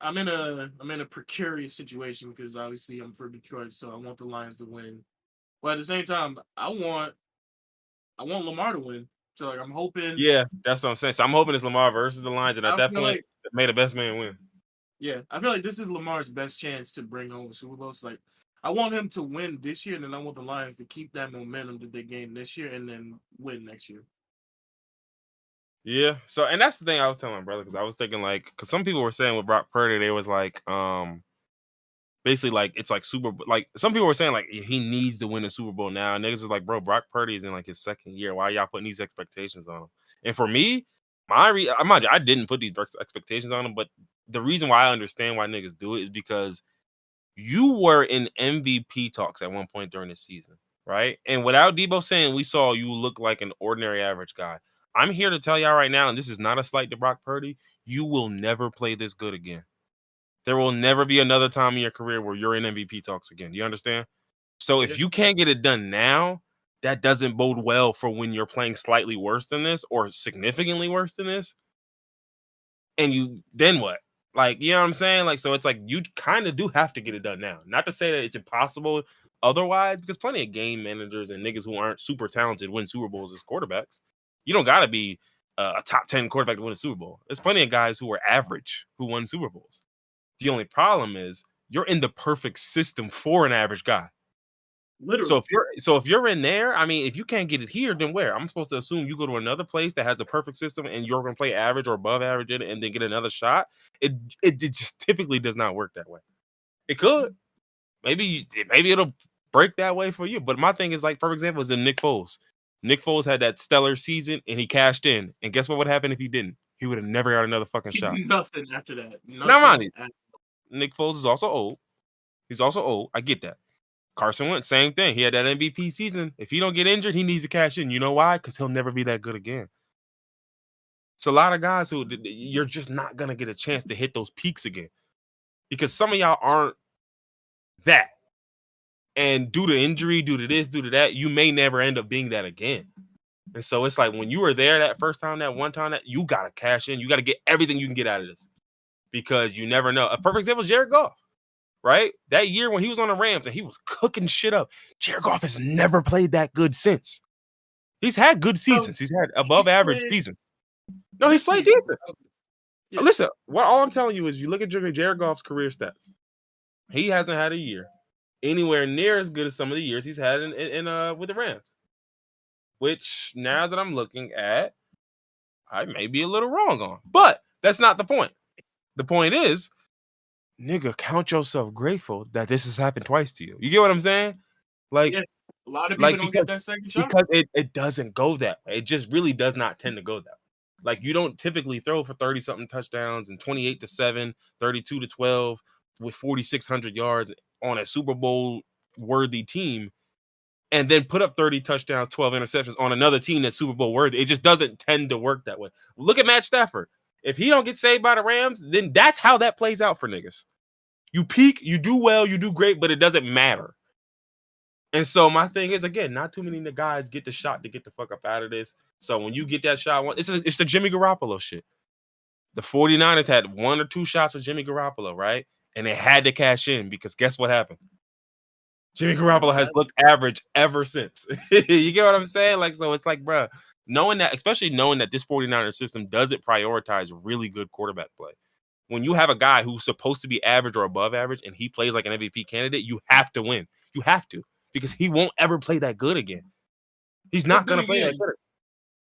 I'm in a precarious situation because obviously I'm for Detroit, so I want the Lions to win. But at the same time, I want Lamar to win. So like I'm hoping. Yeah, that's what I'm saying. So I'm hoping it's Lamar versus the Lions, and at that point, may the best man win. Yeah, I feel like this is Lamar's best chance to bring home Super Bowl. Like I want him to win this year, and then I want the Lions to keep that momentum that they gained this year, and then win next year. Yeah. So, and that's the thing I was telling my brother because I was thinking like, because some people were saying with Brock Purdy, they was like, basically like it's like like some people were saying like he needs to win a Super Bowl now. And niggas was like, bro, Brock Purdy is in like his second year. Why y'all putting these expectations on him? And for me, I didn't put these expectations on him, but the reason why I understand why niggas do it is because you were in MVP talks at one point during the season, right? And without Debo saying, we saw you look like an ordinary average guy. I'm here to tell y'all right now, and this is not a slight to Brock Purdy, you will never play this good again. There will never be another time in your career where you're in MVP talks again. Do you understand? So if you can't get it done now, that doesn't bode well for when you're playing slightly worse than this or significantly worse than this. And then what? Like, you know what I'm saying? Like, so it's like you kind of do have to get it done now. Not to say that it's impossible otherwise, because plenty of game managers and niggas who aren't super talented win Super Bowls as quarterbacks. You don't got to be a top 10 quarterback to win a Super Bowl. There's plenty of guys who are average who won Super Bowls. The only problem is you're in the perfect system for an average guy. Literally. So if you're in there, I mean, if you can't get it here, then where? I'm supposed to assume you go to another place that has a perfect system and you're going to play average or above average in it and then get another shot. It just typically does not work that way. It could. Maybe it'll break that way for you. But my thing is like, for example, is in Nick Foles. Nick Foles had that stellar season and he cashed in. And guess what would happen if he didn't? He would have never got another fucking shot. Nothing after that. Now, mind Nick Foles is also old. He's also old. I get that. Carson Wentz, same thing. He had that MVP season. If he don't get injured, he needs to cash in. You know why? Because he'll never be that good again. It's a lot of guys who you're just not going to get a chance to hit those peaks again. Because some of y'all aren't that. And due to injury, due to this, due to that, you may never end up being that again. And so it's like when you were there that first time, that one time, that you got to cash in. You got to get everything you can get out of this. Because you never know. A perfect example is Jared Goff. Right? That year when he was on the Rams and he was cooking shit up, Jared Goff has never played that good since. He's had good seasons. He's had above average seasons. No, he's played decent. Yeah. Listen, all I'm telling you is you look at Jared Goff's career stats. He hasn't had a year anywhere near as good as some of the years he's had in with the Rams. Which now that I'm looking at, I may be a little wrong on. But that's not the point. The point is, nigga, count yourself grateful that this has happened twice to you. You get what I'm saying? Like, yeah, a lot of people don't get that second shot. Because it doesn't go that way. It just really does not tend to go that way. Like, you don't typically throw for 30-something touchdowns and 28-7, 32-12 with 4,600 yards on a Super Bowl-worthy team and then put up 30 touchdowns, 12 interceptions on another team that's Super Bowl-worthy. It just doesn't tend to work that way. Look at Matt Stafford. If he don't get saved by the Rams, then that's how that plays out for niggas. You peak, you do well, you do great, but it doesn't matter. And so my thing is, again, not too many guys get the shot to get the fuck up out of this. So when you get that shot, it's the Jimmy Garoppolo shit. The 49ers had 1 or 2 shots with Jimmy Garoppolo, right? And they had to cash in because guess what happened? Jimmy Garoppolo has looked average ever since. You get what I'm saying? Like, so it's like, bro, especially knowing that this 49er system doesn't prioritize really good quarterback play. When you have a guy who's supposed to be average or above average and he plays like an MVP candidate, you have to win. You have to, because he won't ever play that good again. He's not going to play that good.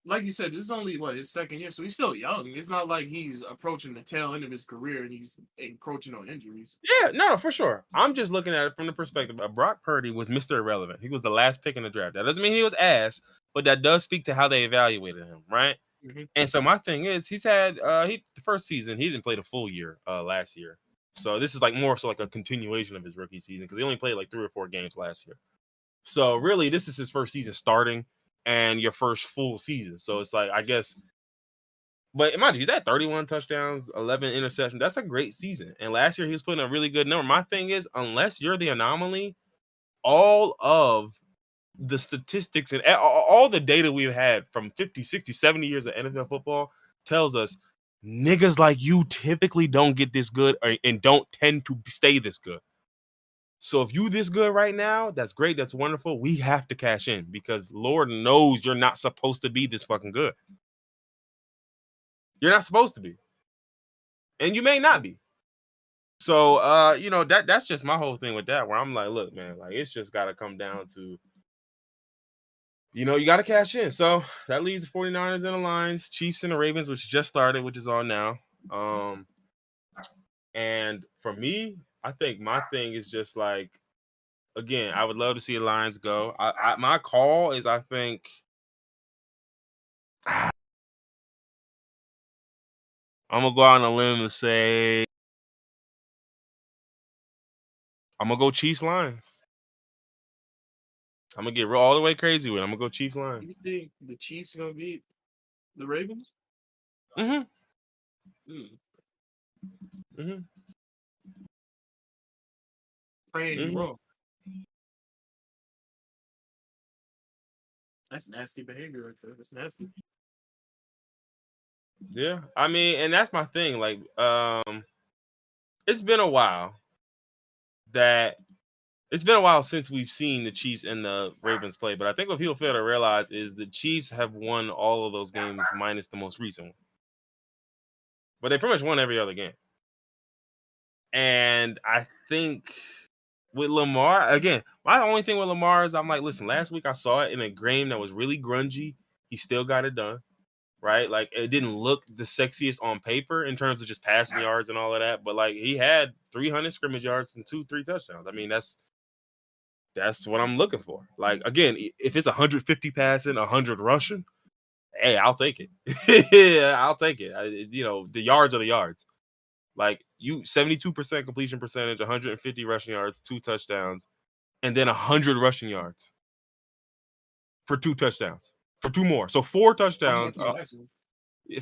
Like you said, this is only his second year, so he's still young. It's not like he's approaching the tail end of his career and he's encroaching on injuries. Yeah, no, for sure. I'm just looking at it from the perspective of Brock Purdy was Mr. Irrelevant. He was the last pick in the draft. That doesn't mean he was ass, but that does speak to how they evaluated him, right? Mm-hmm. And so my thing is, he's had the first season, he didn't play the full year last year. So this is like more so like a continuation of his rookie season, because he only played like 3 or 4 games last year. So really, this is his first season starting and your first full season. So it's like, I guess, but mind you, he's at 31 touchdowns, 11 interceptions. That's a great season. And last year he was putting a really good number. My thing is, unless you're the anomaly, all of the statistics and all the data we've had from 50, 60, 70 years of NFL football tells us niggas like you typically don't get this good and don't tend to stay this good. So if you this good right now, that's great. That's wonderful. We have to cash in, because Lord knows you're not supposed to be this fucking good. You're not supposed to be. And you may not be. So, that's just my whole thing with that, where I'm like, look, man, like, it's just got to come down to, you got to cash in. So that leaves the 49ers and the Lions, Chiefs and the Ravens, which just started, which is on now. And for me, I think my thing is just like, again, I would love to see the Lions go. My call is, I think, I'm going to go out on a limb and say, I'm going to go Chiefs Lions. I'm going to get all the way crazy with it. I'm going to go Chiefs Lions. You think the Chiefs are going to beat the Ravens? Mm-hmm. Mm-hmm. Praying you wrong. That's nasty behavior right there. That's nasty. Yeah. I mean, and that's my thing. Like, it's been a while since we've seen the Chiefs and the Ravens play. But I think what people fail to realize is the Chiefs have won all of those games minus the most recent one. But they pretty much won every other game. And I think with Lamar, again, my only thing with Lamar is I'm like, listen, last week I saw it in a game that was really grungy. He still got it done, right? Like, it didn't look the sexiest on paper in terms of just passing yards and all of that. But, like, he had 300 scrimmage yards and 2-3 touchdowns. I mean, that's what I'm looking for. Like, again, if it's 150 passing, 100 rushing, hey, I'll take it. Yeah, I'll take it. The yards are the yards. Like, you 72% completion percentage, 150 rushing yards, 2 touchdowns, and then 100 rushing yards for 2 touchdowns, for 2 more. So 4 touchdowns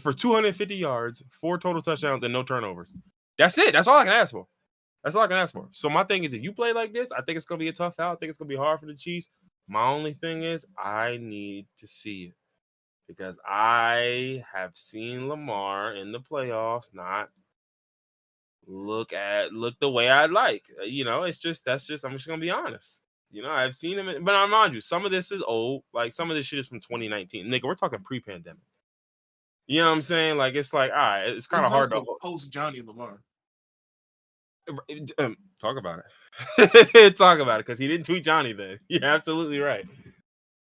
for 250 yards, 4 total touchdowns, and no turnovers. That's it. That's all I can ask for. So my thing is, if you play like this, I think it's going to be a tough out. I think it's going to be hard for the Chiefs. My only thing is, I need to see it, because I have seen Lamar in the playoffs not look the way I'd like. That's just I'm just gonna be honest. I've seen him, but I remind you, some of this is old. Like, some of this shit is from 2019. Nigga, we're talking pre-pandemic. You know what I'm saying? Like, it's like, all right, it's kind of hard to post Johnny Lamar. Talk about it. Talk about it, because he didn't tweet Johnny then. You're absolutely right.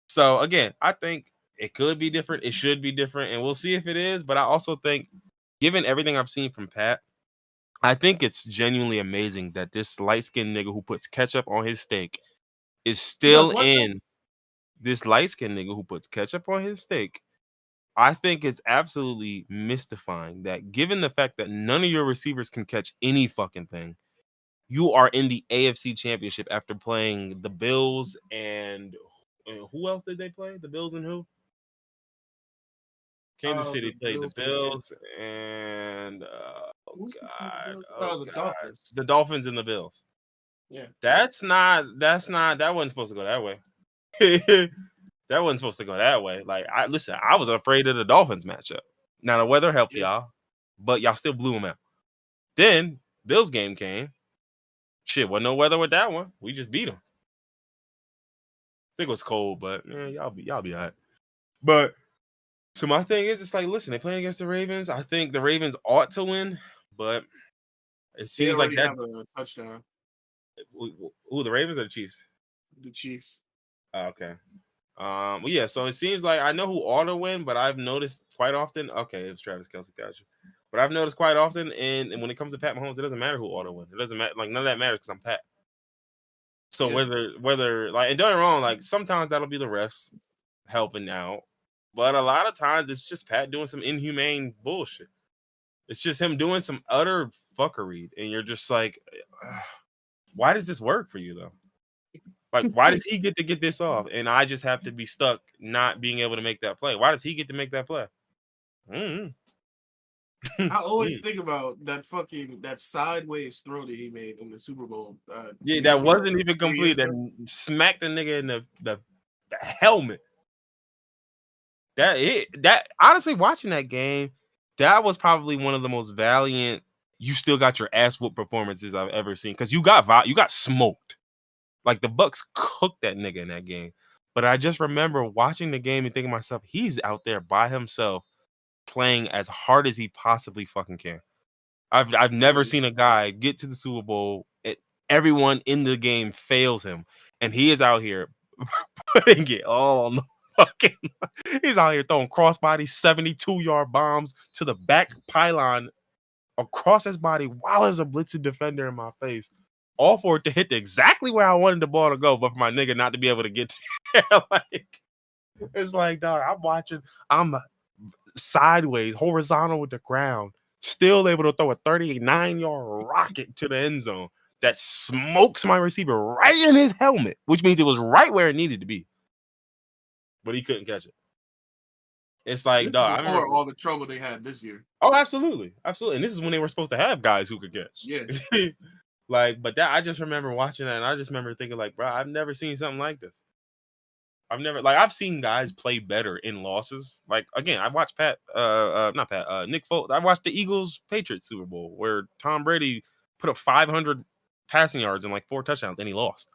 So again, I think it could be different. It should be different, and we'll see if it is. But I also think, given everything I've seen from Pat, I think it's genuinely amazing that this light-skinned nigga who puts ketchup on his steak is still in. This light-skinned nigga who puts ketchup on his steak, I think it's absolutely mystifying that, given the fact that none of your receivers can catch any fucking thing, you are in the AFC Championship after playing the Bills and who else did they play? The Bills and who? Kansas City played the Bills and the Dolphins. The Dolphins and the Bills. Yeah. That wasn't supposed to go that way. That wasn't supposed to go that way. Like, I was afraid of the Dolphins matchup. Now the weather helped y'all, but y'all still blew them out. Then Bills game came. Shit, wasn't no weather with that one. We just beat them. I think it was cold, but y'all be all right. But so my thing is, it's like, listen, they playing against the Ravens. I think the Ravens ought to win, but It They seems like already that. have a touchdown. Who, the Ravens or the Chiefs? The Chiefs. Oh, okay. Well, yeah. So it seems like I know who ought to win, but I've noticed quite often. Okay, it's Travis Kelce, gotcha. But I've noticed quite often, and when it comes to Pat Mahomes, it doesn't matter who ought to win. It doesn't matter. Like none of that matters because I'm Pat. So Yeah. whether like and don't get me wrong, like sometimes that'll be the refs helping out, but a lot of times it's just Pat doing some inhumane bullshit. It's just him doing some utter fuckery, and you're just like, ugh, why does this work for you though? Like, why does he get to get this off, and I just have to be stuck not being able to make that play? Why does he get to make that play? Mm-hmm. I always think about that sideways throw that he made in the Super Bowl. Yeah, that wasn't even 2 years complete. That ago. smacked the nigga in the helmet. That honestly, watching that game, that was probably one of the most valiant. You still got your ass whoop performances I've ever seen because you got smoked. Like the Bucks cooked that nigga in that game. But I just remember watching the game and thinking to myself, he's out there by himself playing as hard as he possibly fucking can. I've never seen a guy get to the Super Bowl. Everyone in the game fails him, and he is out here putting it all on the fucking. He's out here throwing crossbody 72-yard bombs to the back pylon across his body while there's a blitzing defender in my face. All for it to hit exactly where I wanted the ball to go, but for my nigga not to be able to get there. Like, it's like, dog, I'm sideways, horizontal with the ground, still able to throw a 39-yard rocket to the end zone that smokes my receiver right in his helmet, which means it was right where it needed to be. But he couldn't catch it. It's like, This is dog, I before remember. all the trouble they had this year. Oh, absolutely. Absolutely. And this is when they were supposed to have guys who could catch. Yeah. Like, but that I just remember watching that, and I just remember thinking, like, bro, I've never seen something like this. I've seen guys play better in losses. Like, again, I watched Nick Foles. I watched the Eagles Patriots Super Bowl where Tom Brady put up 500 passing yards and like 4 touchdowns, and he lost.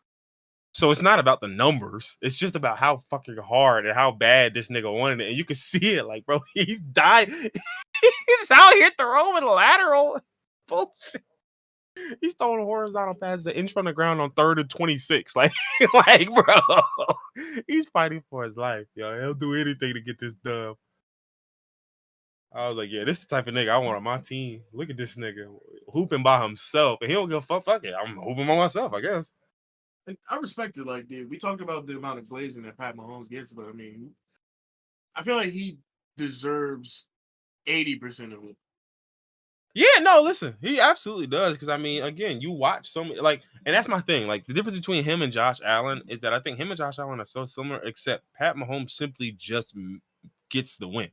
So it's not about the numbers. It's just about how fucking hard and how bad this nigga wanted it. And you can see it, like, bro, he's died. He's out here throwing lateral bullshit. He's throwing horizontal passes an inch from the ground on 3rd and 26. Like, bro, he's fighting for his life, yo. He'll do anything to get this dub. I was like, yeah, this is the type of nigga I want on my team. Look at this nigga hooping by himself, and he don't give a fuck. Fuck it, I'm hooping by myself, I guess. And I respect it. Like, dude, we talked about the amount of glazing that Pat Mahomes gets, but I mean, I feel like he deserves 80% of it. Yeah, no, listen, he absolutely does. Because I mean, again, you watch so many, like, and that's my thing. Like, the difference between him and Josh Allen is that I think him and Josh Allen are so similar, except Pat Mahomes simply just gets the win.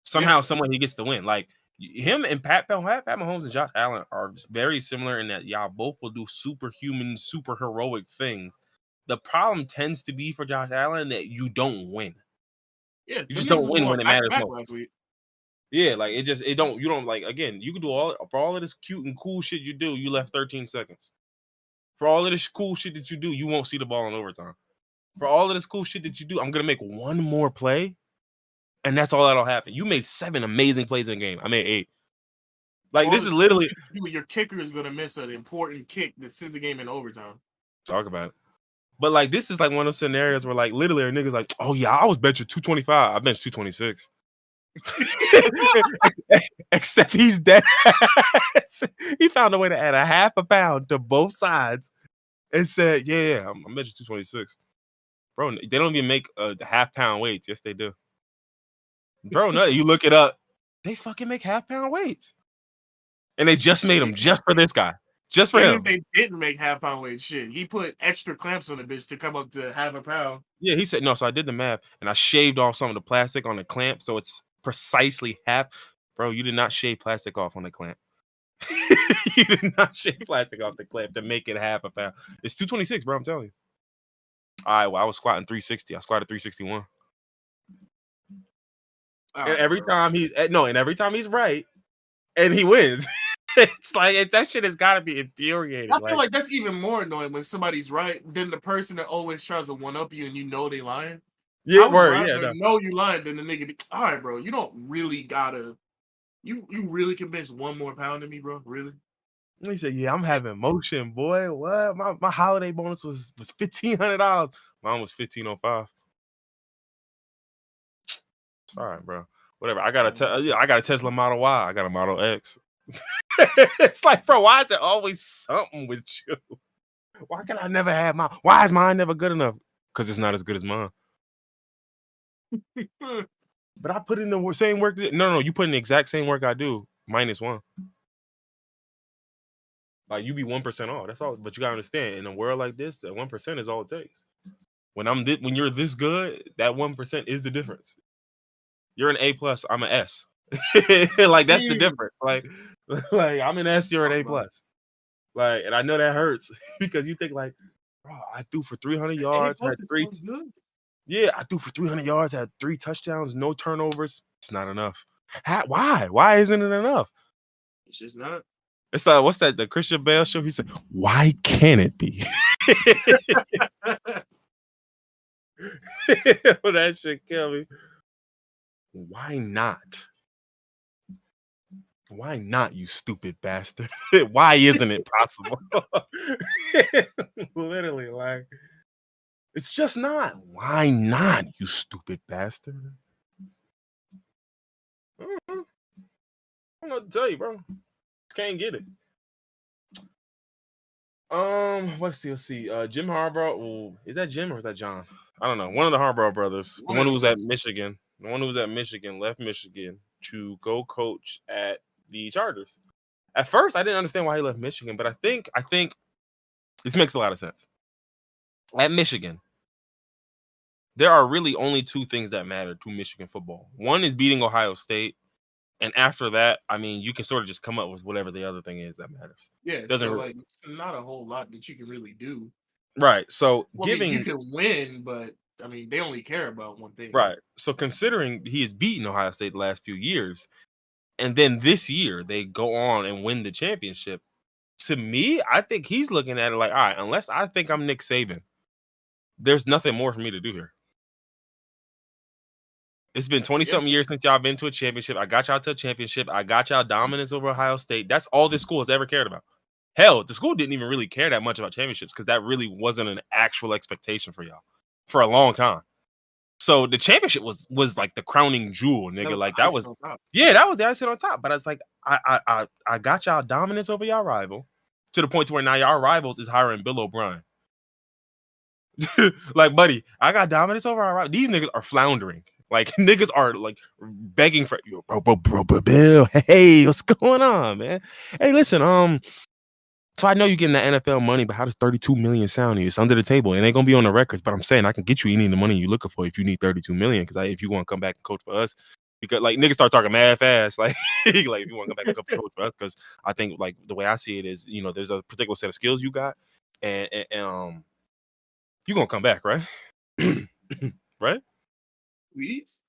Somehow, someone he gets the win. Like him and Pat Mahomes and Josh Allen are very similar in that y'all both will do superhuman, super heroic things. The problem tends to be for Josh Allen that you don't win. Yeah, You just don't win when it matters most. last week. Yeah, like you don't like, again, you can do all of this cute and cool shit you do, you left 13 seconds. For all of this cool shit that you do, you won't see the ball in overtime. For all of this cool shit that you do, I'm gonna make one more play, and that's all that'll happen. You made 7 amazing plays in the game. I made 8. Like, this is literally your kicker is gonna miss an important kick that sends the game in overtime. Talk about it. But like, this is like one of those scenarios where like literally a nigga's like, oh yeah, I was benching 225. I benched 226. Except he's dead. He found a way to add a half a pound to both sides and said, yeah, I'm benching 226. Bro, they don't even make half pound weights. Yes, they do. Bro, no, you look it up. They fucking make half pound weights. And they just made them just for this guy. Just for him. They didn't make half pound weight shit. He put extra clamps on the bitch to come up to half a pound. Yeah, he said no. So I did the math and I shaved off some of the plastic on the clamp, so it's precisely half. Bro, you did not shave plastic off on the clamp. You did not shave plastic off the clamp to make it half a pound. It's 226, bro. I'm telling you. All right, well, I was squatting 360. I squatted 361. And every time he's right, and he wins. It's like that shit has got to be infuriating. I feel like that's even more annoying when somebody's right than the person that always tries to one up you and you know they lying. Yeah, know you lying than the nigga. All right, bro, you don't really gotta. You really can bench 1 more pound than me, bro? Really? He said, "Yeah, I'm having motion, boy. What? My holiday bonus was $1,500. Mine was $1,505. It's all right, bro. Whatever. I got a Tesla Model Y. I got a Model X. It's like, bro, why is it always something with you? Why can I never have mine? Why is mine never good enough? Because it's not as good as mine. But I put in the same work. No, you put in the exact same work I do, -1. Like you be 1% off. That's all. But you gotta understand, in a world like this, that 1% is all it takes. When you're this good, that 1% is the difference. You're an A plus. I'm an S. Like that's the difference. Like I'm an S. You're an A plus. Like, and I know that hurts because you think like, bro, I threw for 300 yards, had three. Yeah, I threw for 300 yards, had 3 touchdowns, no turnovers. It's not enough. Why? Why isn't it enough? It's just not. It's like, what's that? The Christian Bale show? He said, "Why can't it be?" That shit kill me. Why not? Why not, you stupid bastard? Why isn't it possible? Literally, like, it's just not. Why not, you stupid bastard? I don't know what to tell you, bro. Just can't get it. Let's see. Jim Harbaugh. Ooh, is that Jim or is that John? I don't know. One of the Harbaugh brothers. The one who was at Michigan. The one who was at Michigan left Michigan to go coach at the Chargers. At first, I didn't understand why he left Michigan, but I think this makes a lot of sense. At Michigan, there are really only 2 things that matter to Michigan football. One is beating Ohio State, and after that, I mean, you can sort of just come up with whatever the other thing is that matters. Yeah, doesn't really, like, it's not a whole lot that you can really do. Right. So you can win, but I mean, they only care about one thing. Right. So considering he has beaten Ohio State the last few years, and then this year they go on and win the championship, to me, I think he's looking at it like, all right, unless I think I'm Nick Saban, there's nothing more for me to do here. It's been 20-something years since y'all been to a championship. I got y'all to a championship. I got y'all dominance over Ohio State. That's all this school has ever cared about. Hell, the school didn't even really care that much about championships because that really wasn't an actual expectation for y'all for a long time. So the championship was like the crowning jewel, nigga. That was the icing on top. But it's like I got y'all dominance over y'all rival to the point to where now y'all rivals is hiring Bill O'Brien. Like, buddy, I got dominance over our rival. These niggas are floundering. Like niggas are like begging for bro, Bill. Hey, what's going on, man? Hey, listen, so I know you're getting the NFL money, but how does 32 million sound to you? It's under the table. It ain't gonna be on the records, but I'm saying I can get you any of the money you're looking for if you need 32 million. Because if you want to come back and coach for us, because like niggas start talking mad fast, like if you want to come back and coach for us, because I think like the way I see it is, there's a particular set of skills you got, and you gonna come back, right? Right? Please.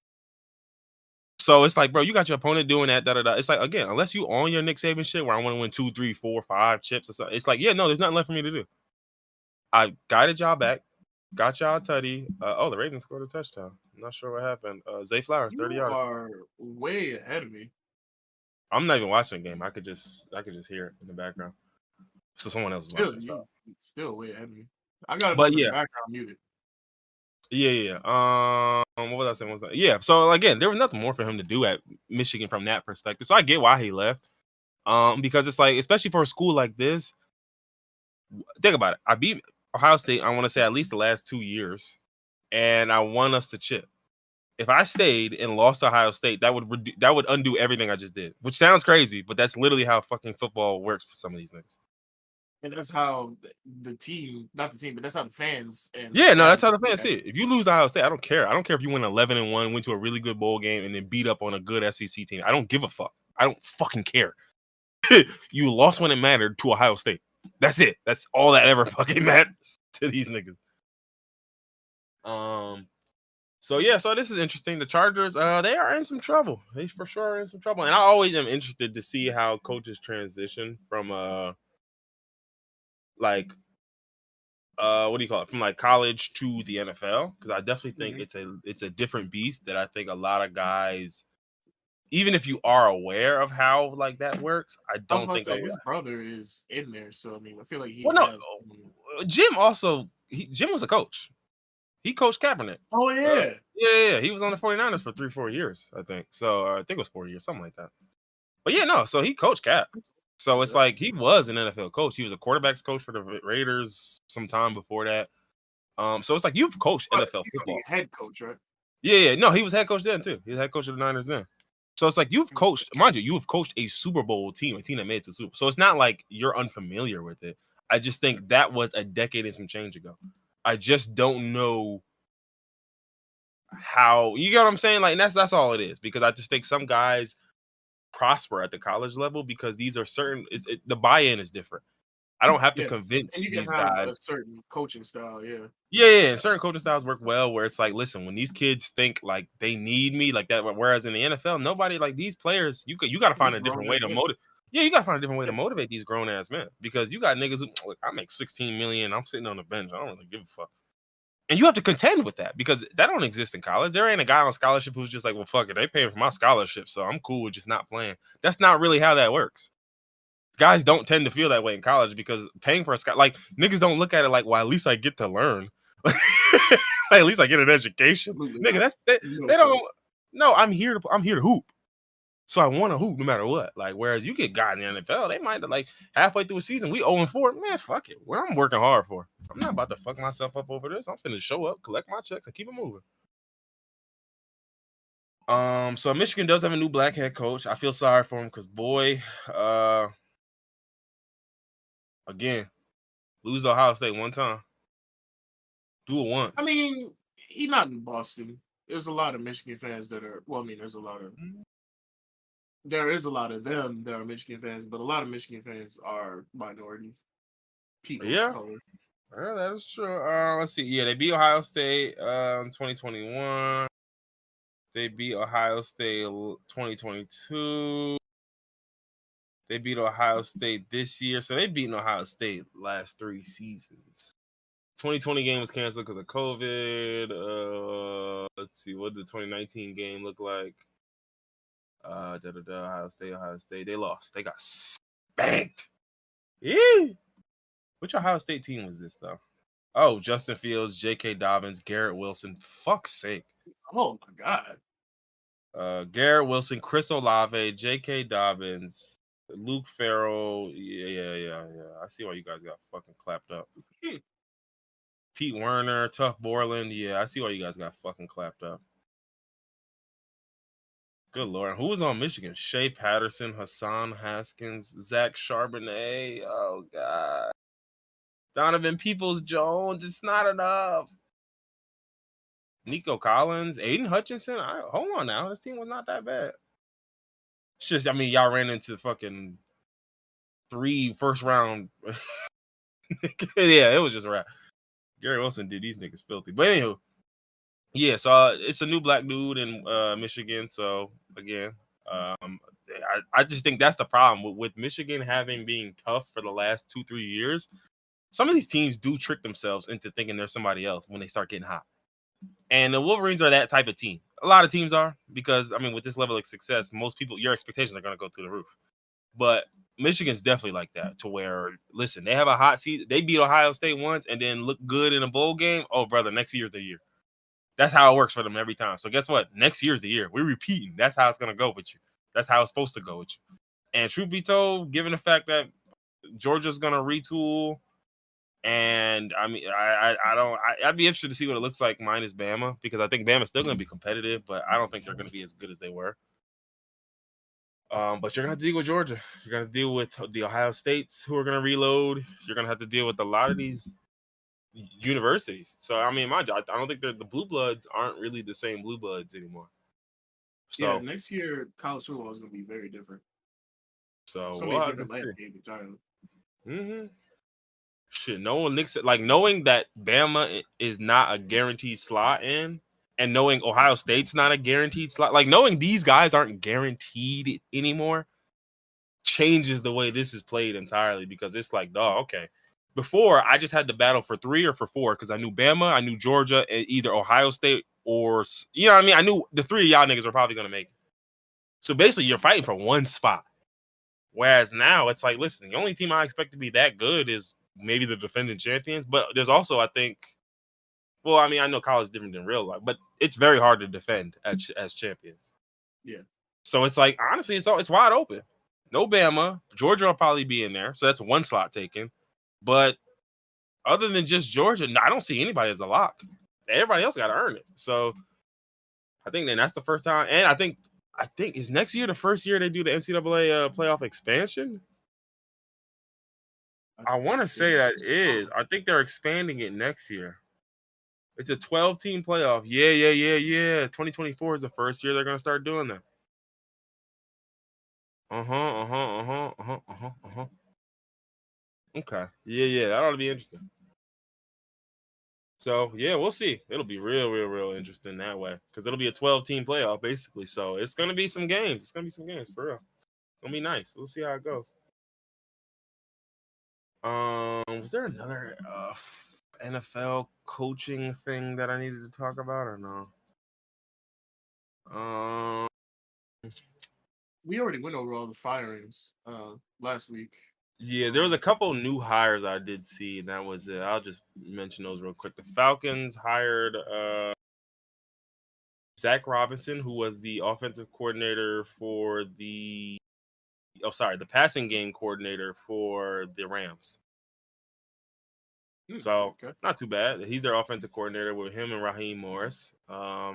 So it's like, bro, you got your opponent doing that, da. It's like, again, unless you own your Nick Saban shit where I want to win 2, 3, 4, 5 chips or something, it's like, yeah, no, there's nothing left for me to do. I guided y'all back, got y'all tutty. The Ravens scored a touchdown. I'm not sure what happened. Zay Flowers, 30 yards. You are way ahead of me. I'm not even watching the game. I could just hear it in the background. So someone else is watching. Still way ahead of me. I got it in the background muted. Yeah. What was I saying? Yeah. So again, there was nothing more for him to do at Michigan from that perspective. So I get why he left. Because it's like, especially for a school like this, think about it. I beat Ohio State, I want to say at least the last 2 years, and I want us to chip. If I stayed and lost to Ohio State, that would undo everything I just did, which sounds crazy, but that's literally how fucking football works for some of these niggas. And that's how the team, not the team, but that's how the fans. That's how the fans see it. If you lose to Ohio State, I don't care. I don't care if you win 11-1, went to a really good bowl game, and then beat up on a good SEC team. I don't give a fuck. I don't fucking care. You lost when it mattered to Ohio State. That's it. That's all that ever fucking matters to these niggas. So this is interesting. The Chargers, they are in some trouble. They for sure are in some trouble. And I always am interested to see how coaches transition from what do you call it? From like college to the NFL. Because I definitely think it's a different beast that I think a lot of guys even if you are aware of how like that works, I I was don't about think to say over. his brother is in there, so I mean, I feel like he Well, no, has. Jim also Jim was a coach. He coached Kaepernick. Oh Uh, yeah, yeah. He was on the 49ers for 3-4 years, I think. So I think it was 4 years, something like that. But yeah, no. So he coached Cap. So it's like he was an NFL coach. He was a quarterbacks coach for the Raiders some time before that. So it's like you've coached but NFL he's gonna be football. a head coach, right? Yeah. No, he was head coach then too. He was head coach of the Niners then. So it's like you've coached, mind you, you've coached a Super Bowl team, a team that made it to Super. So it's not like you're unfamiliar with it. I just think that was a decade and some change ago. I just don't know how, you get what I'm saying? Like that's all it is. Because I just think some guys prosper at the college level because these are certain. The buy-in is different. I don't have to Yeah, and convince you can these have guys. a certain coaching style. Yeah, Yeah. Certain coaching styles work well. Where it's like, listen, when these kids think like they need me, like that. Whereas in the NFL, nobody like these players. You got to find these a grown different way men. to Yeah, motivate. Yeah, you got to find a different way to yeah. motivate these grown ass men because you got niggas who look, I make 16 million. I'm sitting on the bench. I don't really give a fuck. And you have to contend with that because that don't exist in college. There ain't a guy on scholarship who's just like, well, fuck it, they paying for my scholarship, so I'm cool with just not playing. That's not really how that works. Guys don't tend to feel that way in college because paying for a like niggas don't look at it like, well, at least I get to learn. Like, at least I get an education, Absolutely nigga. not. They No sir. don't. No, I'm here to hoop. So I want to hoop no matter what. Like, whereas you get guys in the NFL, they might like halfway through a season, we 0-4. Man, fuck it. What I'm working hard for. I'm not about to fuck myself up over this. I'm finna show up, collect my checks, and keep it moving. So Michigan does have a new black head coach. I feel sorry for him because boy, again, lose to Ohio State one time. Do it I once. mean, he's not in Boston. There's a lot of Michigan fans that are. Well, I mean, there is a lot of them that are Michigan fans, but a lot of Michigan fans are minorities, people of Yeah. color. Yeah, that is true. Let's see. Yeah, they beat Ohio State in 2021. They beat Ohio State 2022. They beat Ohio State this year. So they've beaten Ohio State last 3 seasons. 2020 game was canceled because of COVID. Let's see. What did the 2019 game look like? Ohio State. They lost. They got spanked. Yeah. Which Ohio State team was this, though? Oh, Justin Fields, J.K. Dobbins, Garrett Wilson. Fuck's sake. Oh my god. Garrett Wilson, Chris Olave, J.K. Dobbins, Luke Farrell. Yeah. I see why you guys got fucking clapped up. Pete Werner, Tuff Borland. Yeah, I see why you guys got fucking clapped up. Good lord. Who was on Michigan? Shea Patterson, Hassan Haskins, Zach Charbonnet. Oh, God. Donovan Peoples-Jones. It's not enough. Nico Collins, Aiden Hutchinson. Hold on now. This team was not that bad. It's just, I mean, y'all ran into fucking 3 first round. Yeah, it was just right. Gary Wilson did these niggas filthy. But anywho, yeah, so it's a new black dude in Michigan. So again, I just think that's the problem with Michigan having being tough for the last 2-3 years. Some of these teams do trick themselves into thinking they're somebody else when they start getting hot. And the Wolverines are that type of team. A lot of teams are because I mean, with this level of success, most people your expectations are going to go through the roof. But Michigan's definitely like that to where, listen, they have a hot season. They beat Ohio State once and then look good in a bowl game. Oh, brother, next year's the year. That's how it works for them every time. So guess what? Next year's the year. We're repeating. That's how it's going to go with you. That's how it's supposed to go with you. And truth be told, given the fact that Georgia's going to retool, and I mean, I'd be interested to see what it looks like minus Bama because I think Bama's still going to be competitive, but I don't think they're going to be as good as they were. But you're gonna have to deal with Georgia. You're gonna deal with the Ohio States who are gonna reload. You're gonna have to deal with a lot of these universities. So I mean, I don't think the blue bloods aren't really the same blue bloods anymore. Yeah, So next year college football is going to be very different. so It's going to we'll be a have to different see. landscape entirely. Mm-hmm. Shit, no one nicks it. Like knowing that Bama is not a guaranteed slot in, and knowing Ohio State's not a guaranteed slot. Like knowing these guys aren't guaranteed anymore changes the way this is played entirely because it's like, dog, okay. Before, I just had to battle for 3 or for 4 because I knew Bama, I knew Georgia, and either Ohio State or, you know what I mean? I knew the 3 of y'all niggas are probably going to make it. So basically, you're fighting for one spot. Whereas now, it's like, listen, the only team I expect to be that good is maybe the defending champions. But there's also, I think, well, I mean, I know college is different than real life, but it's very hard to defend as champions. Yeah. So it's like, honestly, it's wide open. No Bama. Georgia will probably be in there. So that's one slot taken. But other than just Georgia, I don't see anybody as a lock. Everybody else got to earn it. So I think then that's the first time. And I think is next year the first year they do the NCAA playoff expansion? I want to say that is. I think they're expanding it next year. It's a 12-team playoff. Yeah. 2024 is the first year they're going to start doing that. Okay. Yeah. That ought to be interesting. So, yeah, we'll see. It'll be real interesting that way because it'll be a 12-team playoff, basically. So, it's going to be some games. It's going to be some games, for real. It's going to be nice. We'll see how it goes. Was there another NFL coaching thing that I needed to talk about or no? We already went over all the firings last week. Yeah, there was a couple new hires I did see, and that was it. I'll just mention those real quick. The Falcons hired Zach Robinson, who was the offensive coordinator for the passing game coordinator for the Rams. So not too bad. He's their offensive coordinator with him and Raheem Morris. I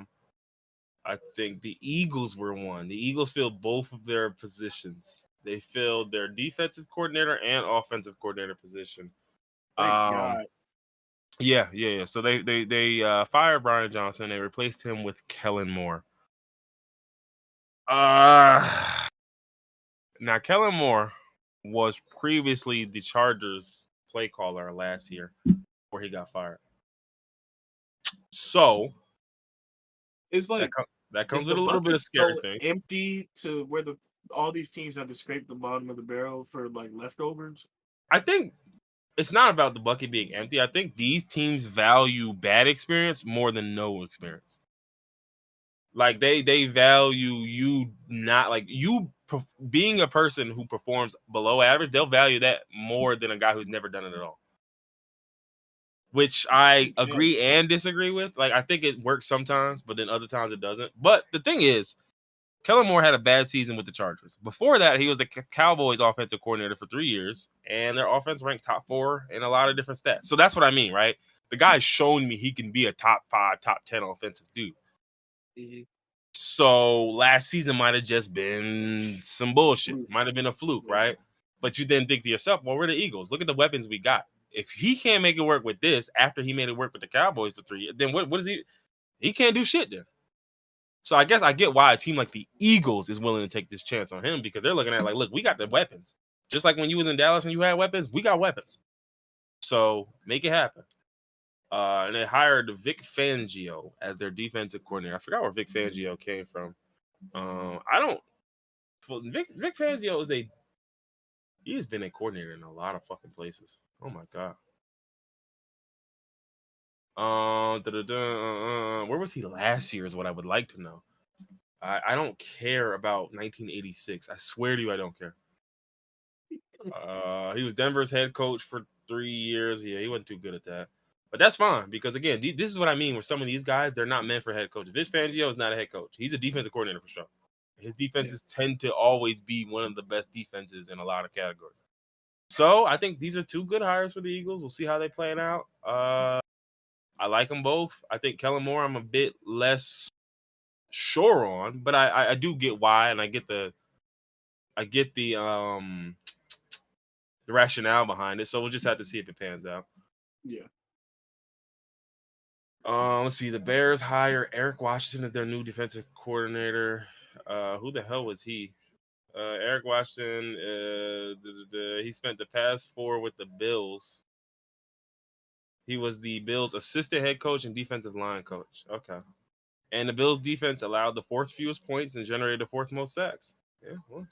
think the Eagles were one. The Eagles filled both of their positions. They filled their defensive coordinator and offensive coordinator position. Thank God. Yeah. So they fired Brian Johnson. They replaced him with Kellen Moore. Now Kellen Moore was previously the Chargers play caller last year before he got fired. So it's like that comes with a little bit of scary thing. Empty to where all these teams have to scrape the bottom of the barrel for like leftovers. I think it's not about the bucket being empty. I think these teams value bad experience more than no experience. Like they value you not like you being a person who performs below average. They'll value that more than a guy who's never done it at all. Which I agree and disagree with. Like I think it works sometimes, but then other times it doesn't. But the thing is, Kellen Moore had a bad season with the Chargers. Before that, he was the Cowboys offensive coordinator for 3 years, and their offense ranked top 4 in a lot of different stats. So that's what I mean, right? The guy's shown me he can be a top 5, top 10 offensive dude. Mm-hmm. So last season might have just been some bullshit. Might have been a fluke, right? But you then think to yourself, well, we're the Eagles. Look at the weapons we got. If he can't make it work with this after he made it work with the Cowboys for 3 years, then what is he? He can't do shit then. So I guess I get why a team like the Eagles is willing to take this chance on him because they're looking at it like, look, we got the weapons. Just like when you was in Dallas and you had weapons, we got weapons. So make it happen. And they hired Vic Fangio as their defensive coordinator. I forgot where Vic Fangio came from. Vic Fangio he has been a coordinator in a lot of fucking places. Oh my God. Where was he last year is what I would like to know. I don't care about 1986. I swear to you, I don't care. He was Denver's head coach for 3 years. Yeah, he wasn't too good at that. But that's fine because, again, this is what I mean with some of these guys. They're not meant for head coaches. Vic Fangio is not a head coach. He's a defensive coordinator for sure. His defenses tend to always be one of the best defenses in a lot of categories. So I think these are 2 good hires for the Eagles. We'll see how they play it out. I like them both. I think Kellen Moore I'm a bit less sure on, but I do get why, and I get the rationale behind it. So we'll just have to see if it pans out. Yeah. Let's see. The Bears hire Eric Washington as their new defensive coordinator. Who the hell was he? Eric Washington. He spent the past 4 with the Bills. He was the Bills' assistant head coach and defensive line coach. Okay. And the Bills' defense allowed the 4th fewest points and generated the 4th most sacks. Yeah, well.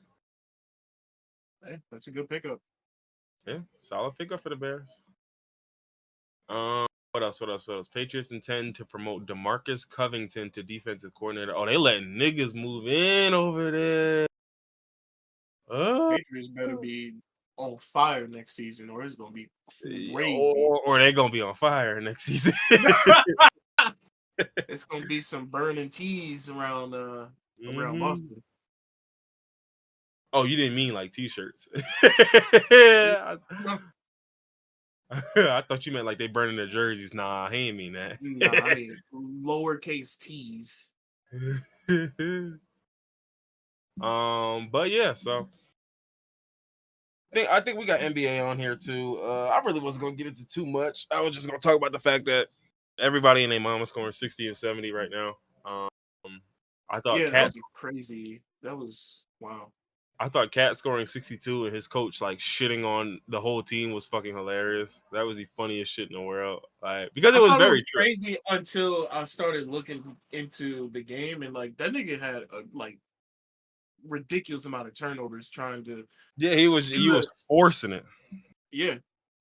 Hey, that's a good pickup. Yeah, solid pickup for the Bears. What else? What else? What else? Patriots intend to promote DeMarcus Covington to defensive coordinator. Oh, they letting niggas move in over there. Patriots better be on fire next season, or it's gonna be crazy. Or they gonna be on fire next season. It's gonna be some burning teas around around Boston. Oh, you didn't mean like t-shirts. I thought you meant like they burning their jerseys. Nah, he ain't mean that. Nah, I mean lowercase t's. But yeah, so I think we got NBA on here too. I really wasn't gonna get into too much. I was just gonna talk about the fact that everybody and their mama scoring 60 and 70 right now. I thought that was crazy. That was wow. I thought Cat scoring 62 and his coach like shitting on the whole team was fucking hilarious. That was the funniest shit in the world. Like because it was very crazy until I started looking into the game and like that nigga had a like ridiculous amount of turnovers trying to. Yeah, he was forcing it. Yeah,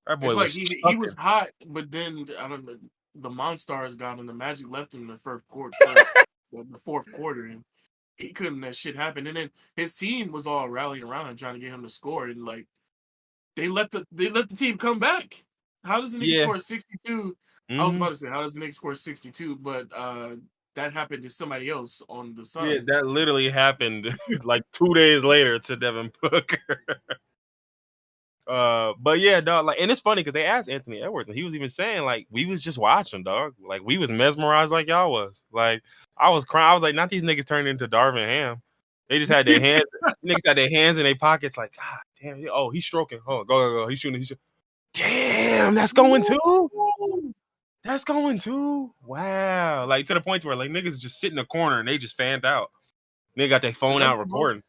that boy it's was like he was hot, but then I don't know. The Monstars got him. The Magic left him in the fourth quarter, and he couldn't let shit happen. And then his team was all rallying around him trying to get him to score, and like they let the team come back. How does the nigga score 62? I was about to say, how does the nigga score 62? But that happened to somebody else on the Suns. Yeah, that literally happened like 2 days later to Devin Booker. But yeah, dog, like, and it's funny because they asked Anthony Edwards, and he was even saying like we was just watching, dog, like we was mesmerized like y'all was. Like I was crying. I was like, not these niggas turned into Darvin Ham. They just had their hands, niggas had their hands in their pockets, like God damn. Oh, he's stroking. Oh, go. He's shooting. Damn, that's going too. That's going too. Wow, like to the point where like niggas just sit in the corner and they just fanned out. They got their phone out recording.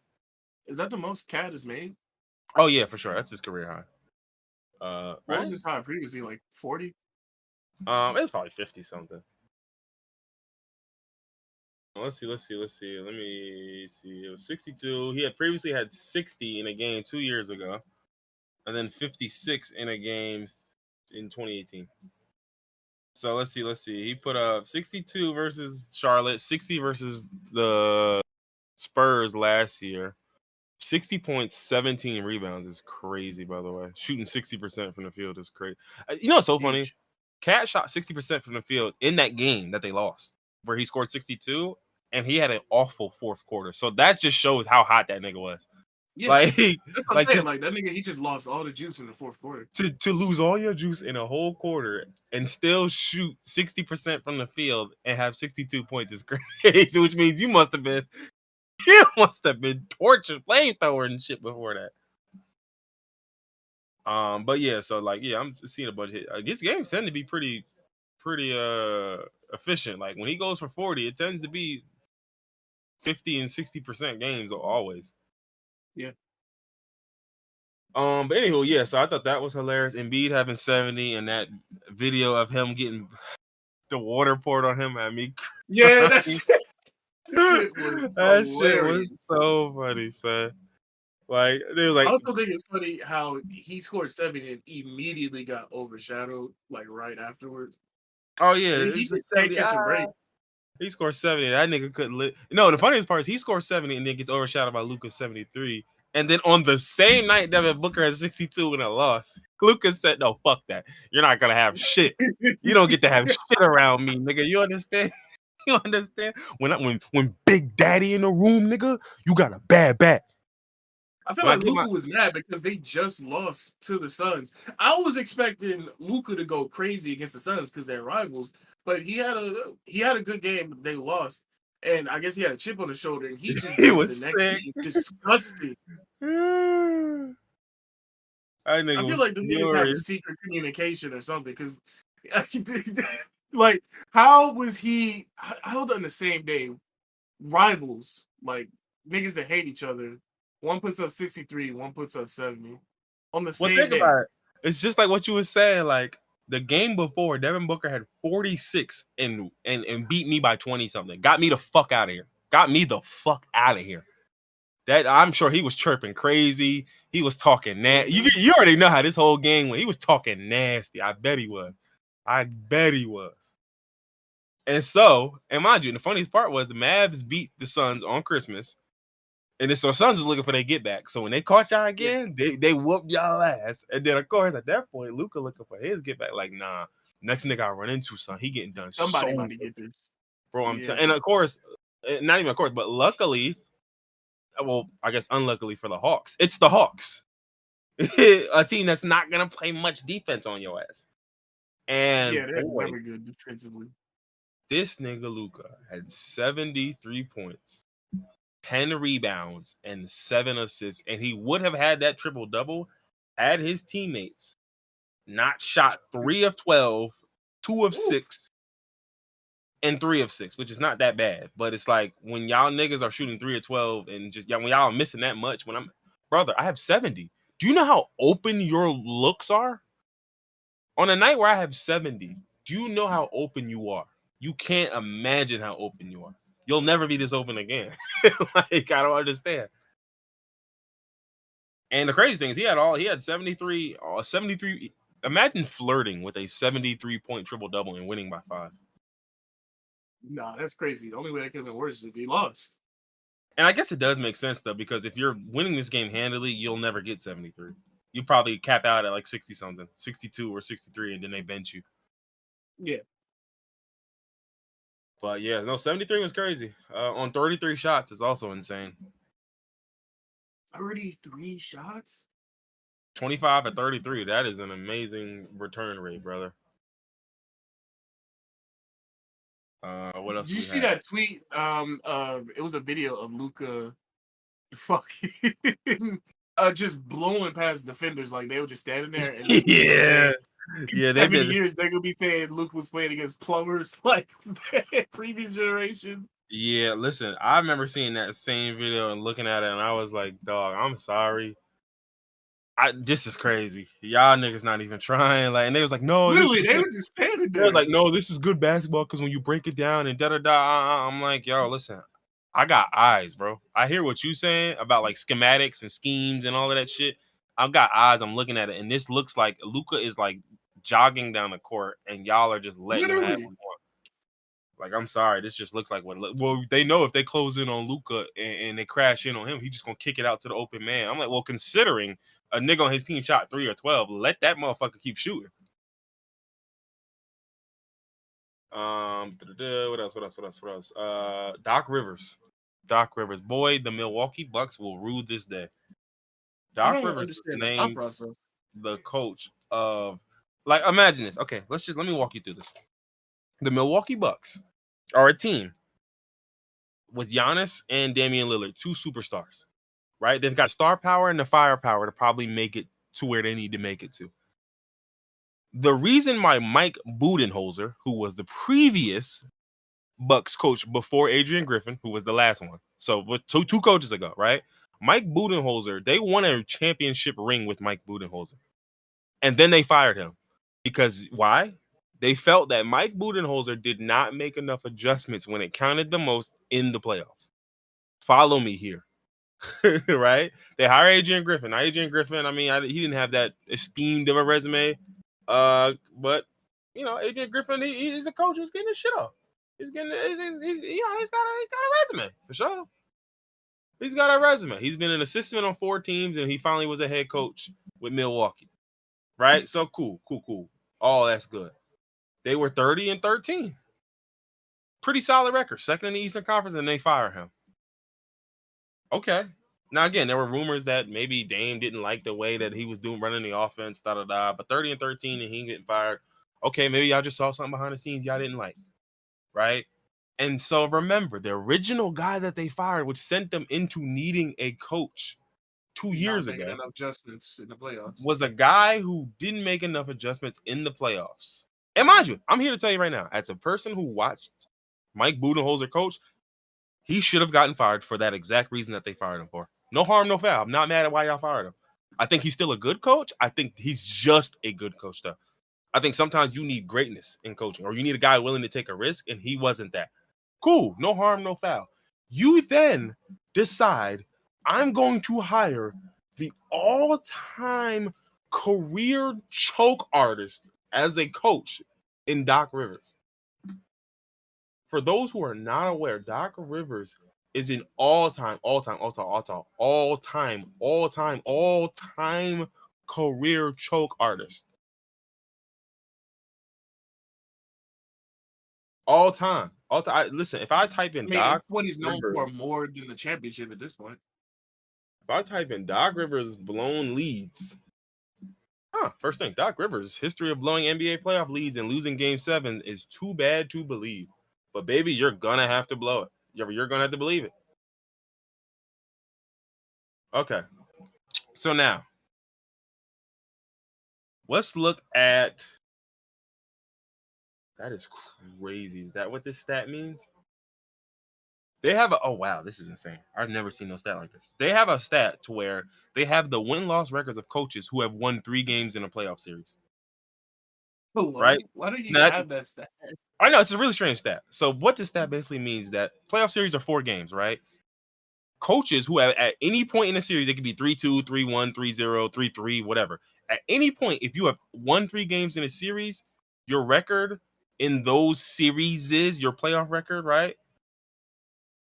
Is that the most Cat has made? Oh yeah, for sure. That's his career high. What was his high previously? Like 40? It's probably 50 something. Let's see. Let me see. It was 62. He had previously had 60 in a game 2 years ago, and then 56 in a game in 2018. So let's see. He put up 62 versus Charlotte, 60 versus the Spurs last year. 60 points, 17 rebounds is crazy, by the way. Shooting 60% from the field is crazy. You know what's so funny? Cat shot 60% from the field in that game that they lost, where he scored 62, and he had an awful fourth quarter. So that just shows how hot that nigga was. Yeah, like, that's what I'm saying. Like, that nigga, he just lost all the juice in the fourth quarter. To lose all your juice in a whole quarter and still shoot 60% from the field and have 62 points is crazy, which means you must have been tortured, flamethrower and shit before that. But yeah, so like, yeah, I'm seeing a bunch of these games tend to be pretty efficient. Like when he goes for 40, it tends to be 50 and 60% games always. Yeah. But anywho, yeah, so I thought that was hilarious. Embiid having 70 and that video of him getting the water poured on him at me. Yeah, that shit was so funny, son. Like they was like, I also think it's funny how he scored 70 and immediately got overshadowed like right afterwards. Oh yeah, he just can't catch a break. He scored 70. That nigga couldn't live. No, the funniest part is he scored 70 and then gets overshadowed by Luka's 73. And then on the same night, Devin Booker has 62 and a loss. Luka said, "No, fuck that. You're not gonna have shit. You don't get to have shit around me, nigga. You understand? You understand? When Big Daddy in the room, nigga, you got a bad back." I feel like Luka was mad because they just lost to the Suns. I was expecting Luka to go crazy against the Suns because they're rivals, but he had a good game, but they lost. And I guess he had a chip on his shoulder, and he just was the next game disgusting. I feel like the niggas have a secret communication or something, because like how was he held on the same day? Rivals, like niggas that hate each other. One puts up 63, one puts up 70 on the same day. About it. It's just like what you were saying. Like the game before, Devin Booker had 46 and beat me by 20 something. Got me the fuck out of here. That I'm sure he was chirping crazy. He was talking nasty. You already know how this whole game went. He was talking nasty. I bet he was. I bet he was. And so, and mind you, the funniest part was the Mavs beat the Suns on Christmas. And then so Suns was looking for their get back. So when they caught y'all again, they whooped y'all ass. And then of course at that point, Luka looking for his get back. Like, nah, next nigga I run into, son, he getting done. Somebody so about to get this. Bro, I'm telling. And of course, not even of course, but luckily, well, I guess unluckily for the Hawks, it's the Hawks. A team that's not gonna play much defense on your ass. And yeah, they're never good defensively. This nigga Luka had 73 points, 10 rebounds, and 7 assists, and he would have had that triple double had his teammates not shot 3 of 12, 2 of 6, and 3 of 6, which is not that bad. But it's like when y'all niggas are shooting 3 of 12 and just when y'all are missing that much. When brother, I have 70. Do you know how open your looks are? On a night where I have 70, do you know how open you are? You can't imagine how open you are. You'll never be this open again. Like, I don't understand. And the crazy thing is he had 73. Imagine flirting with a 73-point triple-double and winning by 5. Nah, that's crazy. The only way that could have been worse is if he lost. And I guess it does make sense, though, because if you're winning this game handily, you'll never get 73. You probably cap out at like 60-something, 62 or 63, and then they bench you. Yeah. But yeah, no, 73 was crazy. On 33 shots is also insane. 33 shots? 25 at 33. That is an amazing return rate, brother. What else? Did you see that tweet? It was a video of Luka fucking just blowing past defenders, like they were just standing there. And yeah. Yeah, 70 years they're gonna be saying Luke was playing against plumbers like previous generation. Yeah, listen, I remember seeing that same video and looking at it, and I was like, "Dog, I'm sorry. This is crazy. Y'all niggas not even trying." Like, and they was like, "No, literally, they were just standing there. They was like, "No, this is good basketball because when you break it down and da da da." I'm like, "Yo, listen, I got eyes, bro. I hear what you saying about like schematics and schemes and all of that shit. I've got eyes. I'm looking at it, and this looks like Luka is like jogging down the court, and y'all are just letting him have one. Like, I'm sorry, this just looks like what. Well, they know if they close in on Luka and they crash in on him, he's just gonna kick it out to the open man. I'm like, well, considering a nigga on his team shot 3 or 12, let that motherfucker keep shooting. What else? Doc Rivers. Boy, the Milwaukee Bucks will rue this day. Doc Rivers was named the coach of, like, imagine this. Okay, let me walk you through this. The Milwaukee Bucks are a team with Giannis and Damian Lillard, 2 superstars, right? They've got star power and the firepower to probably make it to where they need to make it to. The reason why Mike Budenholzer, who was the previous Bucks coach before Adrian Griffin, who was the last one, so two coaches ago, right? Mike Budenholzer, they won a championship ring with Mike Budenholzer, and then they fired him because why? They felt that Mike Budenholzer did not make enough adjustments when it counted the most in the playoffs. Follow me here. Right? They hire Adrian Griffin. Now, Adrian Griffin, I mean, he didn't have that esteemed of a resume. But you know, Adrian Griffin, he's a coach who's getting his shit off. He's got a resume for sure. He's got a resume. He's been an assistant on 4 teams, and he finally was a head coach with Milwaukee. Right? So cool. All that's good. They were 30-13. Pretty solid record. Second in the Eastern Conference, and they fire him. Okay. Now, again, there were rumors that maybe Dame didn't like the way that he was running the offense, but 30-13 and he getting fired. Okay, maybe y'all just saw something behind the scenes y'all didn't like, right? And so remember, the original guy that they fired, which sent them into needing a coach 2 years ago, enough adjustments in the playoffs, was a guy who didn't make enough adjustments in the playoffs. And mind you, I'm here to tell you right now, as a person who watched Mike Budenholzer coach, he should have gotten fired for that exact reason that they fired him for. No harm, no foul. I'm not mad at why y'all fired him. I think he's still a good coach. I think he's just a good coach, though. I think sometimes you need greatness in coaching, or you need a guy willing to take a risk, and he wasn't that. Cool. No harm, no foul. You then decide, I'm going to hire the all-time career choke artist as a coach in Doc Rivers. For those who are not aware, Doc Rivers is an all-time career choke artist. All time. Listen, if I type in it's Doc what he's known Rivers, for more than the championship at this point. if I type in Doc Rivers blown leads, first thing, Doc Rivers' history of blowing NBA playoff leads and losing Game 7 is too bad to believe. But baby, you're gonna have to blow it. You're gonna have to believe it. Okay. So now, let's look at. That is crazy. Is that what this stat means? They have oh wow, this is insane. I've never seen no stat like this. They have a stat to where they have the win-loss records of coaches who have won 3 games in a playoff series. Hello? Right? Why do you Now, have that stat? I know it's a really strange stat. So what this stat basically means is that playoff series are 4 games, right? Coaches who have at any point in the series, it could be 3-2, 3-1, 3-0, 3-3, whatever. At any point, if you have won 3 games in a series, your record in those series is your playoff record, right?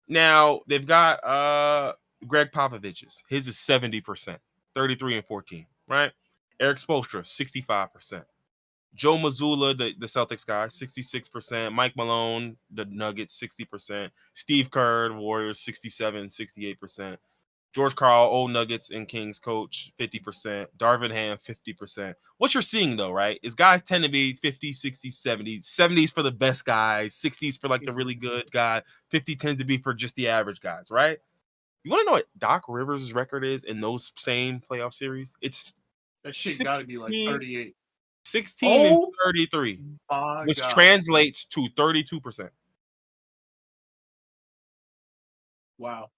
Now they've got Greg Popovich's. His is 70%, 33-14, right? Eric Spoelstra, 65%. Joe Mazzulla, the Celtics guy, 66%. Mike Malone, the Nuggets, 60%. Steve Kerr, the Warriors, 67, 68%. George Karl, old Nuggets and Kings coach, 50%. Darvin Ham, 50%. What you're seeing, though, right, is guys tend to be 50, 60, 70. 70s for the best guys, 60s for, like, the really good guy. 50 tends to be for just the average guys, right? You want to know what Doc Rivers' record is in those same playoff series? It's That shit got to be like 38. 16 and 33, which God. translates to 32%. Wow.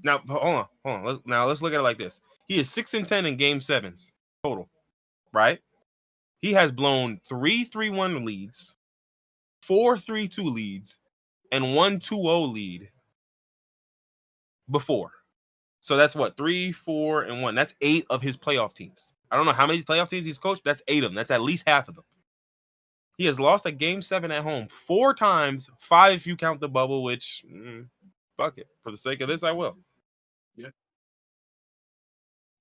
Now, hold on. Let's look at it like this. He is 6-10 in Game 7s total, right? He has blown 3 3-1 leads, 4 3-2 leads, and 1 2-0 lead before. So that's what, 3, 4, and 1. That's 8 of his playoff teams. I don't know how many playoff teams he's coached. That's 8 of them. That's at least half of them. He has lost a Game 7 at home 4 times, 5 if you count the bubble, which, fuck it. For the sake of this, I will. Yeah.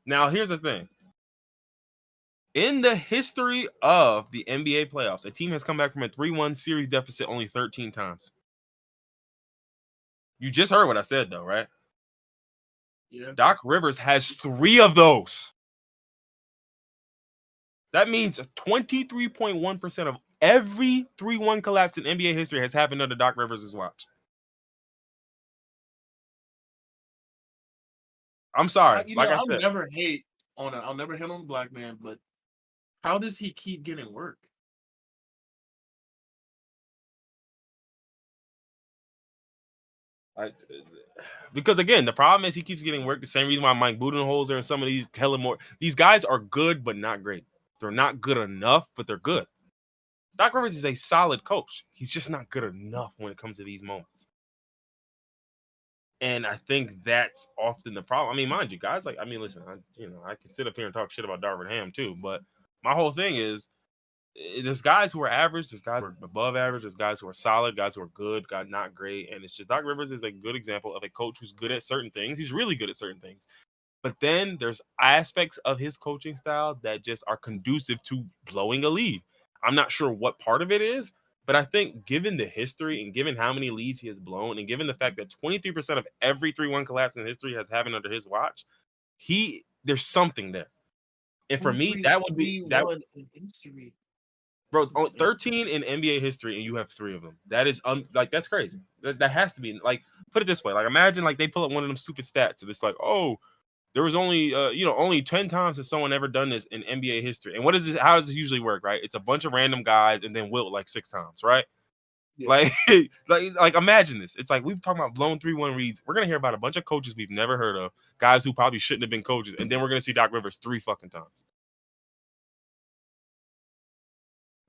Now, here's the thing. In the history of the NBA playoffs, a team has come back from a 3-1 series deficit only 13 times. You just heard what I said, though, right? Yeah. Doc Rivers has 3 of those. That means 23.1% of every 3-1 collapse in NBA history has happened under Doc Rivers' watch. I'm sorry. I'll never hate on the black man, but how does he keep getting work? Because again, the problem is he keeps getting work. The same reason why Mike Budenholzer and some of these Kellen Moore, these guys are good but not great. They're not good enough, but they're good. Doc Rivers is a solid coach. He's just not good enough when it comes to these moments. And I think that's often the problem. I mean, mind you, guys, like, I mean, listen, I can sit up here and talk shit about Darvin Ham too, but my whole thing is there's guys who are average, there's guys who are above average, there's guys who are solid, guys who are good, guys not great. And it's just Doc Rivers is a good example of a coach who's good at certain things. He's really good at certain things. But then there's aspects of his coaching style that just are conducive to blowing a lead. I'm not sure what part of it is, but I think given the history and given how many leads he has blown and given the fact that 23% of every 3-1 collapse in history has happened under his watch, there's something there. And for me, that would be that in history. Bro, 13 in NBA history, and you have 3 of them. That is that's crazy. That has to be, like, put it this way. Like, imagine like they pull up one of them stupid stats, and it's like, oh, there was only only 10 times has someone ever done this in NBA history. And what is this? How does this usually work? Right? It's a bunch of random guys, and then Wilt like 6 times, right? Yeah. Like imagine this. It's like we've talking about blown 3-1 reads. We're gonna hear about a bunch of coaches we've never heard of, guys who probably shouldn't have been coaches, and then we're gonna see Doc Rivers 3 fucking times.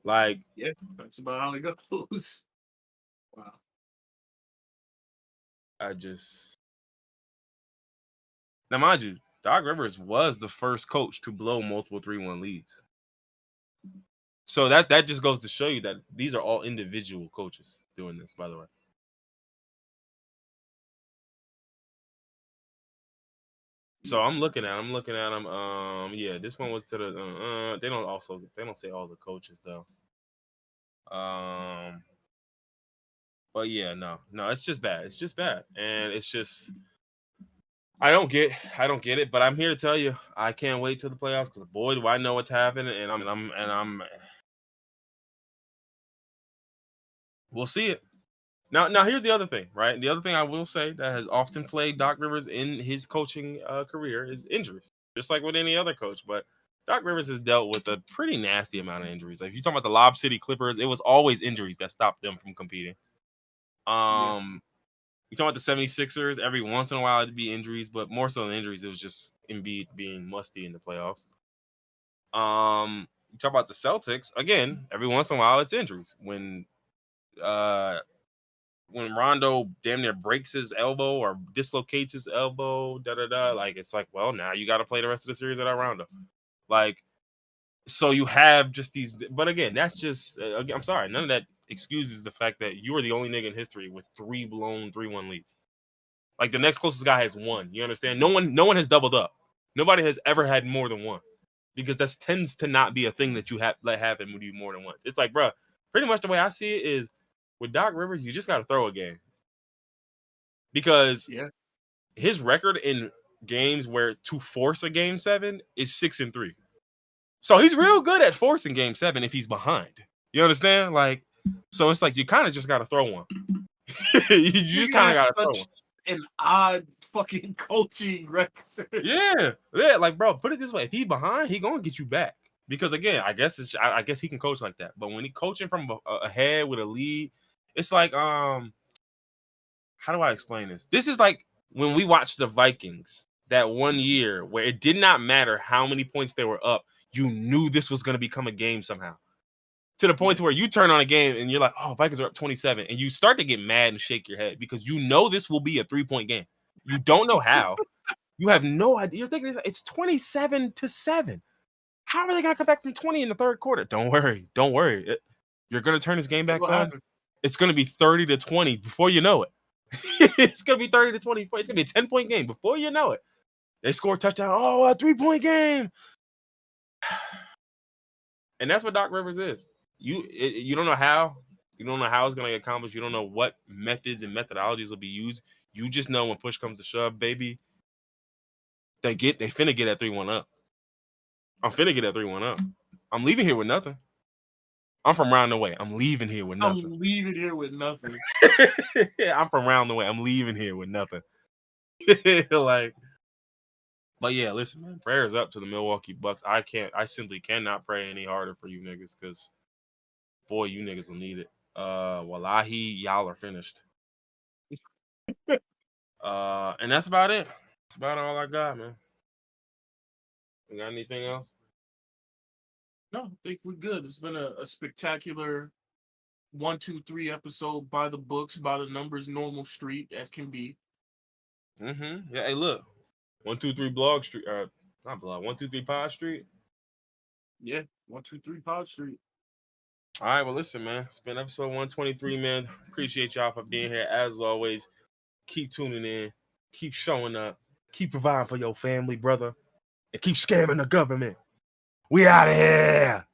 Like, yeah, that's about how it goes. Wow. Now, mind you, Doc Rivers was the first coach to blow multiple 3-1 leads. So that just goes to show you that these are all individual coaches doing this, by the way. So I'm looking at them. Yeah, this one was to the. They don't say all the coaches though. But yeah, no, it's just bad. It's just bad, and it's just I don't get it. But I'm here to tell you, I can't wait till the playoffs because boy, do I know what's happening, and I'm. We'll see it. Now here's the other thing, right? The other thing I will say that has often plagued Doc Rivers in his coaching career is injuries, just like with any other coach. But Doc Rivers has dealt with a pretty nasty amount of injuries. Like if you talk about the Lob City Clippers, it was always injuries that stopped them from competing. You talk about the 76ers, every once in a while it'd be injuries, but more so than injuries, it was just Embiid being musty in the playoffs. You talk about the Celtics, again, every once in a while it's injuries. When Rondo damn near breaks his elbow or dislocates his elbow, like it's like, well, now you got to play the rest of the series without Rondo. Like, so you have just these, but again, that's just, I'm sorry, none of that excuses the fact that you are the only nigga in history with 3 blown 3-1 leads. Like the next closest guy has 1. You understand? No one has doubled up. Nobody has ever had more than 1, because that tends to not be a thing that you let happen with you more than once. It's like, bro, pretty much the way I see it is with Doc Rivers, you just got to throw a game, because his record in games where to force a game 7 is 6-3. So he's real good at forcing game 7 if he's behind. You understand? Like, so it's like you kind of just got to throw one. You just kind of got to throw one. An odd fucking coaching record. Yeah. Like, bro, put it this way: if he behind, he gonna get you back. Because again, I guess he can coach like that. But when he coaching from ahead with a lead, it's like, how do I explain this? This is like when we watched the Vikings that one year where it did not matter how many points they were up, you knew this was gonna become a game somehow. To the point where you turn on a game and you're like, oh, Vikings are up 27, and you start to get mad and shake your head because you know this will be a 3-point game. You don't know how. You have no idea. You're thinking it's 27-7. How are they going to come back from 20 in the third quarter? Don't worry. You're going to turn this game back on. It's going to be 30-20 before you know it. It's going to be 30-20. It's going to be a 10-point game before you know it. They score a touchdown. Oh, a 3-point game. And that's what Doc Rivers is. You don't know how. You don't know how it's going to get accomplished. You don't know what methods and methodologies will be used. You just know when push comes to shove, baby, they finna get that 3-1 up. I'm finna get that 3-1 up. I'm leaving here with nothing. I'm from round the way. I'm leaving here with nothing. I'm from round the way. I'm leaving here with nothing. Like, but yeah, listen, man. Prayers up to the Milwaukee Bucks. I simply cannot pray any harder for you niggas, because boy, you niggas will need it. Wallahi, y'all are finished. And that's about it. That's about all I got, man. You got anything else? No, I think we're good. It's been a spectacular 1, 2, 3 episode, by the books, by the numbers, normal street as can be. Yeah, hey, look. 1, 2, 3 blog street. Not blog. 1, 2, 3 pod street. Yeah, 1, 2, 3 pod street. All right, well, listen, man. It's been episode 123, man. Appreciate y'all for being here. As always, keep tuning in. Keep showing up. Keep providing for your family, brother. And keep scamming the government. We out of here.